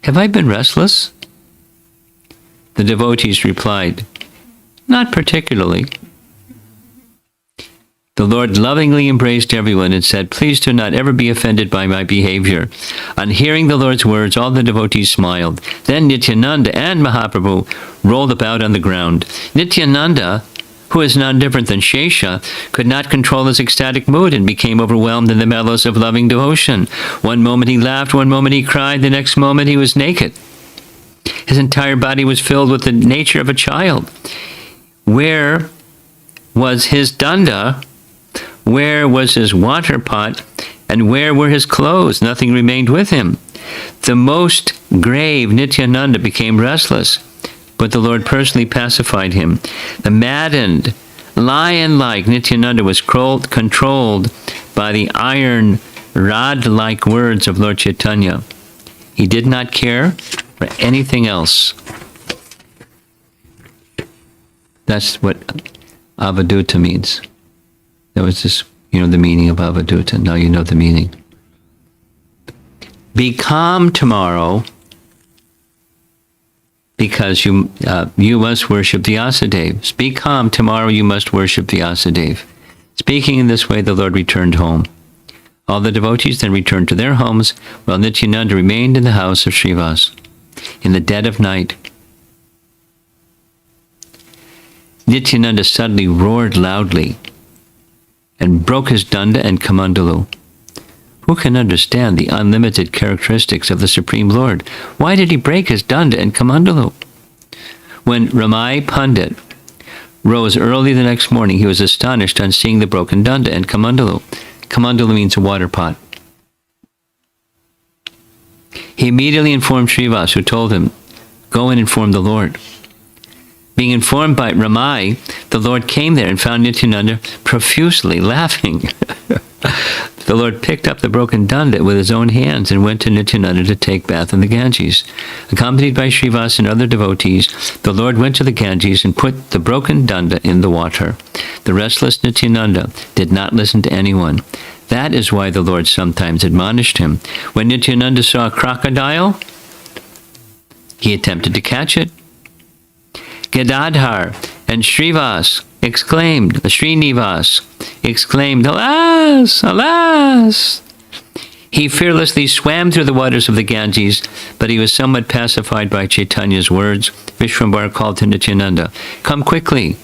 "Have I been restless?" The devotees replied, "Not particularly." The Lord lovingly embraced everyone and said, "Please do not ever be offended by my behavior." On hearing the Lord's words, all the devotees smiled. Then Nityananda and Mahaprabhu rolled about on the ground. Nityananda, who is none different than Shesha, could not control his ecstatic mood and became overwhelmed in the mellows of loving devotion. One moment he laughed, one moment he cried, the next moment he was naked. His entire body was filled with the nature of a child. Where was his danda? Where was his water pot? And where were his clothes? Nothing remained with him. The most grave Nityananda became restless, but the Lord personally pacified him. The maddened, lion-like Nityananda was controlled by the iron rod-like words of Lord Chaitanya. He did not care for anything else. That's what avaduta means. That was just, the meaning of avaduta. Now you know the meaning. Be calm tomorrow, because you must worship Vyasadeva. Be calm tomorrow, you must worship Vyasadeva. Speaking in this way, the Lord returned home. All the devotees then returned to their homes, while Nityananda remained in the house of Srivas. In the dead of night, Nityananda suddenly roared loudly and broke his danda and kamandalu. Who can understand the unlimited characteristics of the Supreme Lord? Why did he break his danda and kamandalu? When Ramai Pandit rose early the next morning, he was astonished on seeing the broken danda and kamandalu. Kamandalu means a water pot. He immediately informed Srivas, who told him, "Go and inform the Lord." Being informed by Ramai, the Lord came there and found Nityananda profusely laughing. The Lord picked up the broken danda with his own hands and went to Nityananda to take bath in the Ganges. Accompanied by Srivas and other devotees, the Lord went to the Ganges and put the broken danda in the water. The restless Nityananda did not listen to anyone. That is why the Lord sometimes admonished him. When Nityananda saw a crocodile, he attempted to catch it. Gadadhar and Srinivas exclaimed, "Alas, alas!" He fearlessly swam through the waters of the Ganges, but he was somewhat pacified by Chaitanya's words. Vishwambara called to Nityananda, "Come quickly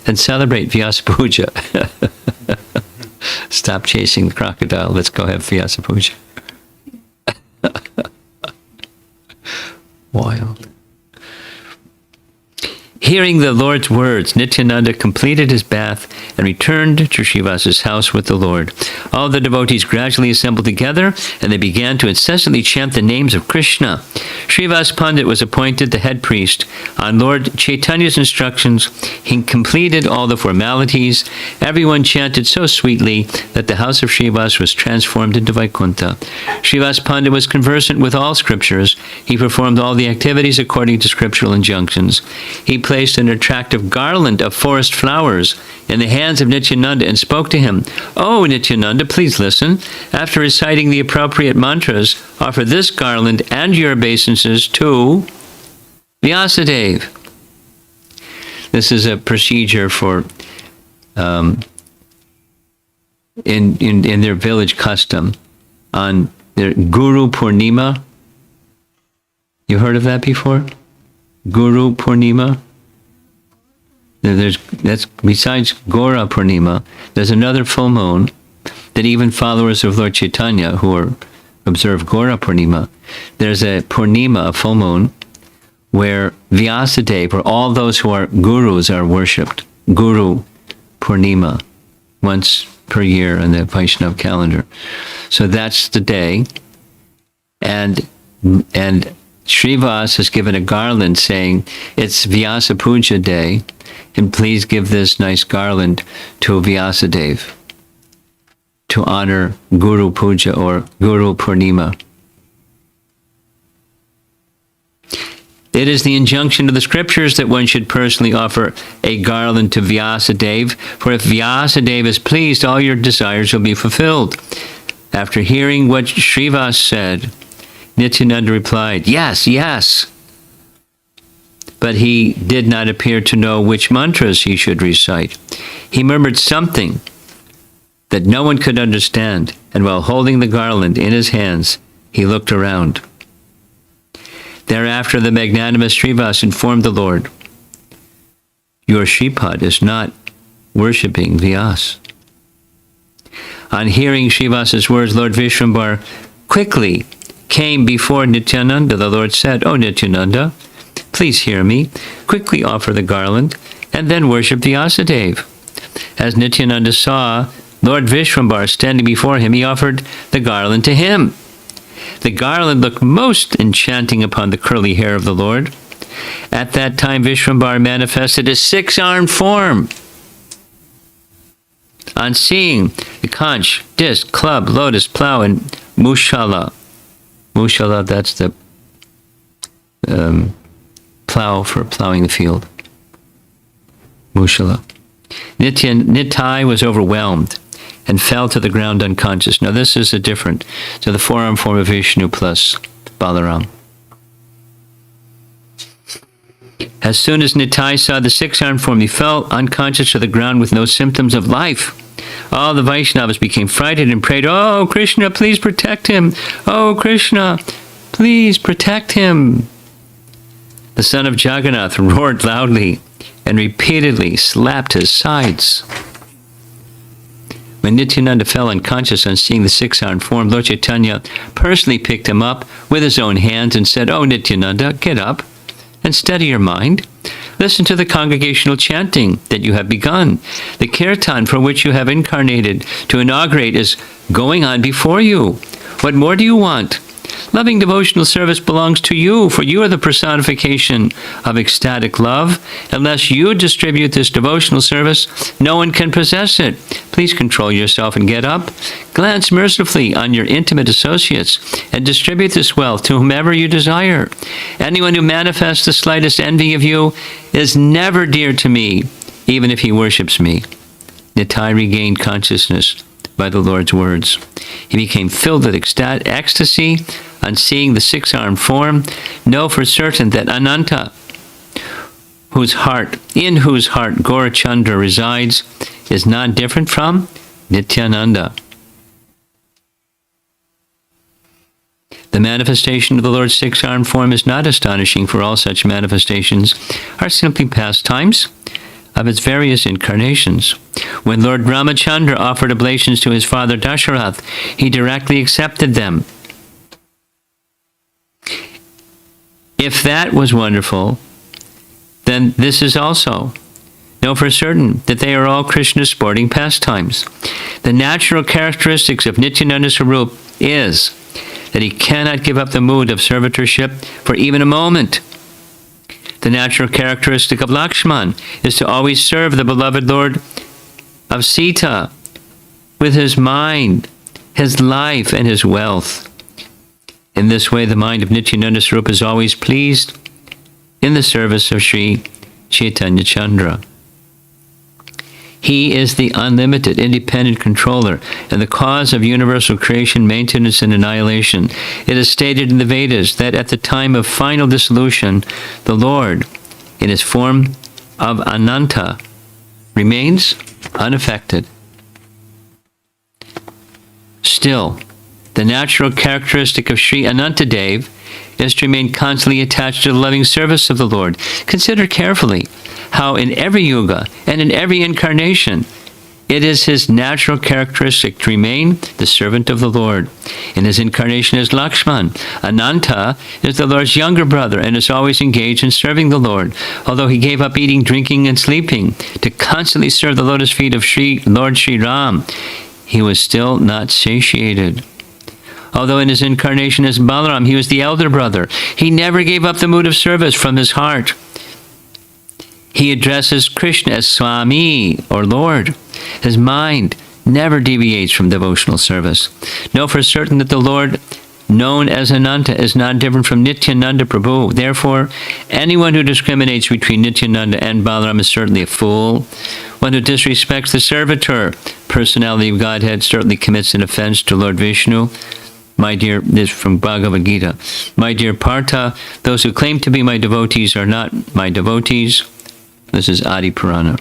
and celebrate Vyasa puja." Stop chasing the crocodile. Let's go have Vyasa puja. Wild. Hearing the Lord's words, Nityananda completed his bath and returned to Srivas's house with the Lord. All the devotees gradually assembled together, and they began to incessantly chant the names of Krishna. Srivas Pandit was appointed the head priest. On Lord Chaitanya's instructions, he completed all the formalities. Everyone chanted so sweetly that the house of Srivas was transformed into Vaikuntha. Srivas Pandit was conversant with all scriptures. He performed all the activities according to scriptural injunctions. He placed an attractive garland of forest flowers in the hands of Nityananda and spoke to him, "Oh, Nityananda, please listen. After reciting the appropriate mantras, offer this garland and your obeisances to Vyasadeva." This is a procedure for in their village custom on their Guru Purnima. You heard of that before? Guru Purnima. That's besides Gora Purnima, there's another full moon that even followers of Lord Chaitanya who observe Gora Purnima, there's a Purnima, a full moon, where Vyasadeva, or all those who are gurus, are worshipped. Guru Purnima, once per year in the Vaishnava calendar. So that's the day, and Srivas has given a garland saying, "It's Vyasa Puja day, and please give this nice garland to Vyasadeva to honor Guru Puja or Guru Purnima." It is the injunction of the scriptures that one should personally offer a garland to Vyasadeva, for if Vyasadeva is pleased, all your desires will be fulfilled. After hearing what Srivas said, Nityananda replied, yes, yes. But he did not appear to know which mantras he should recite. He murmured something that no one could understand, and while holding the garland in his hands, he looked around. Thereafter, the magnanimous Srivas informed the Lord, your Shripad is not worshipping Vyasa. On hearing Srivas's words, Lord Vishwambar quickly came before Nityananda. The Lord said, "O Nityananda, please hear me. Quickly offer the garland, and then worship Vyasadeva." As Nityananda saw Lord Vishwambar standing before him, he offered the garland to him. The garland looked most enchanting upon the curly hair of the Lord. At that time, Vishwambar manifested his six-armed form. On seeing the conch, disc, club, lotus, plow, and mushala. Mushala, that's the plow for plowing the field. Mushala. Nitai was overwhelmed and fell to the ground unconscious. Now this is a different, so the forearm form of Vishnu plus Balaram. As soon as Nitai saw the six-armed form, he fell unconscious to the ground with no symptoms of life. All the Vaishnavas became frightened and prayed, "Oh, Krishna, please protect him. Oh, Krishna, please protect him." The son of Jagannath roared loudly and repeatedly slapped his sides. When Nityananda fell unconscious on seeing the six-armed form, Lord Chaitanya personally picked him up with his own hands and said, "Oh, Nityananda, get up and steady your mind. Listen to the congregational chanting that you have begun. The kirtan for which you have incarnated to inaugurate is going on before you. What more do you want? Loving devotional service belongs to you, for you are the personification of ecstatic love. Unless you distribute this devotional service, no one can possess it. Please control yourself and get up. Glance mercifully on your intimate associates and distribute this wealth to whomever you desire. Anyone who manifests the slightest envy of you is never dear to me, even if he worships me." Nitai regained consciousness by the Lord's words. He became filled with ecstasy on seeing the six-armed form. Know for certain that Ananta, in whose heart Gaurachandra resides, is not different from Nityananda. The manifestation of the Lord's six-armed form is not astonishing, for all such manifestations are simply pastimes of its various incarnations. When Lord Ramachandra offered oblations to his father Dasharath, he directly accepted them. If that was wonderful, then this is also. Know for certain that they are all Krishna's sporting pastimes. The natural characteristics of Nityananda Swarup is that he cannot give up the mood of servitorship for even a moment. The natural characteristic of Lakshman is to always serve the beloved Lord of Sita with his mind, his life, and his wealth. In this way, the mind of Nityananda Swarup is always pleased in the service of Sri Chaitanya Chandra. He is the unlimited, independent controller and the cause of universal creation, maintenance, and annihilation. It is stated in the Vedas that at the time of final dissolution, the Lord, in his form of Ananta, remains unaffected. Still, the natural characteristic of Sri Anantadev is to remain constantly attached to the loving service of the Lord. Consider carefully how in every yuga and in every incarnation, it is his natural characteristic to remain the servant of the Lord. In his incarnation as Lakshman, Ananta is the Lord's younger brother and is always engaged in serving the Lord. Although he gave up eating, drinking, and sleeping to constantly serve the lotus feet of Lord Sri Ram, he was still not satiated. Although in his incarnation as Balaram, he was the elder brother, he never gave up the mood of service from his heart. He addresses Krishna as Swami, or Lord. His mind never deviates from devotional service. Know for certain that the Lord known as Ananta, is not different from Nityananda Prabhu. Therefore, anyone who discriminates between Nityananda and Balaram is certainly a fool. One who disrespects the servitor, personality of Godhead, certainly commits an offense to Lord Vishnu. My dear, this is from Bhagavad Gita. My dear Partha, those who claim to be my devotees are not my devotees. This is Adi Purana.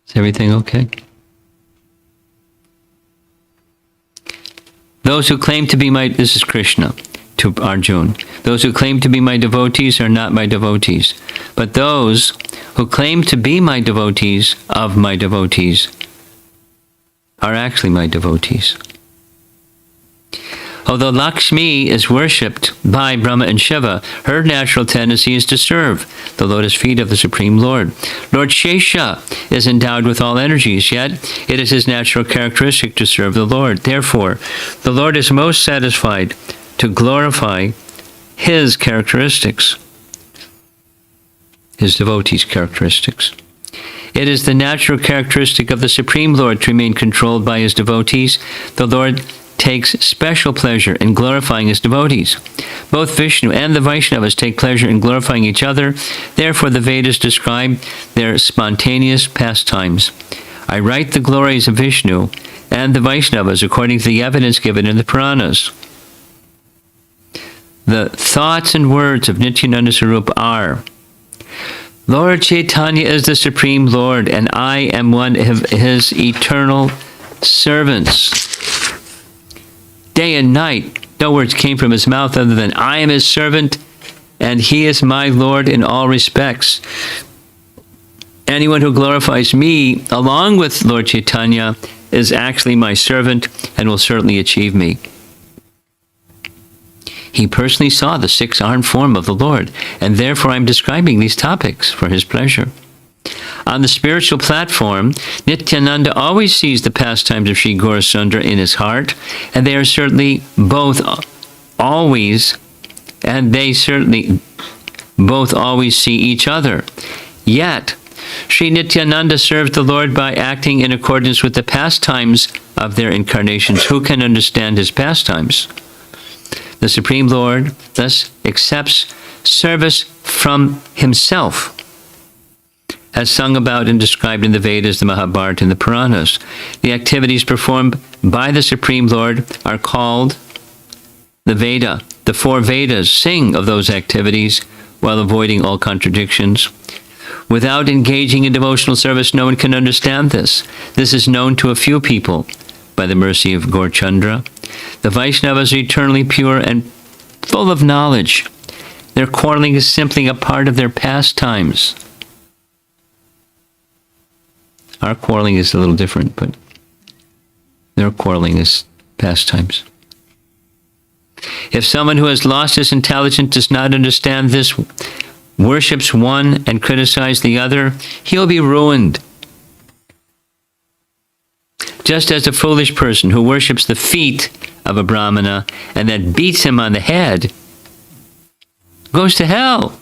Is everything okay? Those who claim to be my, this is Krishna to Arjuna. Those who claim to be my devotees are not my devotees, but those who claim to be my devotees of my devotees are actually my devotees. Although Lakshmi is worshipped by Brahma and Shiva, her natural tendency is to serve the lotus feet of the Supreme Lord. Lord Shesha is endowed with all energies, yet it is his natural characteristic to serve the Lord. Therefore, the Lord is most satisfied to glorify his characteristics, his devotees' characteristics. It is the natural characteristic of the Supreme Lord to remain controlled by his devotees. The Lord takes special pleasure in glorifying his devotees. Both Vishnu and the Vaishnavas take pleasure in glorifying each other. Therefore, the Vedas describe their spontaneous pastimes. I write the glories of Vishnu and the Vaishnavas according to the evidence given in the Puranas. The thoughts and words of Nityananda Sarupa are, Lord Chaitanya is the Supreme Lord, and I am one of his eternal servants. Day and night, no words came from his mouth other than, I am his servant, and he is my Lord in all respects. Anyone who glorifies me, along with Lord Chaitanya, is actually my servant and will certainly achieve me. He personally saw the six-armed form of the Lord, and therefore I'm describing these topics for his pleasure. On the spiritual platform, Nityananda always sees the pastimes of Sri Gaurasundara in his heart, and they are certainly both always see each other. Yet, Sri Nityananda served the Lord by acting in accordance with the pastimes of their incarnations. Who can understand his pastimes? The Supreme Lord thus accepts service from himself, as sung about and described in the Vedas, the Mahabharata, and the Puranas. The activities performed by the Supreme Lord are called the Veda. The four Vedas sing of those activities while avoiding all contradictions. Without engaging in devotional service, no one can understand this. This is known to a few people by the mercy of Gaurchandra. The Vaishnavas are eternally pure and full of knowledge. Their quarreling is simply a part of their pastimes. Our quarreling is a little different, but their quarreling is pastimes. If someone who has lost his intelligence does not understand this, worships one and criticizes the other, he'll be ruined. Just as a foolish person who worships the feet of a Brahmana and then beats him on the head goes to hell.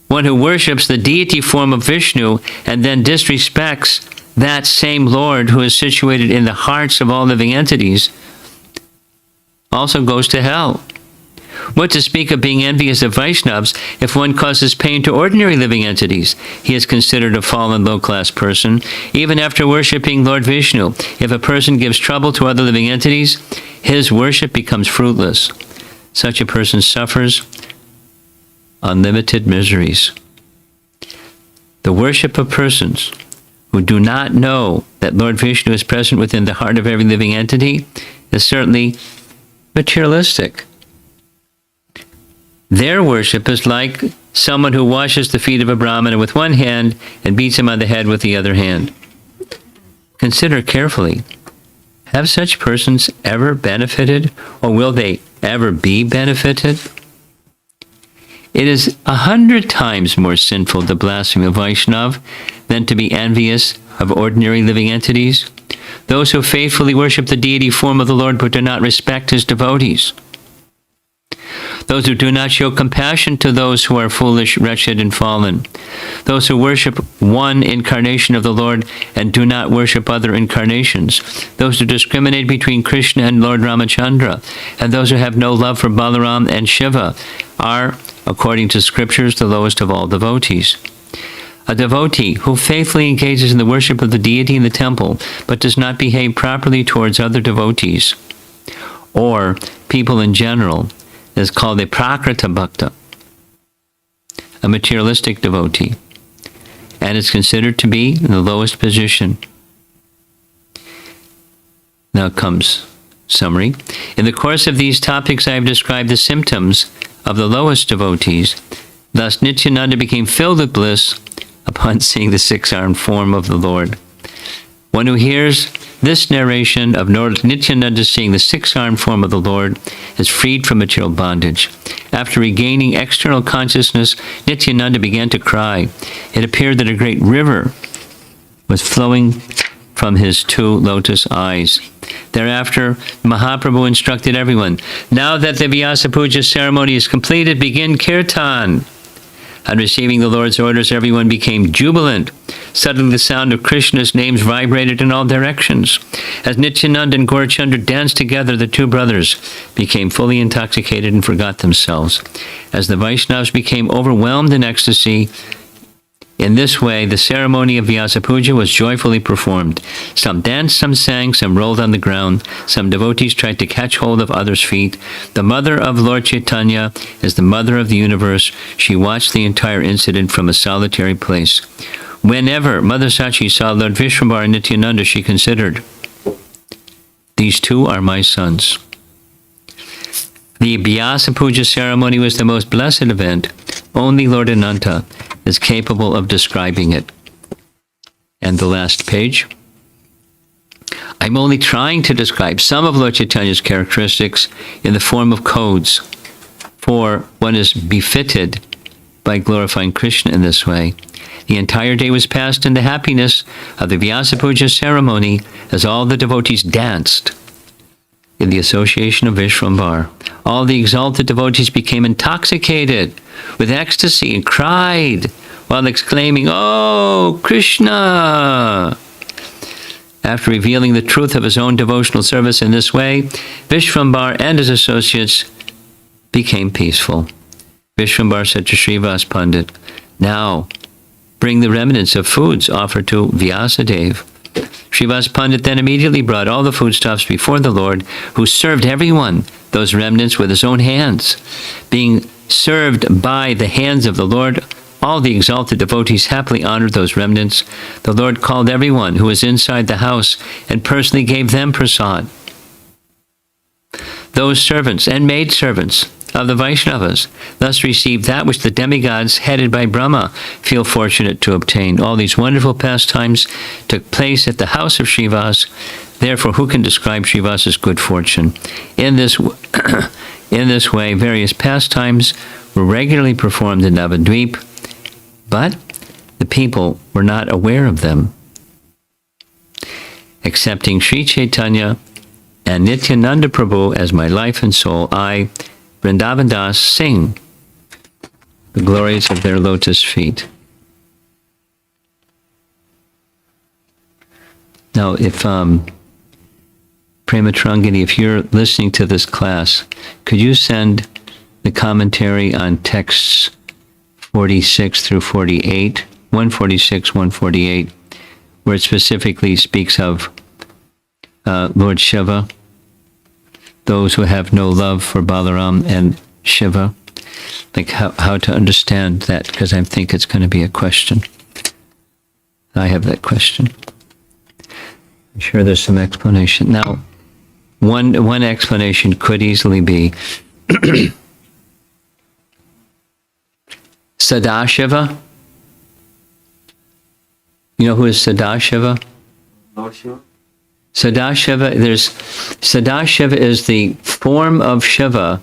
One who worships the deity form of Vishnu and then disrespects that same Lord who is situated in the hearts of all living entities also goes to hell. What to speak of being envious of Vaishnavas if one causes pain to ordinary living entities? He is considered a fallen low-class person. Even after worshipping Lord Vishnu, if a person gives trouble to other living entities, his worship becomes fruitless. Such a person suffers unlimited miseries. The worship of persons who do not know that Lord Vishnu is present within the heart of every living entity is certainly materialistic. Their worship is like someone who washes the feet of a Brahmana with one hand and beats him on the head with the other hand. Consider carefully. Have such persons ever benefited, or will they ever be benefited? It is 100 times more sinful to blaspheme a Vaishnava than to be envious of ordinary living entities. Those who faithfully worship the deity form of the Lord but do not respect his devotees. those who do not show compassion to those who are foolish, wretched, and fallen, those who worship one incarnation of the Lord and do not worship other incarnations, those who discriminate between Krishna and Lord Ramachandra, and those who have no love for Balaram and Shiva are, according to scriptures, the lowest of all devotees. A devotee who faithfully engages in the worship of the deity in the temple, but does not behave properly towards other devotees, or people in general, is called a prakrita bhakta, a materialistic devotee, and is considered to be in the lowest position. Now comes summary. In the course of these topics, I have described the symptoms of the lowest devotees. Thus, Nityananda became filled with bliss upon seeing the six-armed form of the Lord. One who hears this narration of Nityananda seeing the six-armed form of the Lord is freed from material bondage. After regaining external consciousness, Nityananda began to cry. It appeared that a great river was flowing from his two lotus eyes. Thereafter, Mahaprabhu instructed everyone, "Now that the Vyasa puja ceremony is completed, begin kirtan." On receiving the Lord's orders, everyone became jubilant. Suddenly the sound of Krishna's names vibrated in all directions. As Nityananda and Gaurachandra danced together, the two brothers became fully intoxicated and forgot themselves. As the Vaishnavas became overwhelmed in ecstasy, in this way, the ceremony of Vyasa Puja was joyfully performed. Some danced, some sang, some rolled on the ground. Some devotees tried to catch hold of others' feet. The mother of Lord Chaitanya is the mother of the universe. She watched the entire incident from a solitary place. Whenever Mother Sachi saw Lord Vishwambara and Nityananda, she considered, "These two are my sons." The Vyasa Puja ceremony was the most blessed event. Only Lord Ananta is capable of describing it. And the last page. I'm only trying to describe some of Lord Chaitanya's characteristics in the form of codes, for one is befitted by glorifying Krishna in this way. The entire day was passed in the happiness of the Vyasa Puja ceremony as all the devotees danced in the association of Vishwambara. All the exalted devotees became intoxicated with ecstasy and cried while exclaiming, "Oh, Krishna!" After revealing the truth of his own devotional service in this way, Vishwambara and his associates became peaceful. Vishwambara said to Srivas Pandit, "Now, bring the remnants of foods offered to Vyasadeva." Srivas Pandit then immediately brought all the foodstuffs before the Lord, who served everyone those remnants with his own hands. Being served by the hands of the Lord, all the exalted devotees happily honored those remnants. The Lord called everyone who was inside the house and personally gave them prasad. Those servants and maidservants of the Vaishnavas thus received that which the demigods, headed by Brahma, feel fortunate to obtain. All these wonderful pastimes took place at the house of Srivas. Therefore, who can describe Srivas's good fortune? In this way, various pastimes were regularly performed in Navadvip, but the people were not aware of them. Accepting Sri Chaitanya and Nityananda Prabhu as my life and soul, I, Vrndavan Das, sing the glories of their lotus feet. Now, if Prematrangani, if you're listening to this class, could you send the commentary on texts 46 through 48, 146, 148, where it specifically speaks of Lord Shiva, those who have no love for Balaram and Shiva, like how to understand that, because I think it's going to be a question. I have that question. I'm sure there's some explanation. Now, one explanation could easily be Sadashiva. You know who is Sadashiva? Not sure. Sadashiva is the form of Shiva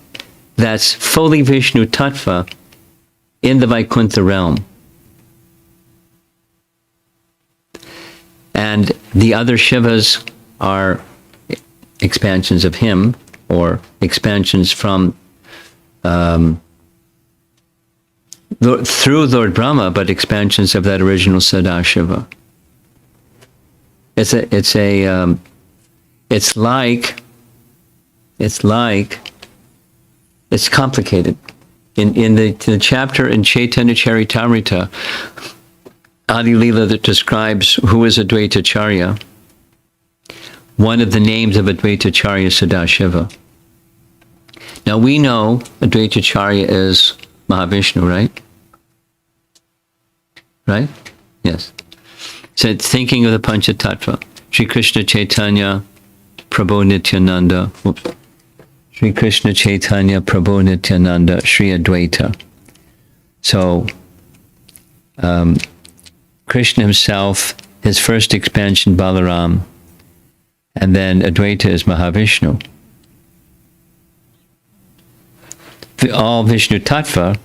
that's fully Vishnu Tattva in the Vaikuntha realm. And the other Shivas are expansions of him, or expansions from through Lord Brahma, but expansions of that original Sadashiva. It's complicated. In the chapter in Chaitanya Charitamrita, Adi Lila, that describes who is Advaitacharya, one of the names of Advaitacharya is Sadashiva. Now we know Advaitacharya is Mahavishnu, right? Right? Yes. So thinking of the Panchatattva, Sri Krishna Chaitanya, Prabhu Nityananda, Sri Krishna Chaitanya, Prabhu Nityananda, Sri Advaita. So Krishna himself, his first expansion, Balaram, and then Advaita is Mahavishnu. All Vishnu Tattva,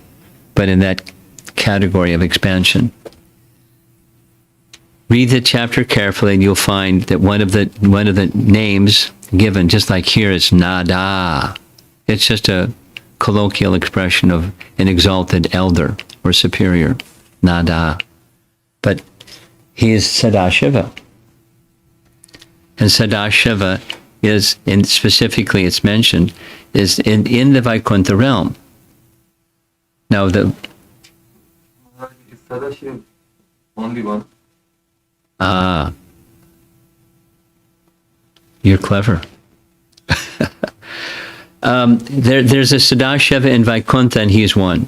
but in that category of expansion. Read the chapter carefully, and you'll find that one of the names given, just like here, is Nada. It's just a colloquial expression of an exalted elder or superior, Nada. But he is Sadashiva. And Sadashiva is, and specifically it's mentioned, is in the Vaikuntha realm. Now Is Sadashiva only one? You're clever. There's a Sadashiva in Vaikuntha, and he's one.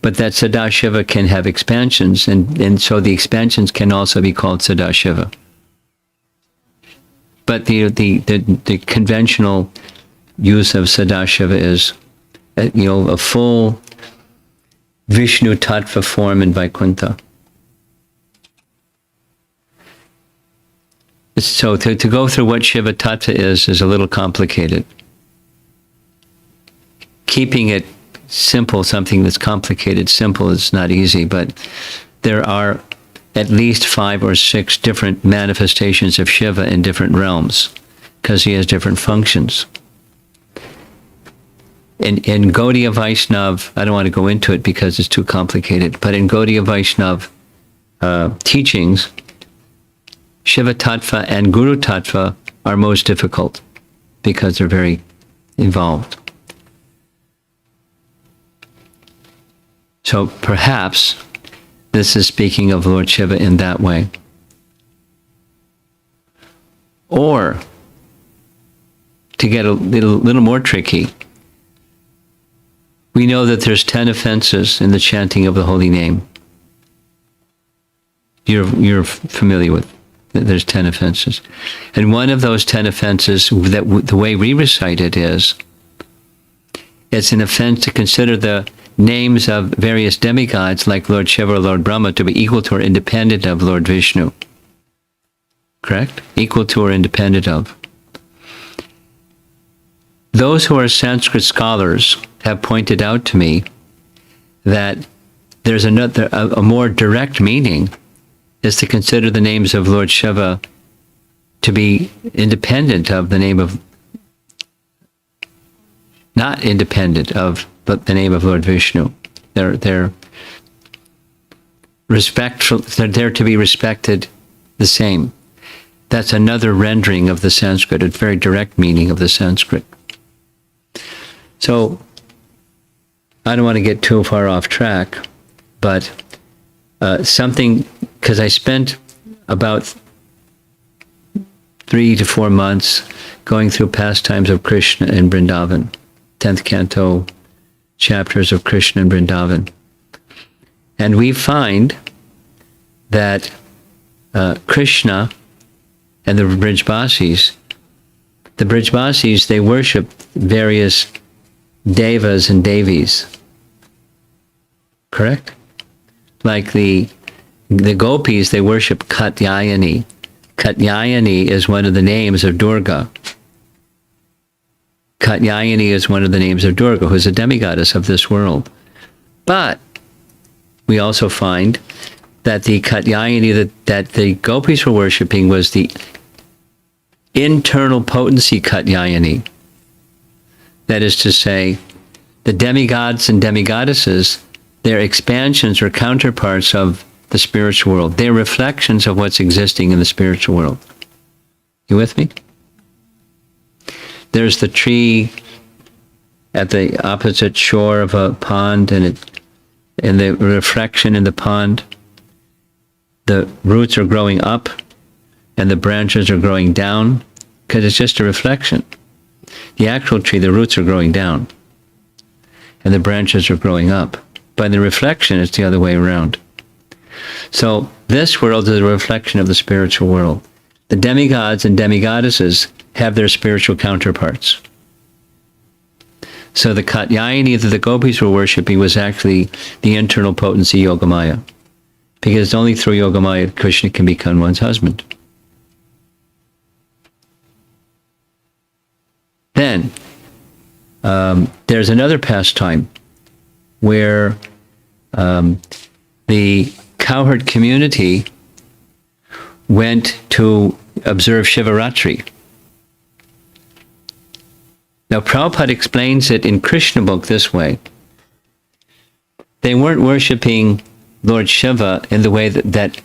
But that Sadashiva can have expansions, and so the expansions can also be called Sadashiva. But the conventional use of Sadashiva is, a full Vishnu Tattva form in Vaikuntha. So to go through what Shiva Tattva is a little complicated. Keeping it simple, something that's complicated, simple is not easy, but there are at least 5 or 6 different manifestations of Shiva in different realms, because he has different functions. In Gaudiya Vaishnav, I don't want to go into it because it's too complicated, but in Gaudiya Vaishnav teachings, Shiva Tattva and Guru Tattva are most difficult because they're very involved. So perhaps this is speaking of Lord Shiva in that way. Or, to get a little more tricky, we know that there's 10 offenses in the chanting of the holy name. You're familiar with there's 10 offenses. And one of those 10 offenses, that the way we recite it is, it's an offense to consider the names of various demigods like Lord Shiva or Lord Brahma to be equal to or independent of Lord Vishnu. Correct? Equal to or independent of. Those who are Sanskrit scholars have pointed out to me that there's a more direct meaning is to consider the names of Lord Shiva to be independent of the name of, not independent of, but the name of Lord Vishnu. They're respectful. They're there to be respected the same. That's another rendering of the Sanskrit, a very direct meaning of the Sanskrit. So I don't want to get too far off track, but something, because I spent about 3 to 4 months going through pastimes of Krishna in Vrndavan, 10th canto chapters of Krishna in Vrndavan. And we find that Krishna and the Brijbasis, they worship various devas and devis. Correct? Like the gopis, they worship Katyayani. Katyayani is one of the names of Durga. Katyayani is one of the names of Durga, who is a demigoddess of this world. But we also find that the Katyayani that the gopis were worshipping was the internal potency Katyayani. That is to say, the demigods and demigoddesses, they're expansions or counterparts of the spiritual world. They're reflections of what's existing in the spiritual world. You with me? There's the tree at the opposite shore of a pond, and the reflection in the pond, the roots are growing up and the branches are growing down, because it's just a reflection. The actual tree, the roots are growing down and the branches are growing up. By the reflection, it's the other way around. So this world is a reflection of the spiritual world. The demigods and demigoddesses have their spiritual counterparts. So the Katyayani that the gopis were worshipping was actually the internal potency Yogamaya. Because only through Yogamaya Krishna can become one's husband. Then, there's another pastime where the cowherd community went to observe Shivaratri. Now, Prabhupada explains it in Krishna book this way. They weren't worshipping Lord Shiva in the way that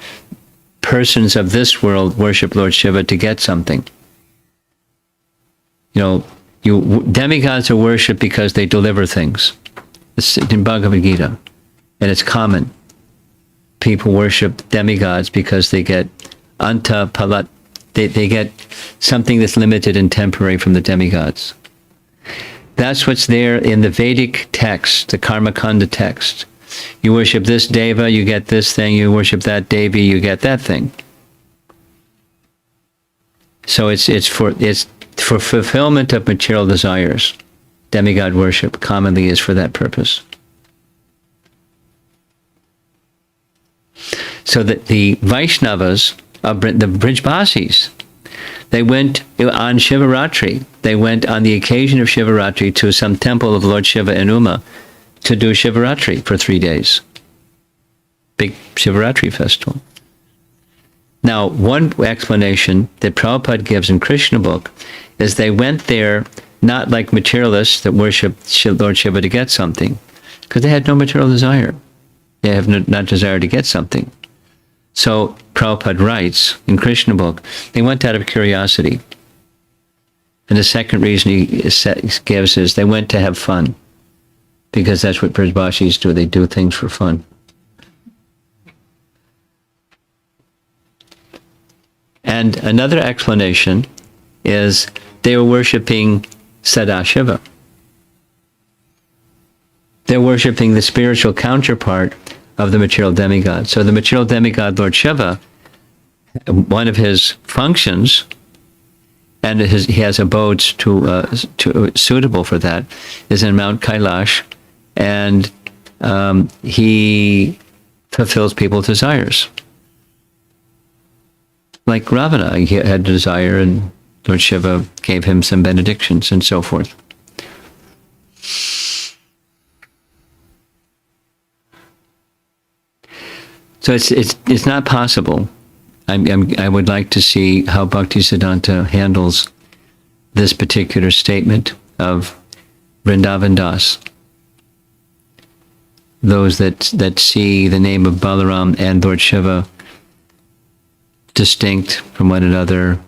persons of this world worship Lord Shiva to get something. Demigods are worshipped because they deliver things. It's in Bhagavad Gita, and it's common. People worship demigods because they get anta palat. They get something that's limited and temporary from the demigods. That's what's there in the Vedic text, the Karmakanda text. You worship this deva, you get this thing. You worship that devi, you get that thing. So it's for fulfillment of material desires. Demigod worship commonly is for that purpose. So that the Vaishnavas, the Brijbasis, they went on Shivaratri. They went on the occasion of Shivaratri to some temple of Lord Shiva in Uma to do Shivaratri for 3 days. Big Shivaratri festival. Now, one explanation that Prabhupada gives in Krishna book is they went there not like materialists that worship Lord Shiva to get something, because they had no material desire. They have not desire to get something. So Prabhupada writes in Krishna book, they went out of curiosity. And the second reason he gives is they went to have fun, because that's what Brijbasis do. They do things for fun. And another explanation is they were worshipping Sadashiva. They're worshipping the spiritual counterpart of the material demigod. So the material demigod, Lord Shiva, one of his functions, and he has abodes suitable for that, is in Mount Kailash, and he fulfills people's desires. Like Ravana, he had a desire, and Lord Shiva gave him some benedictions and so forth. So it's not possible. I would like to see how Bhaktisiddhanta handles this particular statement of Vrndavan Das. Those that see the name of Balaram and Lord Shiva distinct from one another,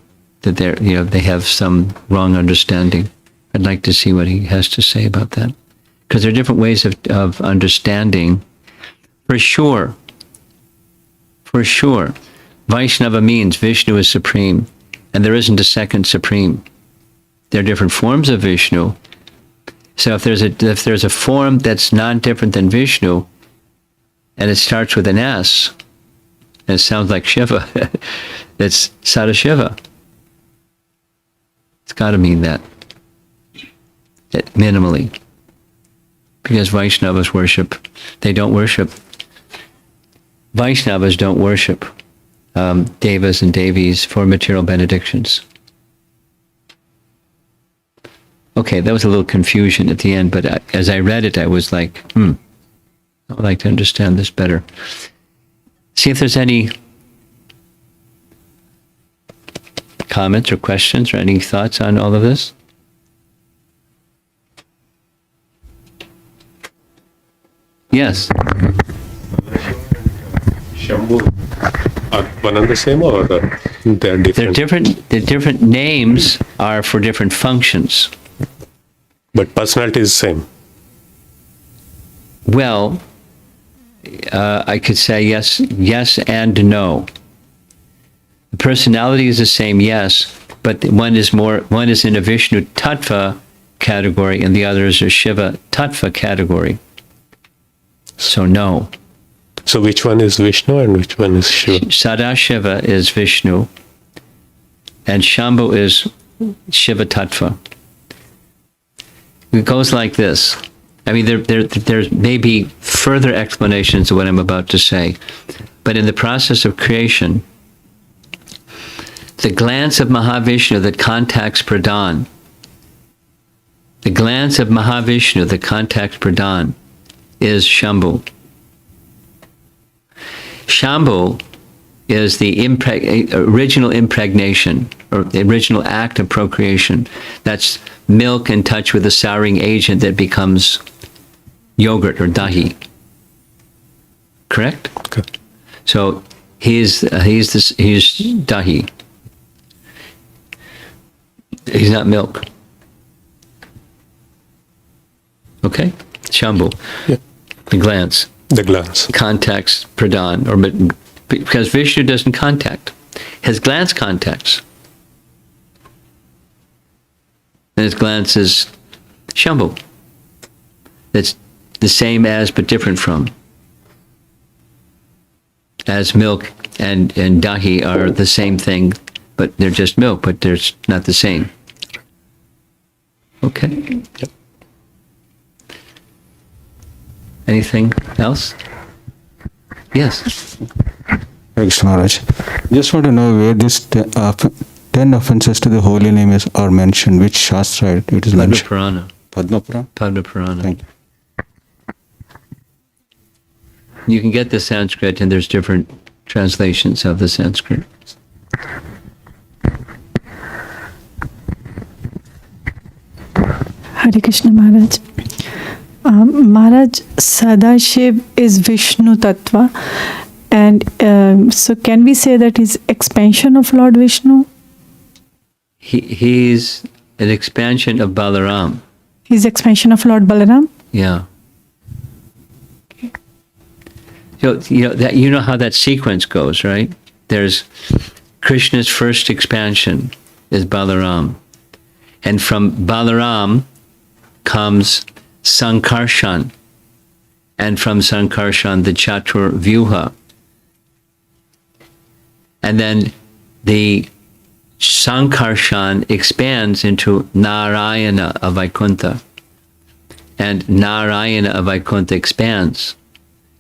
that they have some wrong understanding. I'd like to see what he has to say about that, because there are different ways of understanding. For sure, Vaishnava means Vishnu is supreme, and there isn't a second supreme. There are different forms of Vishnu. So if there's a form that's non-different than Vishnu, and it starts with an S, and it sounds like Shiva, it's Sadashiva. It's got to mean that minimally, because Vaishnavas Vaishnavas don't worship devas and devis for material benedictions. Okay, that was a little confusion at the end, but as I read it, I was like, I would like to understand this better. See if there's any comments or questions or any thoughts on all of this. Yes. Shambhu are one and the same, or they're different? They're different. The different names are for different functions. But personality is same. Well, I could say yes and no. The personality is the same, yes, but one is in a Vishnu Tattva category and the other is a Shiva Tattva category. So no. So which one is Vishnu and which one is Shiva? Sadashiva is Vishnu and Shambhu is Shiva Tattva. It goes like this. I mean, there may be further explanations of what I'm about to say, but in the process of creation, the glance of Mahavishnu that contacts Pradhan, is Shambhu. Shambhu is the original impregnation, or the original act of procreation. That's milk in touch with a souring agent that becomes yogurt or dahi. Correct? Okay. So he's dahi. He's not milk. Okay? Shambhu. Yeah. The glance. The glance. Contacts Pradhan, because Vishnu doesn't contact. His glance contacts. And his glance is Shambhu. It's the same as but different from. As milk and dahi are the same thing, but they're just milk, but they're not the same. Okay? Yep. Anything else? Yes. Krishna Maharaj. Just want to know where this 10 offenses to the holy name are mentioned. Which Shastra it is mentioned? Padma Padma Purana. Thank you. You can get the Sanskrit, and there's different translations of the Sanskrit. Hare Krishna Maharaj. Maharaj, Sadashiv is Vishnu Tattva, and so can we say that is expansion of Lord Vishnu? He's an expansion of Balaram. He's expansion of Lord Balaram? Yeah. So you know how that sequence goes, right? There's Krishna's first expansion is Balaram, and from Balaram comes Sankarshan, and from Sankarshan the Chatur Vyuha, and then the Sankarshan expands into Narayana of Vaikuntha, and Narayana of Vaikuntha expands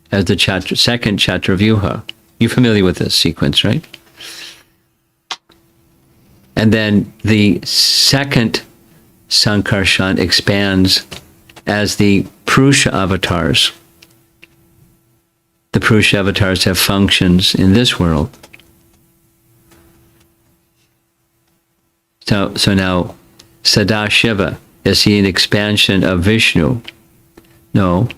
as the second Chaturvyuha. You're familiar with this sequence, right? And then the second Sankarshan expands as the Purusha avatars. The Purusha avatars have functions in this world. So now, Sadashiva, is he an expansion of Vishnu? No.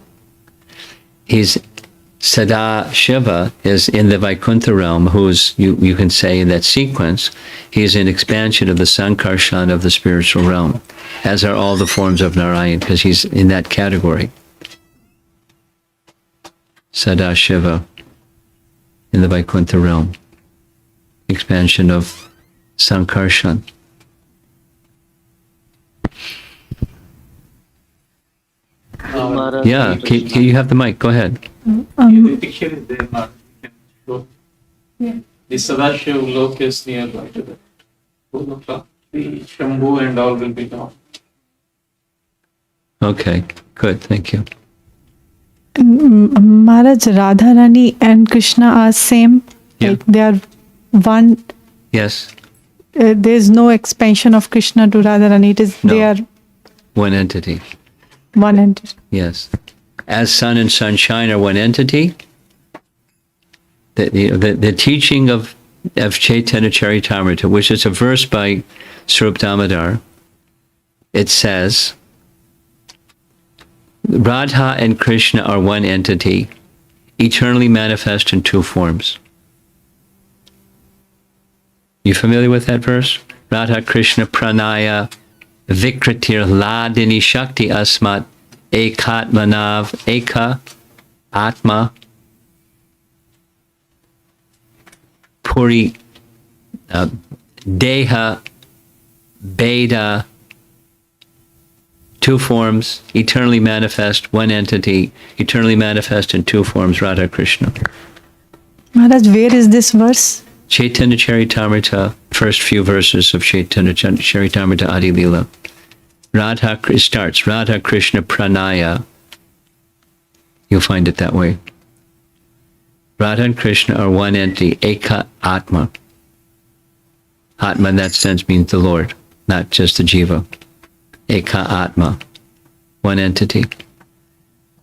Sadashiva is in the Vaikuntha realm, who's, you can say in that sequence, he's an expansion of the Sankarshan of the spiritual realm, as are all the forms of Narayan, because he's in that category. Sadashiva in the Vaikuntha realm, expansion of Sankarshan. Yeah, you have the mic, go ahead. The picture is there, Mark. You can show. Yeah. The Sadashiv Lok is nearby to the 4 o'clock. The Shambhu and all will be down. Okay, good, thank you. Maharaj, Radharani and Krishna are same. Yeah. Like they are one. Yes. There's no expansion of Krishna to Radharani. It is they are one entity. one entity. Yes. As sun and sunshine are one entity, the teaching of Chaitanya Charitamrita, which is a verse by Swarup Damodar, it says, Radha and Krishna are one entity, eternally manifest in two forms. You familiar with that verse? Radha Krishna pranaya vikritir ladini shakti asmat ekatmanav eka atma puri deha beda, two forms, eternally manifest, one entity, eternally manifest in two forms, Radha Krishna. Maharaj, where is this verse? Chaitanya Charitamrita, first few verses of Chaitanya Charitamrita Adi Lila. Radha, it starts, Radha Krishna pranaya. You'll find it that way. Radha and Krishna are one entity, eka atma. Atma in that sense means the Lord, not just the jiva. Eka atma, one entity.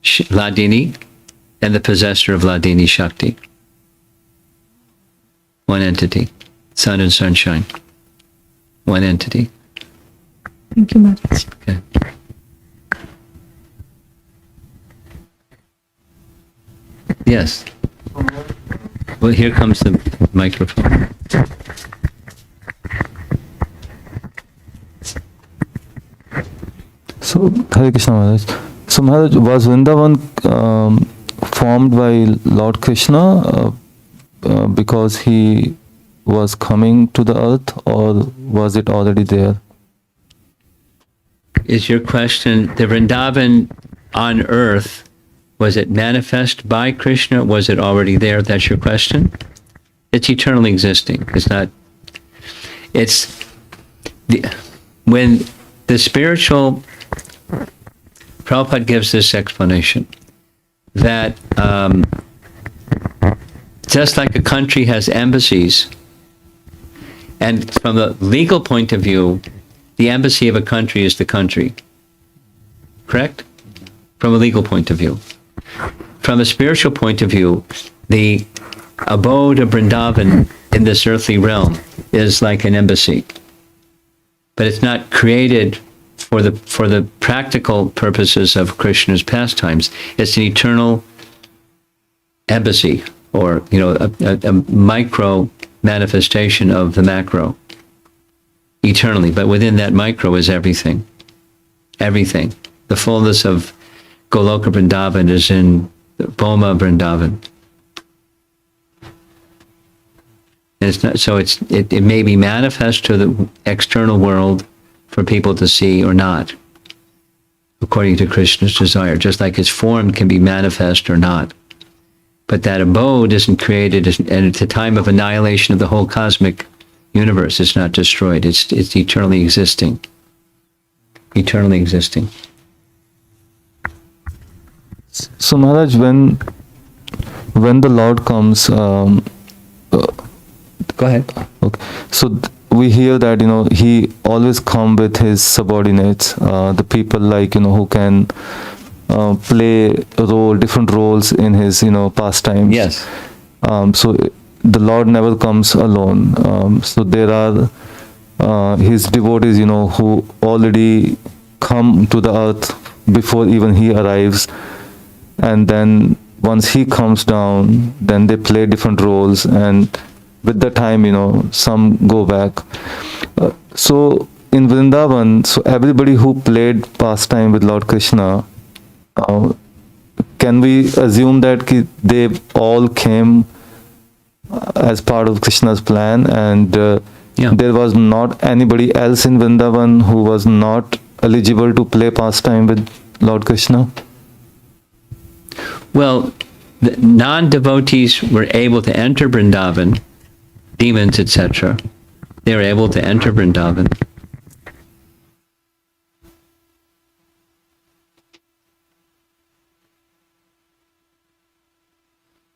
Ladini, and the possessor of Ladini Shakti. One entity. Sun and sunshine. One entity. Thank you, Maharaj. Okay. Yes. Well, here comes the microphone. So, Hare Krishna Maharaj. So, Maharaj, was Vrndavan formed by Lord Krishna because he was coming to the earth, or was it already there? Is your question, the Vrndavan on earth, was it manifest by Krishna? Was it already there? That's your question? It's eternally existing. It's not, when the spiritual, Prabhupada gives this explanation, that just like a country has embassies, and from a legal point of view, the embassy of a country is the country. Correct? From a legal point of view. From a spiritual point of view, the abode of Vrndavan in this earthly realm is like an embassy. But it's not created for the practical purposes of Krishna's pastimes. It's an eternal embassy, or a micro manifestation of the macro, eternally. But within that micro is everything. Everything. The fullness of Goloka Vrindavan is in Boma Vrndavan. And it's not, so it may be manifest to the external world for people to see or not, according to Krishna's desire, just like its form can be manifest or not. But that abode isn't created, and at the time of annihilation of the whole cosmic universe, it's not destroyed. It's eternally existing. Eternally existing. So, Maharaj, when the Lord comes, go ahead. Okay. So we hear that he always come with his subordinates, the people who can play different roles in his pastimes. Yes. So the Lord never comes alone. So there are his devotees, who already come to the earth before even he arrives, and then once he comes down, then they play different roles, and with the time, some go back. So in Vrndavan, so everybody who played pastime with Lord Krishna, can we assume that they all came as part of Krishna's plan, and there was not anybody else in Vrndavan who was not eligible to play pastime with Lord Krishna? Well, the non-devotees were able to enter Vrndavan, demons, etc. They were able to enter Vrndavan.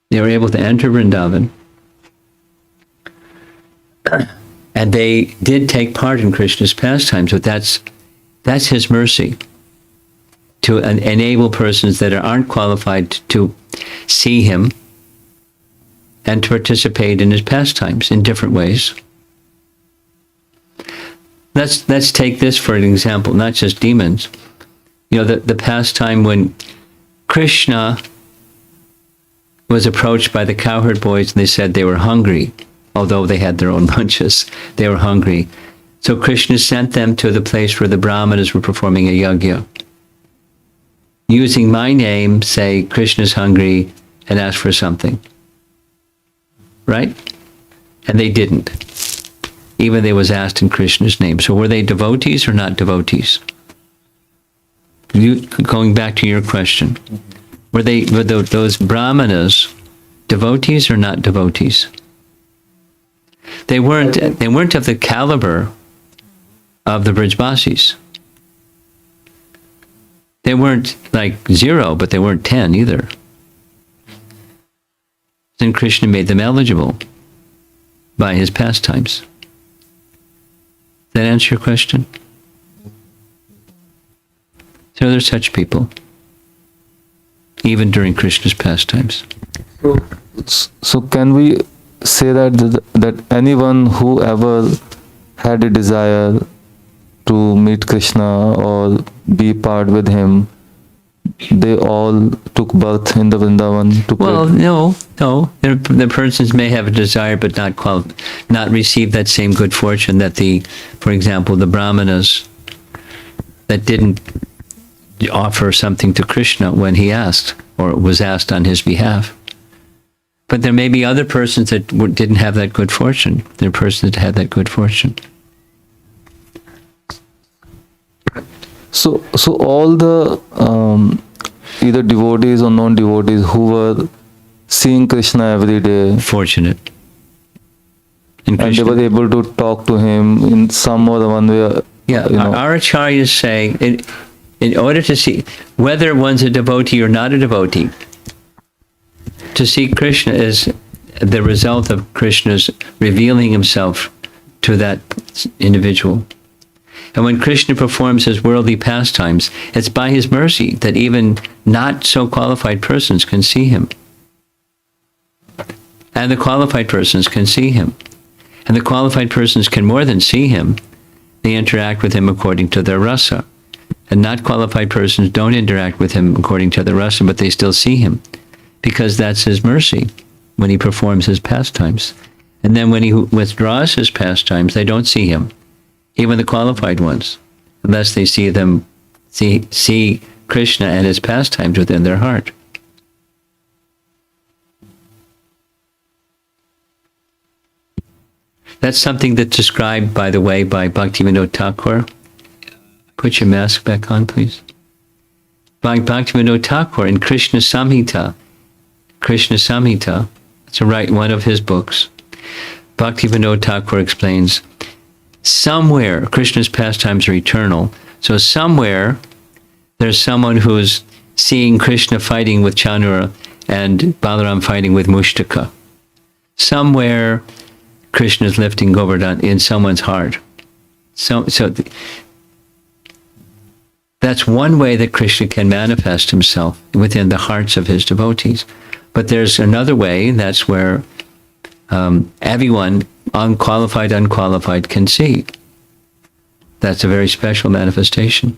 They were able to enter Vrndavan. And they did take part in Krishna's pastimes, but that's his mercy to enable persons that aren't qualified to see him and to participate in his pastimes in different ways. Let's take this for an example, not just demons. You know, the pastime when Krishna was approached by the cowherd boys and they said they were hungry, although they had their own lunches, they were hungry. So Krishna sent them to the place where the Brahmanas were performing a yajna. Using my name, say, Krishna's hungry, and ask for something. Right? And they didn't. Even they was asked in Krishna's name. So were they devotees or not devotees? Going back to your question, were those brahmanas devotees or not devotees? They weren't of the caliber of the Brijbasis. They weren't like 0, but they weren't 10 either. Then Krishna made them eligible by his pastimes. Does that answer your question? So there's such people, even during Krishna's pastimes. So can we say that anyone who ever had a desire to meet Krishna or be part with him, they all took birth in the Vrindavan? Well, no. The persons may have a desire, but not receive that same good fortune that for example, the brahmanas that didn't offer something to Krishna when he asked, or was asked on his behalf. But there may be other persons that didn't have that good fortune. There are persons that had that good fortune. So all the either devotees or non-devotees who were seeing Krishna every day, fortunate, and they were able to talk to him in some or one way. Yeah, our acharyas say, in order to see whether one's a devotee or not a devotee, to see Krishna is the result of Krishna's revealing himself to that individual. And when Krishna performs his worldly pastimes, it's by his mercy that even not so qualified persons can see him. And the qualified persons can see him. And the qualified persons can more than see him. They interact with him according to their rasa. And not qualified persons don't interact with him according to their rasa, but they still see him. Because that's his mercy when he performs his pastimes. And then when he withdraws his pastimes, they don't see him. Even the qualified ones, unless they see Krishna and his pastimes within their heart. That's something that's described, by the way, by Bhaktivinoda Thakur. Put your mask back on, please. By Bhaktivinoda Thakur in Krishna Samhita, it's one of his books. Bhaktivinoda Thakur explains, somewhere, Krishna's pastimes are eternal, so somewhere there's someone who's seeing Krishna fighting with Chanura and Balaram fighting with Mushtaka. Somewhere Krishna's lifting Govardhan in someone's heart. That's one way that Krishna can manifest himself within the hearts of his devotees. But there's another way, and that's where everyone, unqualified, can see. That's a very special manifestation.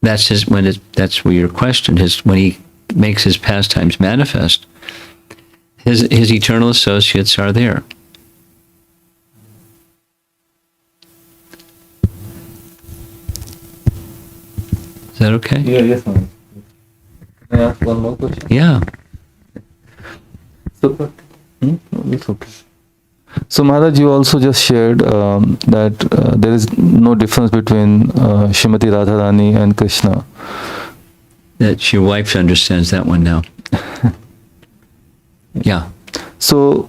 That's where your question is, when he makes his pastimes manifest, his eternal associates are there. Is that okay? Yeah, yes, ma'am. Can I ask one more question? Yeah. It's okay. So Maharaj, you also just shared that there is no difference between Srimati Radharani and Krishna. That your wife understands that one now. Yeah. So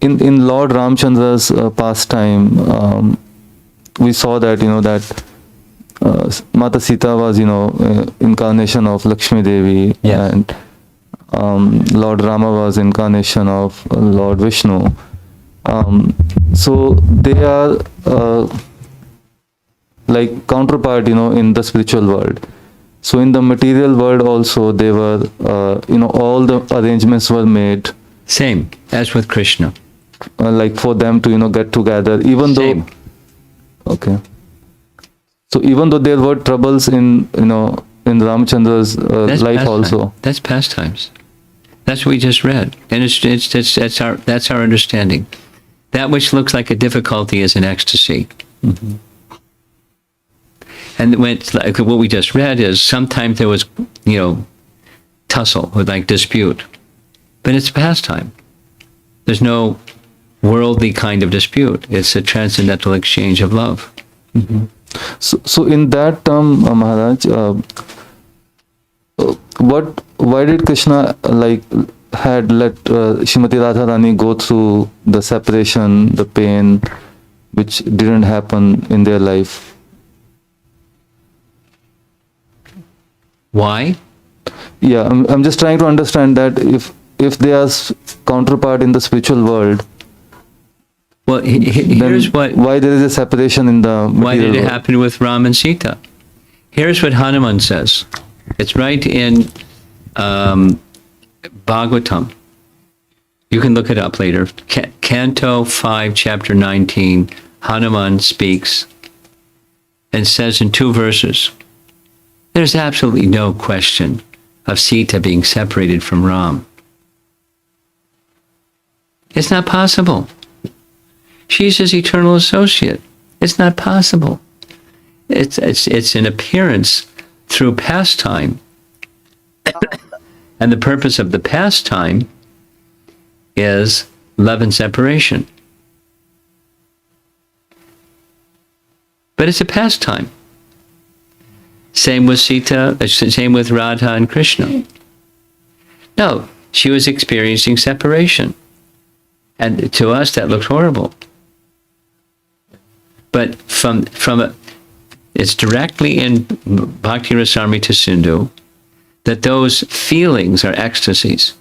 in Lord Ramchandra's pastime, we saw that that Mata Sita was incarnation of Lakshmi Devi, and Lord Rama was incarnation of Lord Vishnu. So they are like counterpart, in the spiritual world. So in the material world also, they were, all the arrangements were made. Same as with Krishna. Like for them to, get together, even Same. though. Okay. So even though there were troubles in in Ramachandra's life pastime. also. That's pastimes. That's what we just read, and that's our understanding. That which looks like a difficulty is an ecstasy. Mm-hmm. And when it's like what we just read is sometimes there was, tussle or like dispute, but it's pastime. There's no worldly kind of dispute. It's a transcendental exchange of love. Mm-hmm. So in that term, Maharaj, why did Krishna had let Srimati Radharani go through the separation, the pain, which didn't happen in their life? Why? Yeah, I'm just trying to understand that if they are counterpart in the spiritual world, well, here's why there is a separation in the material why did it world? happen with Ram and Sita? Here's what Hanuman says. It's right in Bhagavatam. You can look it up later. Canto 5, chapter 19, Hanuman speaks and says in 2 verses, there's absolutely no question of Sita being separated from Ram. It's not possible. She's his eternal associate. It's not possible. It's an appearance through pastime. And the purpose of the pastime is love and separation. But it's a pastime. Same with Sita, same with Radha and Krishna. No, she was experiencing separation. And to us, that looks horrible. But it's directly in Bhakti Rasamrita Sindhu that those feelings are ecstasies.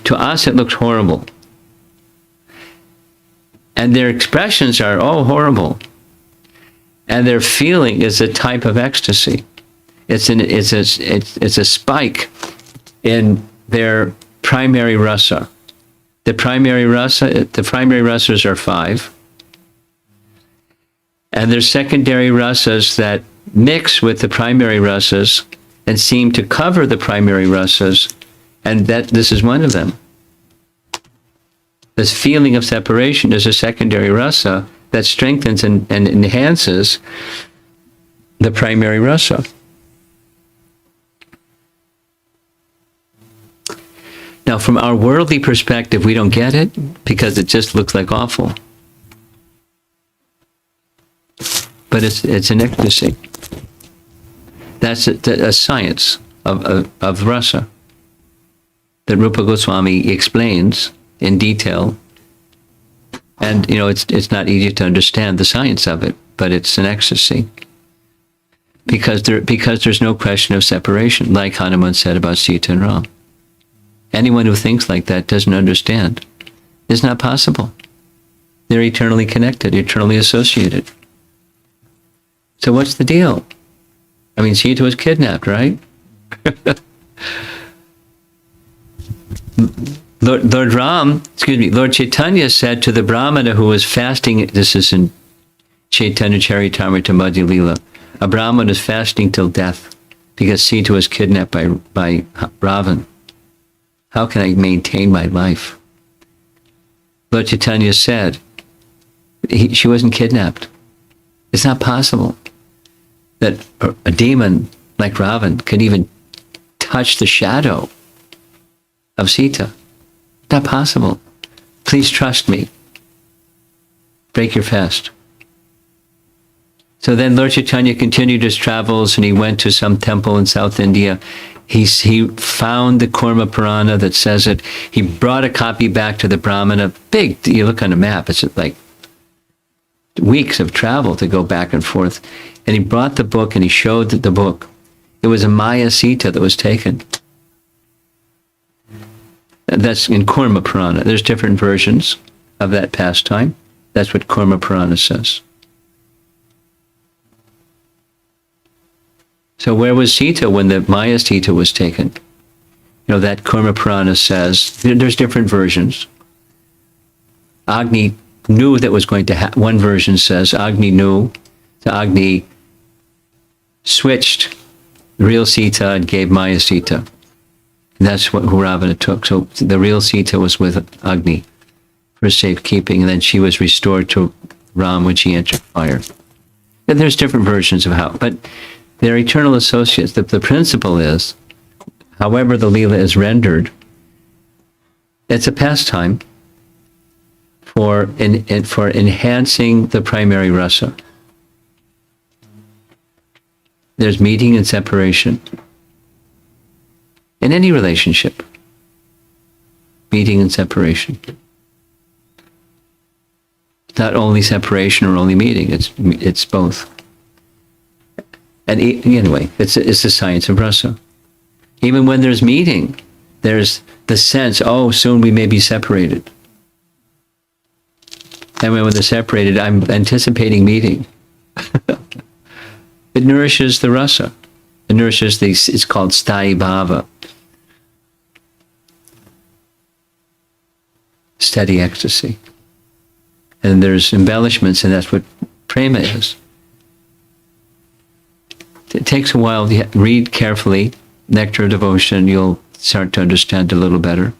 To us, it looks horrible. And their expressions are, horrible. And their feeling is a type of ecstasy. It's a spike in their primary rasa. The primary rasas are 5. And there's secondary rasas that mix with the primary rasas and seem to cover the primary rasas, and this is one of them. This feeling of separation is a secondary rasa that strengthens and enhances the primary rasa. Now, from our worldly perspective, we don't get it because it just looks like awful. But it's an ecstasy. That's a science of rasa that Rupa Goswami explains in detail. And, it's not easy to understand the science of it, but it's an ecstasy. Because there's no question of separation, like Hanuman said about Sita and Ram. Anyone who thinks like that doesn't understand. It's not possible. They're eternally connected, eternally associated. So what's the deal? I mean, Sita was kidnapped, right? Lord Chaitanya said to the Brahmana who was fasting, this is in Chaitanya Charitamrita Madhya Lila, a Brahmana is fasting till death because Sita was kidnapped by Ravan. How can I maintain my life? Lord Chaitanya said, she wasn't kidnapped. It's not possible that a demon like Ravan could even touch the shadow of Sita. Not possible. Please trust me. Break your fast. So then Lord Chaitanya continued his travels and he went to some temple in South India. He found the Kurma Purana that says it. He brought a copy back to the Brahmana. Big, you look on a map, it's like weeks of travel to go back and forth. And he brought the book and he showed the book. It was a Maya Sita that was taken. That's in Kurma Purana. There's different versions of that pastime. That's what Kurma Purana says. So where was Sita when the Maya Sita was taken? That Kurma Purana says, there's different versions. Agni knew that was going to happen. One version says Agni knew, so Agni switched real Sita and gave Maya Sita. And that's what who Ravana took. So the real Sita was with Agni for safekeeping, and then she was restored to Ram when she entered fire. And there's different versions of how, but they're eternal associates. The principle is, however the Leela is rendered, it's a pastime for enhancing the primary rasa. There's meeting and separation. In any relationship, meeting and separation. It's not only separation or only meeting, it's both. And anyway, it's the science of rasa. Even when there's meeting, there's the sense, oh, soon we may be separated. And when they're separated, I'm anticipating meeting. It nourishes the rasa. It nourishes it's called sthayi bhava. Steady ecstasy. And there's embellishments, and that's what prema is. It takes a while to read carefully, Nectar of Devotion, you'll start to understand a little better.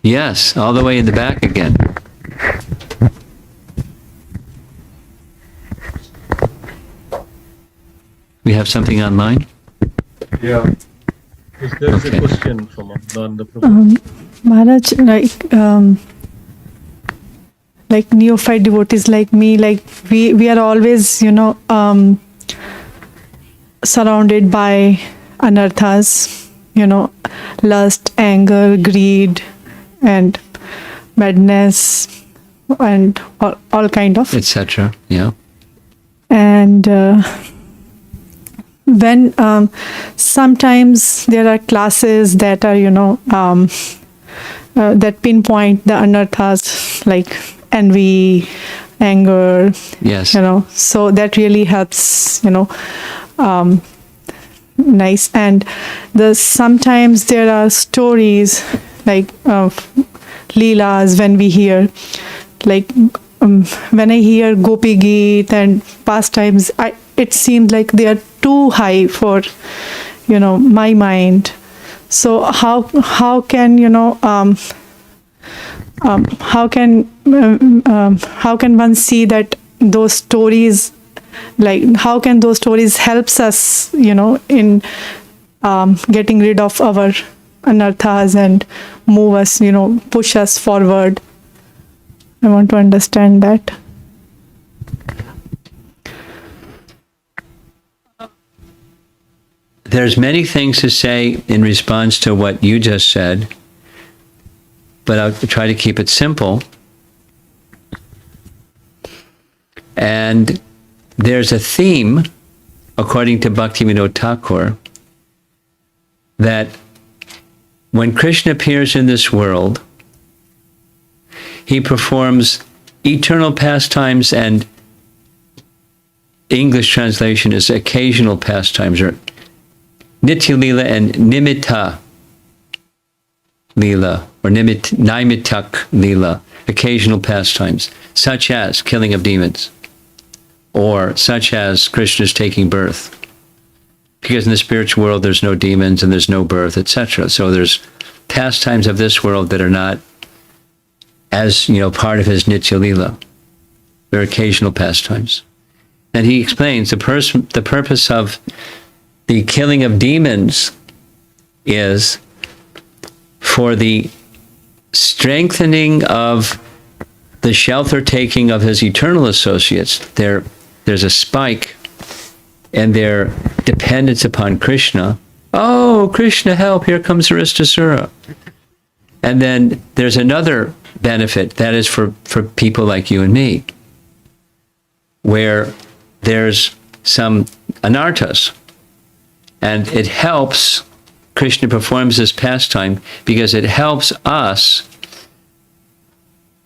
Yes, all the way in the back again. We have something online? Yeah. There is a question from the program. Maharaj, like neophyte devotees like me, like we are always, surrounded by anarthas, lust, anger, greed, and madness, and all kind of. Etc. Yeah. And when sometimes there are classes that are, that pinpoint the anarthas like envy, anger. Yes. So that really helps, nice. And sometimes there are stories like Leelas when we hear, like when I hear Gopi Geet and pastimes, it seems like they are too high for, my mind. So how can one see that those stories, like how can those stories helps us, in getting rid of our anarthas and move us, push us forward? I want to understand that. There's many things to say in response to what you just said, but I'll try to keep it simple. And there's a theme, according to Bhaktivinoda Thakur, that when Krishna appears in this world, he performs eternal pastimes, and English translation is occasional pastimes, or Nitya Lila and Nimitta Lila, or Naimittak Lila, occasional pastimes, such as killing of demons, or such as Krishna's taking birth. Because in the spiritual world, there's no demons and there's no birth, etc. So there's pastimes of this world that are not as, part of his Nitya Lila. They're occasional pastimes. And he explains the purpose of the killing of demons is for the strengthening of the shelter taking of his eternal associates. There's a spike in their dependence upon Krishna. Oh, Krishna, help, here comes Aristasura. And then there's another benefit, that is for people like you and me, where there's some anarthas. And it helps, Krishna performs this pastime because it helps us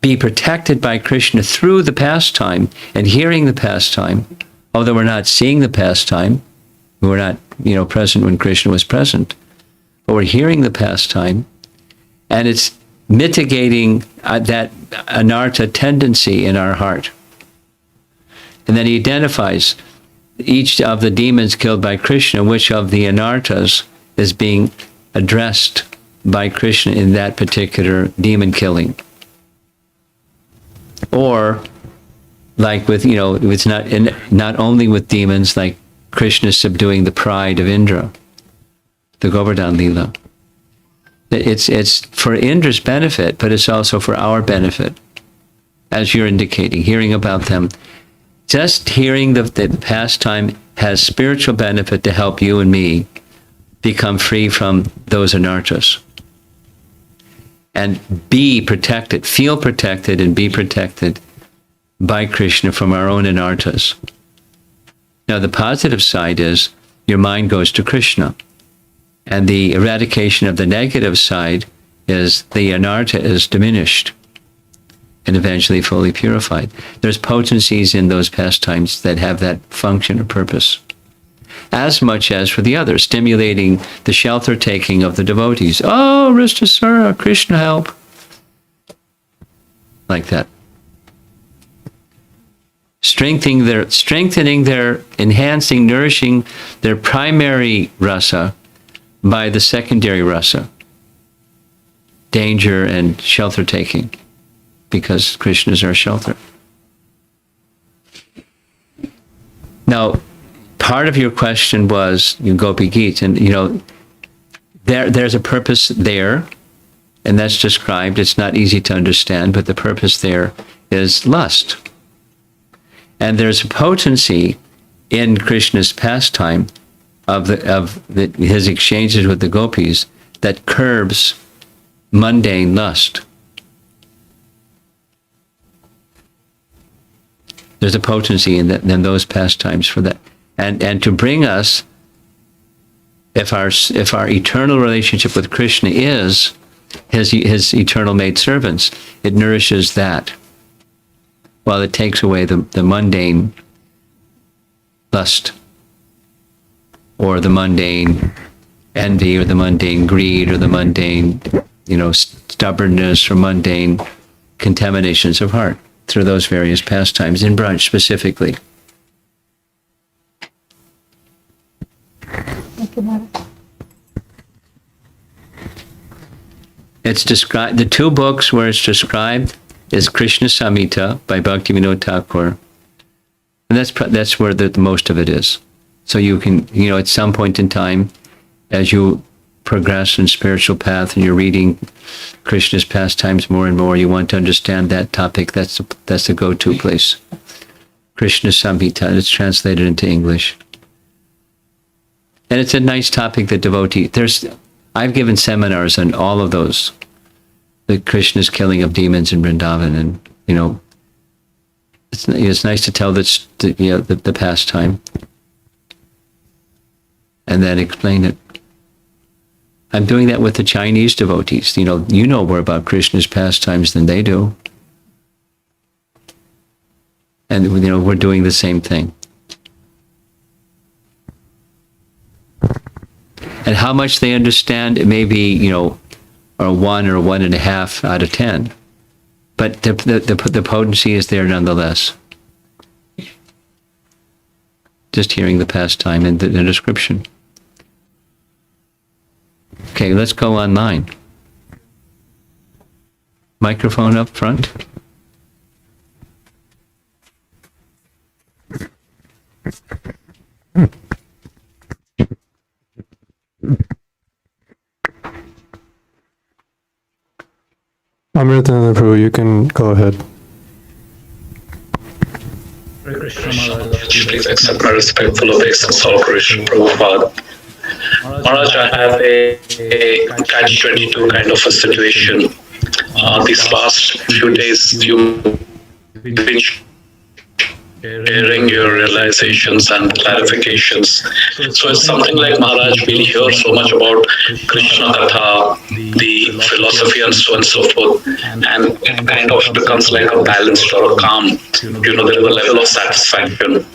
be protected by Krishna through the pastime and hearing the pastime, although we're not seeing the pastime, We were not, present when Krishna was present. But we're hearing the pastime, and it's mitigating that anartha tendency in our heart. And then he identifies each of the demons killed by Krishna, which of the anarthas is being addressed by Krishna in that particular demon killing. Or, like with, it's not only with demons, like Krishna subduing the pride of Indra, the Govardhan Lila. It's for Indra's benefit, but it's also for our benefit, as you're indicating, hearing about them. Just hearing the pastime has spiritual benefit to help you and me become free from those anarthas. And be protected, feel protected and be protected by Krishna from our own anarthas. Now the positive side is your mind goes to Krishna. And the eradication of the negative side is the anartha is diminished and eventually fully purified. There's potencies in those pastimes that have that function or purpose, as much as for the others, stimulating the shelter taking of the devotees. Oh, Ristasura, Krishna help. Like that. Strengthening their, enhancing, nourishing their primary rasa by the secondary rasa, danger and shelter taking, because Krishna is our shelter. Now, part of your question was Gopi Geet, and there's a purpose there, and that's described. It's not easy to understand, but the purpose there is lust. And there's a potency in Krishna's pastime of his exchanges with the gopis that curbs mundane lust. There's a potency in those pastimes for that, and to bring us, if our eternal relationship with Krishna is his eternal maidservants, it nourishes that, while it takes away the mundane lust, or the mundane envy, or the mundane greed, or the mundane, stubbornness, or mundane contaminations of heart through those various pastimes, in brunch specifically. It's described, the two books where it's described is Krishna Samhita by Bhaktivinoda Thakur, and that's where the most of it is. So you can, at some point in time, as you progress in spiritual path and you're reading Krishna's pastimes more and more, you want to understand that topic. That's the go-to place. Krishna Samhita, and it's translated into English. And it's a nice topic that I've given seminars on all of those, the Krishna's killing of demons in Vrndavan, and it's nice to tell the pastime and then explain it. I'm doing that with the Chinese devotees. You know more about Krishna's pastimes than they do. And we're doing the same thing. And how much they understand, it may be, a 1 or 1.5 out of 10. But the potency is there nonetheless. Just hearing the pastime and the description. Okay, let's go online. Microphone up front. Amritananda Prabhu, you can go ahead. Please accept my respectful obeisance, all Krishna Prabhupada. Maharaj, I have a catch-22 kind of a situation. These last few days, you've been sharing your realizations and clarifications. So it's something like Maharaj, we hear so much about Krishna Katha, the philosophy and so forth, and it kind of becomes like a balanced or a calm. There is a level of satisfaction.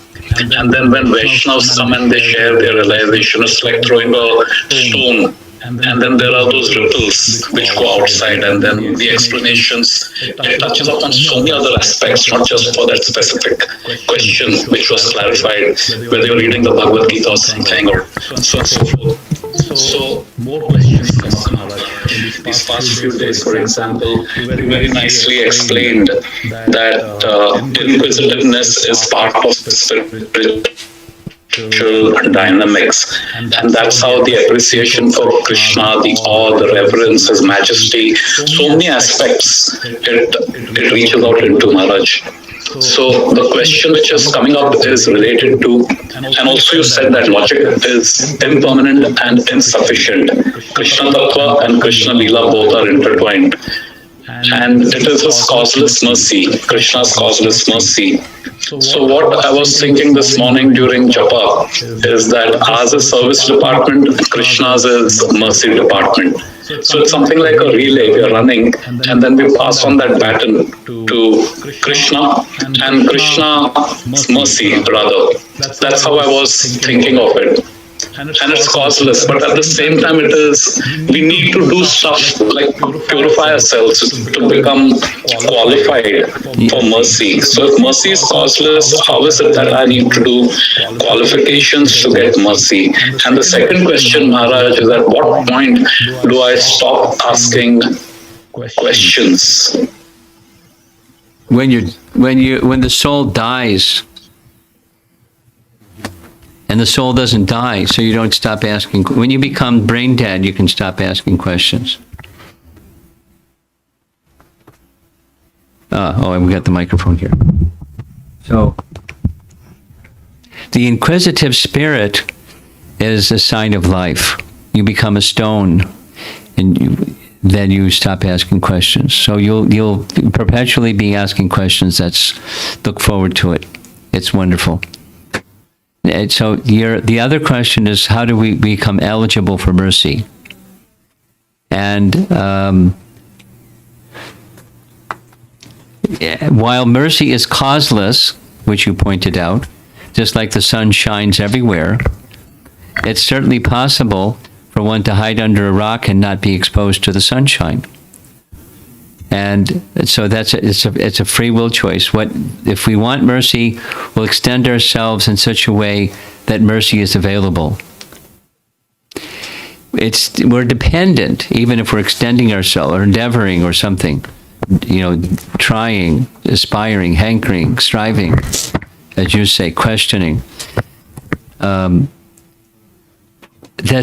And then when Vaishnavas come and they share their realization, it's like throwing a stone. And then there are those ripples which go outside, and then the explanations, it touches upon so many other aspects, not just for that specific question which was clarified, whether you're reading the Bhagavad Gita or something, or so on and so forth. So more questions come up, Maharaj. In these past few days, for example, you very nicely explained that inquisitiveness is part of spiritual dynamics, and that's how the appreciation for Krishna, the awe, the reverence, his majesty, so many aspects it reaches out into, Maharaj. So the question which is coming up is related to, and also you said that logic is impermanent and insufficient. Krishna Tattva and Krishna Lila both are intertwined. And it is his causeless mercy, Krishna's causeless mercy. So what I was thinking this morning during Japa is that as a service department, Krishna's is mercy department. So it's something like a relay we are running, and then we pass on that baton to Krishna and Krishna's mercy, rather. That's how I was thinking of it. And it's causeless, but at the same time we need to do stuff like purify ourselves to become qualified for mercy. So if mercy is causeless, how is it that I need to do qualifications to get mercy? And the second question, Maharaj, is at what point do I stop asking questions? When the soul dies, and the soul doesn't die, so you don't stop asking. When you become brain dead, you can stop asking questions. And we got the microphone here. So, the inquisitive spirit is a sign of life. You become a stone, and then you stop asking questions. So you'll perpetually be asking questions. Look forward to it. It's wonderful. And so the other question is, how do we become eligible for mercy? And while mercy is causeless, which you pointed out, just like the sun shines everywhere, it's certainly possible for one to hide under a rock and not be exposed to the sunshine. And so it's a free will choice. If we want mercy, we'll extend ourselves in such a way that mercy is available. We're dependent, even if we're extending ourselves or endeavoring or something, trying, aspiring, hankering, striving, as you say, questioning. That's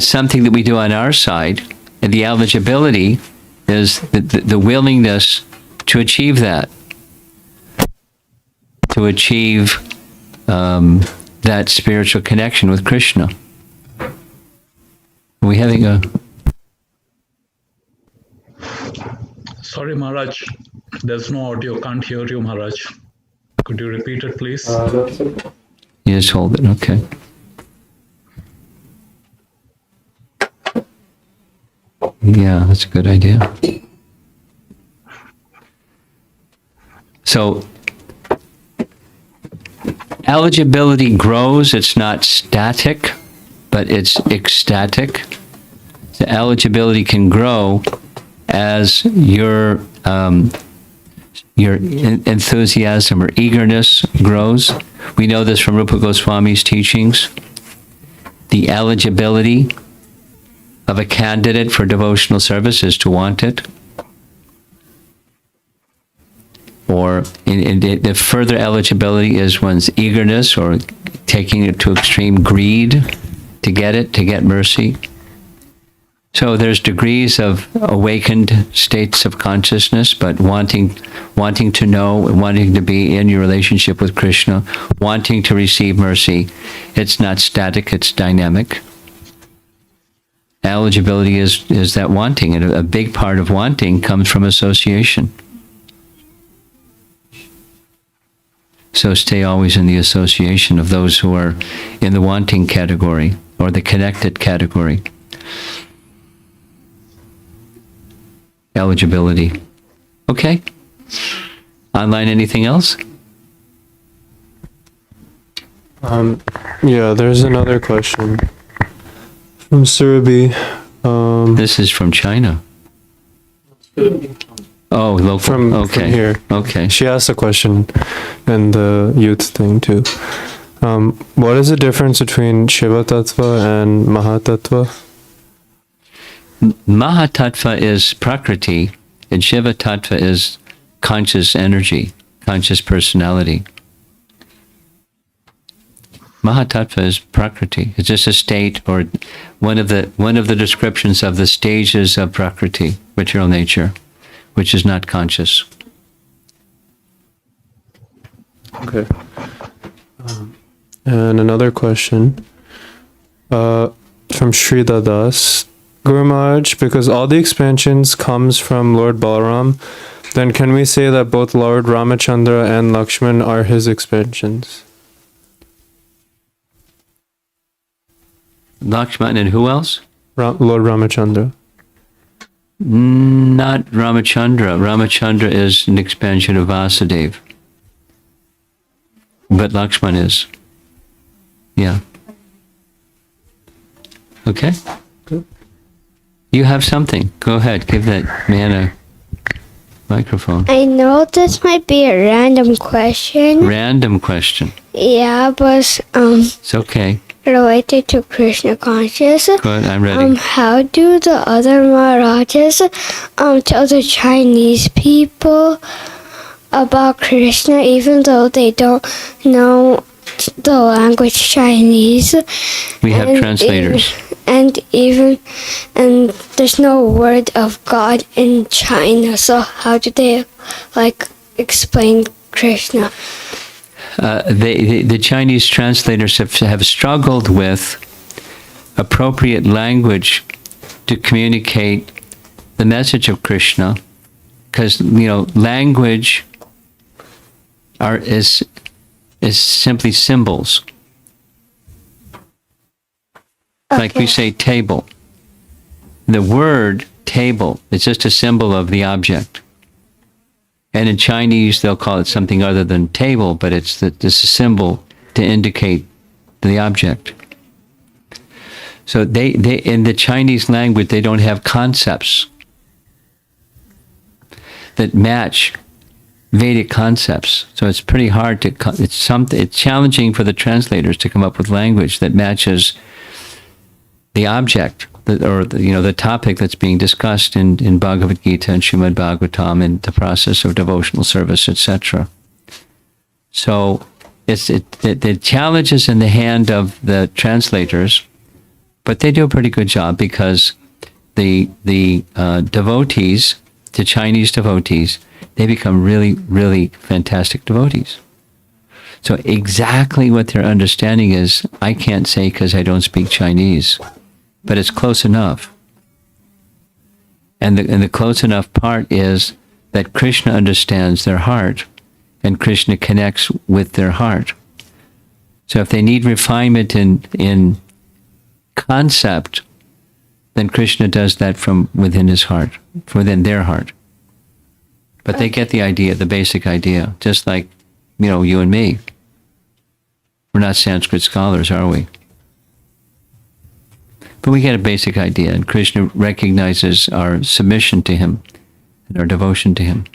something that we do on our side, and the eligibility is the willingness to achieve that, to achieve that spiritual connection with Krishna. Are we having a... Sorry, Maharaj, there's no audio, can't hear you, Maharaj. Could you repeat it, please? Yes, hold it, okay. Yeah, that's a good idea. So, eligibility grows. It's not static, but it's ecstatic. The eligibility can grow as your enthusiasm or eagerness grows. We know this from Rupa Goswami's teachings. The eligibility of a candidate for devotional service is to want it. Or the further eligibility is one's eagerness or taking it to extreme greed to get mercy. So there's degrees of awakened states of consciousness, but wanting to know, wanting to be in your relationship with Krishna, wanting to receive mercy. It's not static, it's dynamic. Eligibility is that wanting, and a big part of wanting comes from association. So stay always in the association of those who are in the wanting category or the connected category. Eligibility. Okay. Online, anything else? Yeah, there's another question from Surabhi. This is from China. Oh, local. From here. Okay. She asked a question in the youth thing too. What is the difference between Shiva Tattva and Mahatattva? Mahatattva is Prakriti, and Shiva Tattva is conscious energy, conscious personality. Mahatattva is Prakriti. It's just a state or one of the descriptions of the stages of Prakriti, material nature, which is not conscious. Okay. And another question from Sri Das. Guru Maharaj, because all the expansions comes from Lord Balaram, then can we say that both Lord Ramachandra and Lakshman are his expansions? Lakshman and who else? Lord Ramachandra. Not Ramachandra. Ramachandra is an expansion of Vasudeva. But Lakshman is. Yeah. Okay? You have something. Go ahead. Give that man a microphone. I know this might be a random question. Random question. Yeah, but It's okay. related to Krishna conscious. Good, I'm ready. How do the other Maharajas tell the Chinese people about Krishna even though they don't know the language Chinese? We have translators. And there's no word of God in China, so how do they explain Krishna? The Chinese translators have struggled with appropriate language to communicate the message of Krishna, because language is simply symbols. Like we say table. The word table is just a symbol of the object. And in Chinese, they'll call it something other than table, but it's a symbol to indicate the object. So they in the Chinese language, they don't have concepts that match Vedic concepts. So it's pretty hard it's challenging for the translators to come up with language that matches the object, the topic that's being discussed in Bhagavad Gita and Srimad Bhagavatam and the process of devotional service, etc. So the challenge is in the hand of the translators, but they do a pretty good job because the devotees, the Chinese devotees, they become really, really fantastic devotees. So exactly what their understanding is, I can't say because I don't speak Chinese. But it's close enough. And the close enough part is that Krishna understands their heart and Krishna connects with their heart. So if they need refinement in concept, then Krishna does that from within his heart, from within their heart. But they get the idea, the basic idea, just like, you and me. We're not Sanskrit scholars, are we? But we get a basic idea, and Krishna recognizes our submission to him and our devotion to him.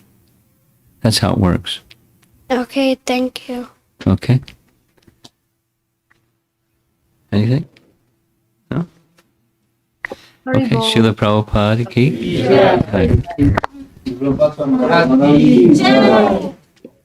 That's how it works. Okay, thank you. Okay. Anything? No? Okay, Srila Prabhupada ki. Jai.